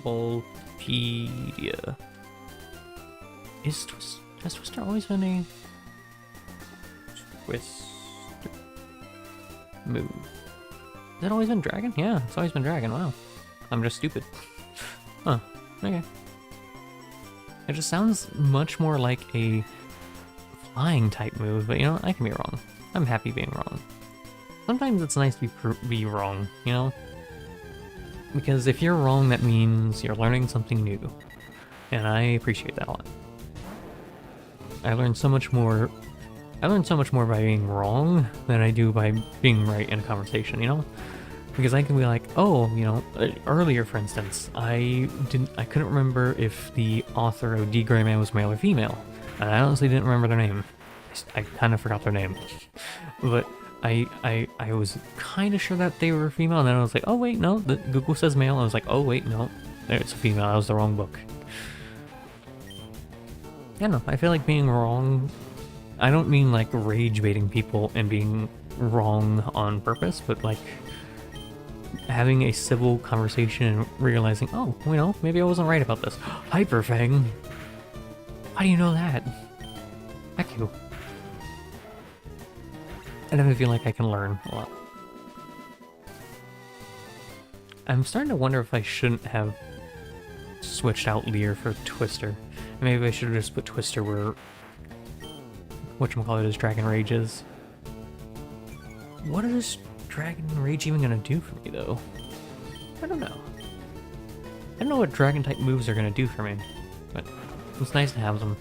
[SPEAKER 1] Volpedia. Has Twister always been a Twister move? Has it always been Dragon? Yeah, it's always been Dragon. Wow. I'm just stupid. Huh. Okay. It just sounds much more like a flying type move, but you know, I can be wrong. I'm happy being wrong. Sometimes it's nice to be wrong, you know? Because if you're wrong, that means you're learning something new. And I appreciate that a lot. I learn so much more by being wrong than I do by being right in a conversation, you know? Because I can be like, oh, you know, earlier, for instance, I couldn't remember if the author of D. Gray Man was male or female. And I honestly didn't remember their name. I kind of forgot their name. But I was kind of sure that they were female, and then I was like, oh wait, no, Google says male. I was like, oh wait, no, it's a female. That was the wrong book. I don't know, I feel like being wrong, I don't mean like rage baiting people and being wrong on purpose, but like having a civil conversation and realizing, oh, you know, maybe I wasn't right about this. Hyperfang? How do you know that? Thank you. I definitely feel like I can learn a lot. I'm starting to wonder if I shouldn't have switched out Leer for Twister. Maybe I should have just put Twister where whatchamacallit is Dragon Rage is. What is Dragon Rage even gonna do for me, though? I don't know. I don't know what Dragon type moves are gonna do for me, but it's nice to have them.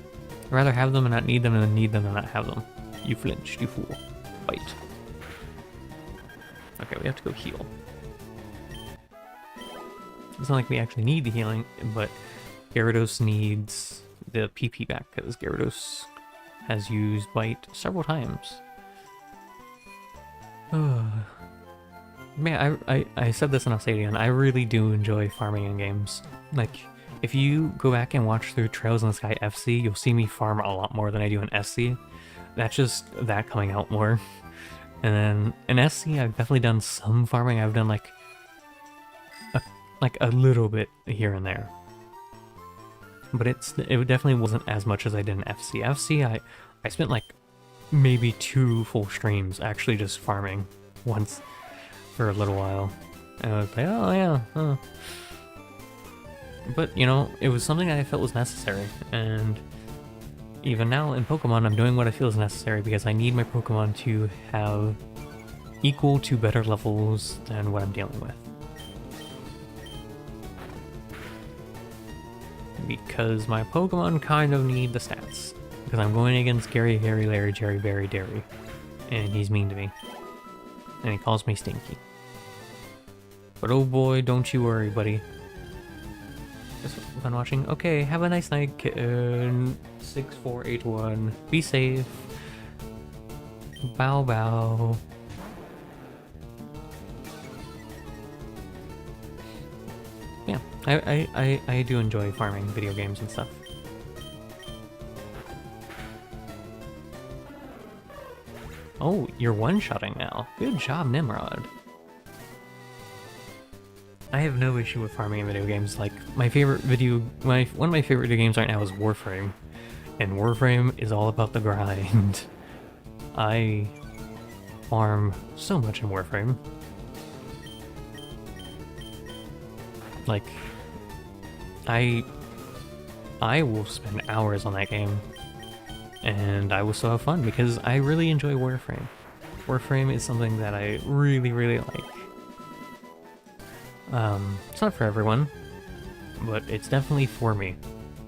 [SPEAKER 1] I'd rather have them and not need them than need them and not have them. You flinched, you fool. Bite. Okay, we have to go heal. It's not like we actually need the healing, but Gyarados needs the PP back because Gyarados has used Bite several times. Man, I said this and I'll say it again. I really do enjoy farming in games. Like, if you go back and watch through Trails in the Sky FC, you'll see me farm a lot more than I do in SC. That's just that coming out more. And then in SC, I've definitely done some farming. I've done like a little bit here and there. But it definitely wasn't as much as I did in FC. FC, I spent like maybe 2 full streams actually just farming once for a little while. And I was like, oh yeah, But, you know, it was something that I felt was necessary. And even now in Pokemon, I'm doing what I feel is necessary because I need my Pokemon to have equal to better levels than what I'm dealing with. Because my Pokemon kind of need the stats. Because I'm going against Gary, Harry, Larry, Jerry, Barry, Dairy. And he's mean to me. And he calls me Stinky. But oh boy, don't you worry, buddy. Just fun watching. Okay, have a nice night, kitten. 6481. Be safe. Bow bow. Yeah, I do enjoy farming video games and stuff. Oh, you're one-shotting now. Good job, Nimrod. I have no issue with farming in video games. Like, one of my favorite video games right now is Warframe. And Warframe is all about the grind. I farm so much in Warframe. Like, I will spend hours on that game, and I will still have fun because I really enjoy Warframe. Warframe is something that I really, really like. It's not for everyone, but it's definitely for me.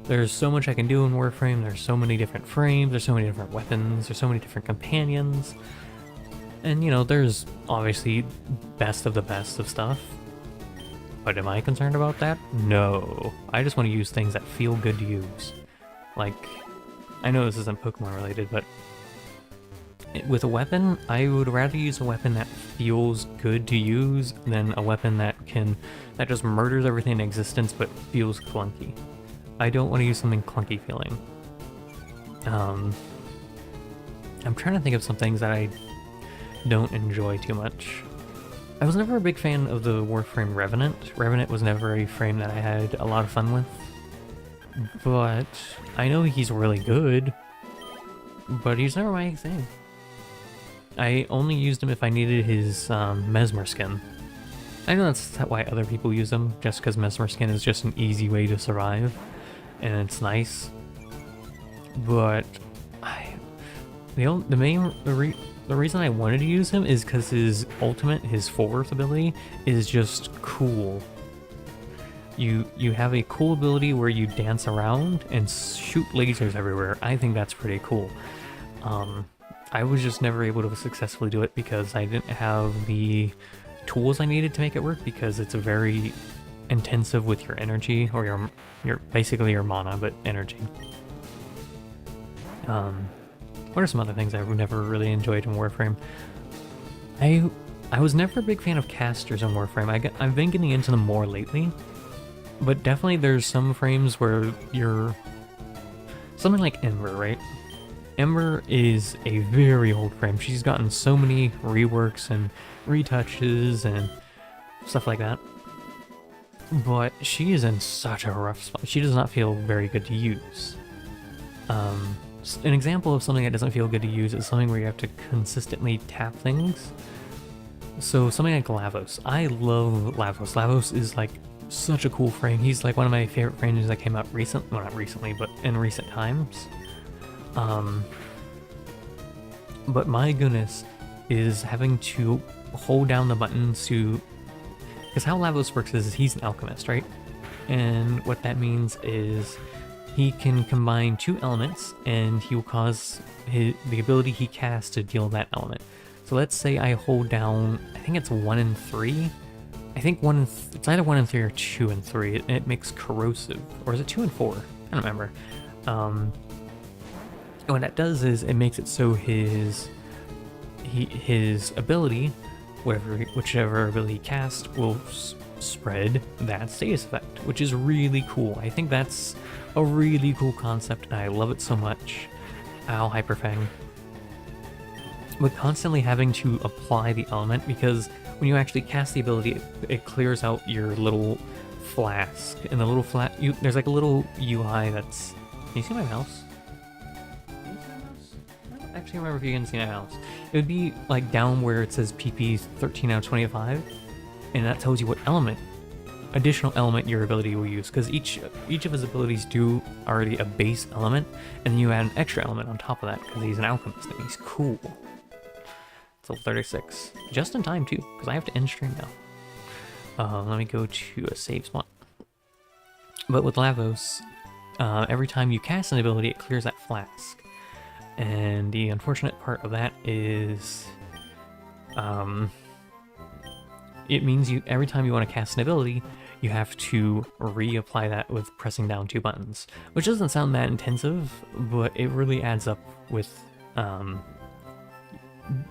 [SPEAKER 1] There's so much I can do in Warframe, there's so many different frames, there's so many different weapons, there's so many different companions, and you know, there's obviously best of the best of stuff. But am I concerned about that? No. I just want to use things that feel good to use. Like, I know this isn't Pokemon related, but with a weapon, I would rather use a weapon that feels good to use than a weapon that just murders everything in existence but feels clunky. I don't want to use something clunky feeling. I'm trying to think of some things that I don't enjoy too much. I was never a big fan of the Warframe Revenant. Revenant was never a frame that I had a lot of fun with. But I know he's really good, but he's never my thing. I only used him if I needed his Mesmer skin. I know that's why other people use them, just because Mesmer skin is just an easy way to survive, and it's nice. But the reason I wanted to use him is because his ultimate, his full earth ability, is just cool. You have a cool ability where you dance around and shoot lasers everywhere. I think that's pretty cool. I was just never able to successfully do it because I didn't have the tools I needed to make it work, because it's very intensive with your energy, or your basically your mana, but energy. What are some other things I've never really enjoyed in Warframe? I was never a big fan of casters in Warframe. I've been getting into them more lately, but definitely there's some frames where you're... Something like Ember, right? Ember is a very old frame. She's gotten so many reworks and retouches and stuff like that. But she is in such a rough spot. She does not feel very good to use. An example of something that doesn't feel good to use is something where you have to consistently tap things. So something like Lavos. I love Lavos. Lavos is like such a cool frame. He's like one of my favorite frames that came out well, not recently, but in recent times. But my goodness, is having to hold down the buttons to... Because how Lavos works is he's an alchemist, right? And what that means is he can combine two elements, and he will cause the ability he casts to deal that element. So let's say I hold down, I think it's 1 and 3. I think it's either 1 and 3 or 2 and 3. It makes corrosive, or is it 2 and 4? I don't remember. And what that does is it makes it so his ability, whichever ability he casts, will spread that status effect, which is really cool. I think that's a really cool concept, and I love it so much. Ow, Hyperfang. But constantly having to apply the element, because when you actually cast the ability, it clears out your little flask, and the little there's like a little UI that's... Can you see my mouse? Can you see my mouse? I don't actually remember if you can see my mouse. It would be like down where it says PP 13 out of 25, and that tells you what element additional element your ability will use, because each of his abilities do already a base element, and then you add an extra element on top of that because he's an alchemist and he's cool. It's level 36, just in time too, because I have to end stream now. Let me go to a save spot. But with Lavos, every time you cast an ability, it clears that flask, and the unfortunate part of that is, it means every time you want to cast an ability, you have to reapply that with pressing down 2 buttons, which doesn't sound that intensive, but it really adds up with,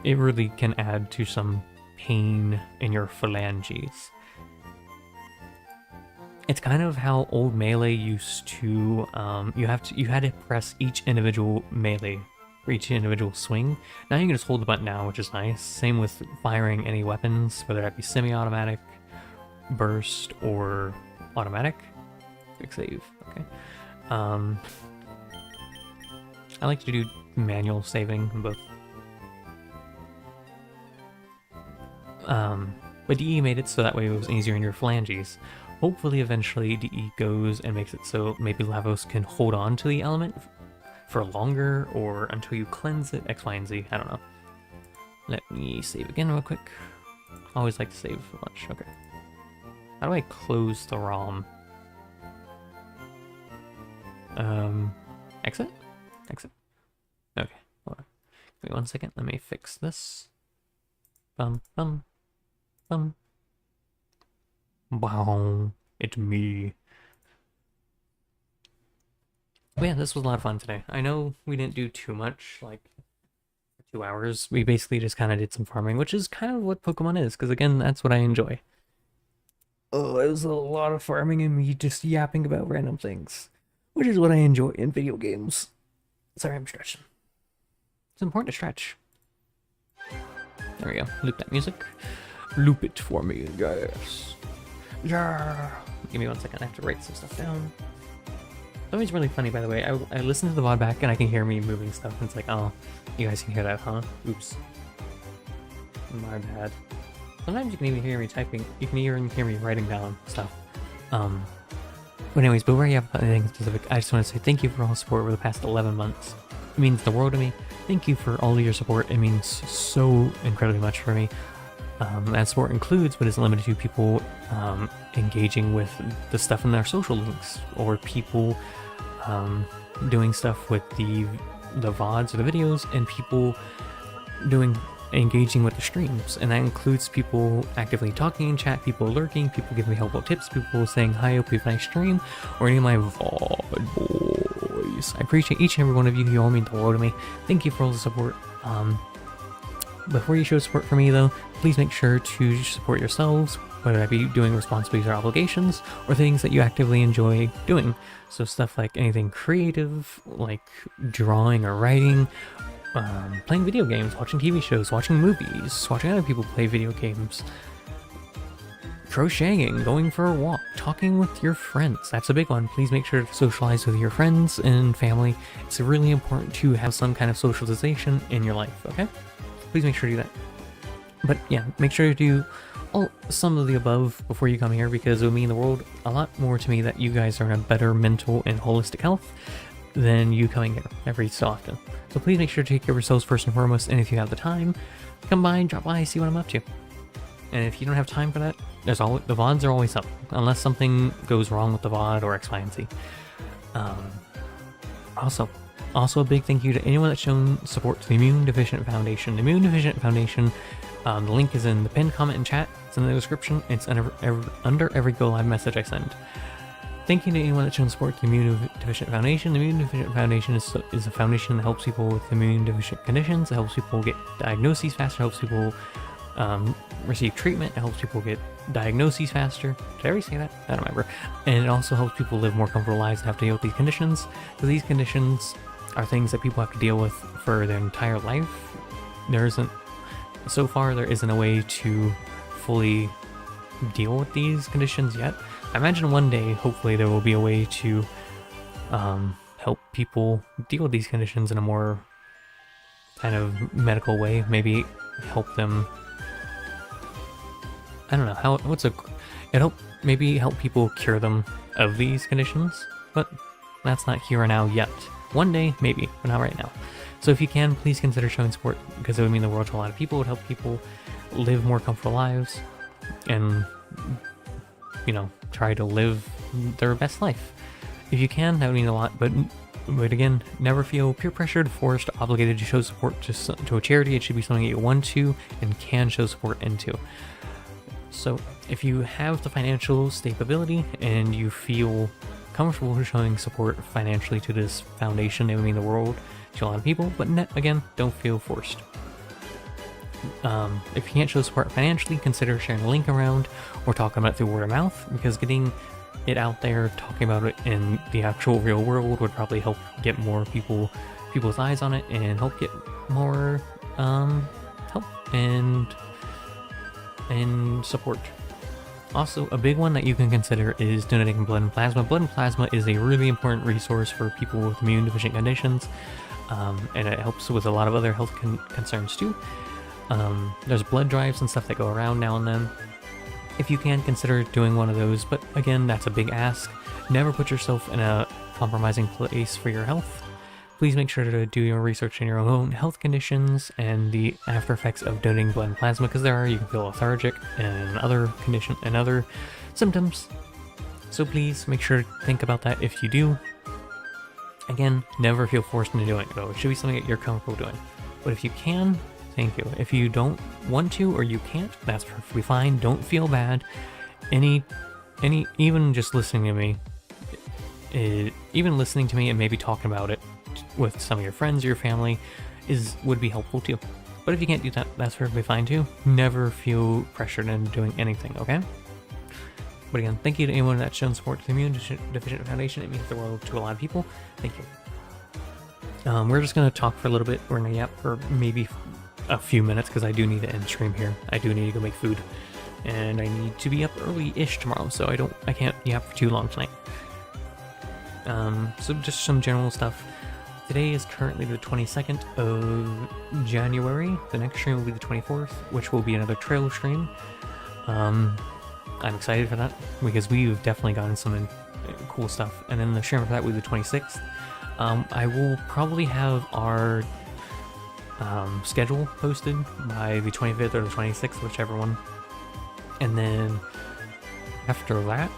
[SPEAKER 1] it really can add to some pain in your phalanges. It's kind of how old Melee used to, you had to press each individual melee for each individual swing. Now you can just hold the button down, which is nice. Same with firing any weapons, whether that be semi-automatic, burst, or automatic. Quick save, okay. I like to do manual saving in both. But DE made it so that way it was easier in your phalanges. Hopefully eventually DE goes and makes it so maybe Lavos can hold on to the element for longer, or until you cleanse it, X, Y, and Z, I don't know. Let me save again real quick. Always like to save for lunch, okay. How do I close the ROM? Exit? Exit? Okay, hold on. Give me 1 second, let me fix this. Bum, bum, bum. Wow, it's me. But yeah, this was a lot of fun today. I know we didn't do too much, like 2 hours. We basically just kind of did some farming, which is kind of what Pokemon is, because again, that's what I enjoy. Oh, it was a lot of farming and me just yapping about random things, which is what I enjoy in video games. Sorry, I'm stretching. It's important to stretch. There we go. Loop that music. Loop it for me, yes. Yeah. Give me 1 second. I have to write some stuff down. It's always really funny, by the way. I listen to the VOD back and I can hear me moving stuff. And it's like, oh, you guys can hear that, huh? Oops. My bad. Sometimes you can even hear me typing. You can even hear me writing down stuff. But anyways, but where you have anything specific, I just want to say thank you for all the support over the past 11 months. It means the world to me. Thank you for all of your support. It means so incredibly much for me. That support includes, but isn't limited to, people engaging with the stuff in their social links, or people doing stuff with the VODs or the videos, and people engaging with the streams. And that includes people actively talking in chat, people lurking, people giving me helpful tips, people saying hi, hope you have a nice stream, or any of my VOD boys. I appreciate each and every one of you. You all mean the world to me. Thank you for all the support. Before you show support for me, though, please make sure to support yourselves, whether that be doing responsibilities or obligations, or things that you actively enjoy doing. So stuff like anything creative, like drawing or writing, playing video games, watching TV shows, watching movies, watching other people play video games, crocheting, going for a walk, talking with your friends. That's a big one. Please make sure to socialize with your friends and family. It's really important to have some kind of socialization in your life, okay? Please make sure to do that. But yeah, make sure to do some of the above before you come here, because it would mean the world a lot more to me that you guys are in a better mental and holistic health than you coming here every so often. So please make sure to take care of yourselves first and foremost, and if you have the time, come by, drop by, see what I'm up to. And if you don't have time for that, the VODs are always up, unless something goes wrong with the VOD or X, Y, and Z. Also a big thank you to anyone that's shown support to the Immune Deficient Foundation. The Immune Deficient Foundation, the link is in the pinned comment and chat. It's in the description. It's under every Go Live message I send. Thank you to anyone that's shown support to the Immune Deficient Foundation. The Immune Deficient Foundation is a foundation that helps people with immune deficient conditions. It helps people get diagnoses faster. It helps people receive treatment. It helps people get diagnoses faster. Did I already say that? I don't remember. And it also helps people live more comfortable lives that have to deal with these conditions. So these conditions are things that people have to deal with for their entire life. So far, there isn't a way to fully deal with these conditions yet. I imagine one day, hopefully, there will be a way to help people deal with these conditions in a more kind of medical way. Maybe help them, I don't know, maybe help people cure them of these conditions, but that's not here and now yet. One day, maybe, but not right now. So if you can, please consider showing support, because it would mean the world to a lot of people. It would help people live more comfortable lives and, you know, try to live their best life. If you can, that would mean a lot, but again, never feel peer pressured, forced, obligated to show support to a charity. It should be something that you want to and can show support into. So if you have the financial stability and you feel comfortable showing support financially to this foundation, it would mean the world to a lot of people, but again, don't feel forced. If you can't show support financially, consider sharing a link around or talking about it through word of mouth, because getting it out there, talking about it in the actual real world would probably help get more people's eyes on it and help get more help and support. Also, a big one that you can consider is donating blood and plasma. Blood and plasma is a really important resource for people with immune deficient conditions, and it helps with a lot of other health concerns too. There's blood drives and stuff that go around now and then. If you can, consider doing one of those, but again, that's a big ask. Never put yourself in a compromising place for your health. Please make sure to do your research in your own health conditions and the after effects of donating blood and plasma, because you can feel lethargic and other symptoms. So please make sure to think about that if you do. Again, never feel forced into doing it though. It should be something that you're comfortable doing. But if you can, thank you. If you don't want to or you can't, that's perfectly fine. Don't feel bad. Even just listening to me, and maybe talking about it with some of your friends or your family would be helpful too. But if you can't do that, that's perfectly fine too. Never feel pressured into doing anything, okay? But again, thank you to anyone that's shown support to the Immune Deficient Foundation. It means the world to a lot of people. Thank you. We're just going to talk for a little bit. We're going to yap for maybe a few minutes, because I do need to end stream here. I do need to go make food, and I need to be up early-ish tomorrow, so I can't yap for too long tonight. So just some general stuff. Today is currently the 22nd of January. The next stream will be the 24th, which will be another trail stream. I'm excited for that, because we've definitely gotten some cool stuff. And then the stream for that will be the 26th. I will probably have our schedule posted by the 25th or the 26th, whichever one. And then after that,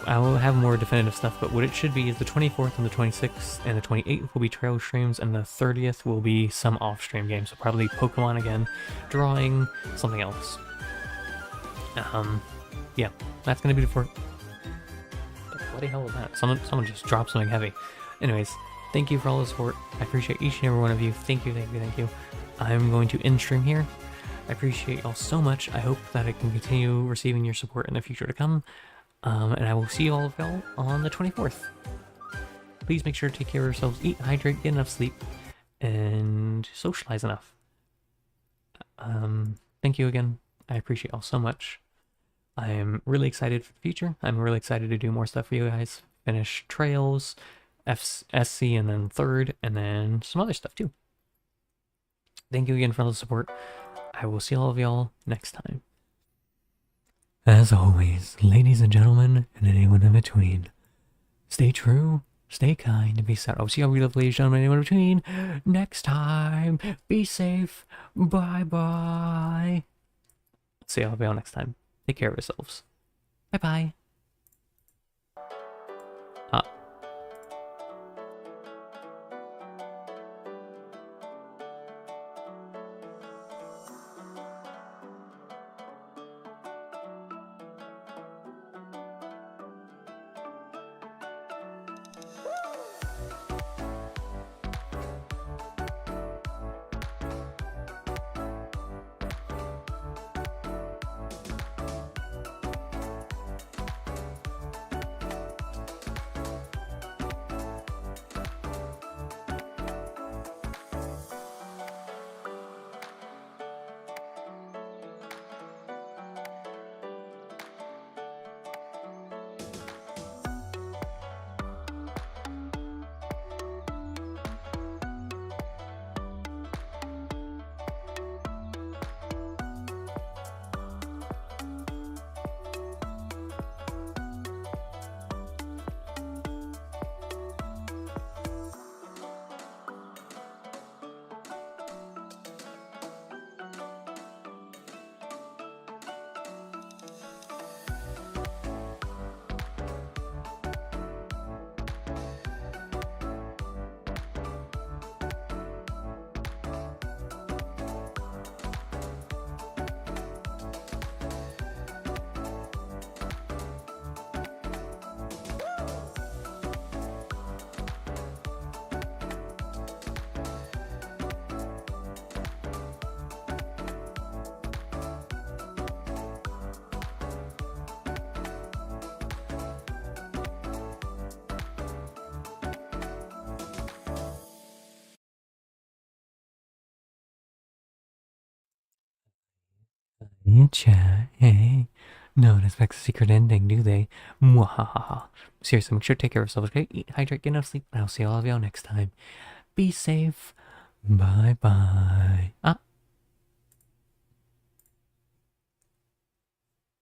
[SPEAKER 1] I will have more definitive stuff, but what it should be is the 24th and the 26th and the 28th will be trail streams, and the 30th will be some off-stream games, so probably Pokemon again, drawing, something else. Yeah, that's gonna be the What the hell was that? Someone just dropped something heavy. Anyways, thank you for all the support. I appreciate each and every one of you. Thank you. I'm going to end stream here. I appreciate y'all so much. I hope that I can continue receiving your support in the future to come. And I will see all of y'all on the 24th. Please make sure to take care of yourselves, eat, hydrate, get enough sleep, and socialize enough. Thank you again. I appreciate y'all so much. I am really excited for the future. I'm really excited to do more stuff for you guys. Finish trails, SC, and then third, and then some other stuff too. Thank you again for all the support. I will see all of y'all next time. As always, ladies and gentlemen, and anyone in between, stay true, stay kind, and be sad. I'll see all you love, ladies and gentlemen, anyone in between next time. Be safe. Bye-bye. See all of y'all next time. Take care of yourselves. Bye-bye. Hey, chat. Hey. No one expects a secret ending, do they? Mwahaha. Seriously, make sure to take care of yourselves, okay? Eat, hydrate, get enough sleep, and I'll see all of y'all next time. Be safe. Bye bye.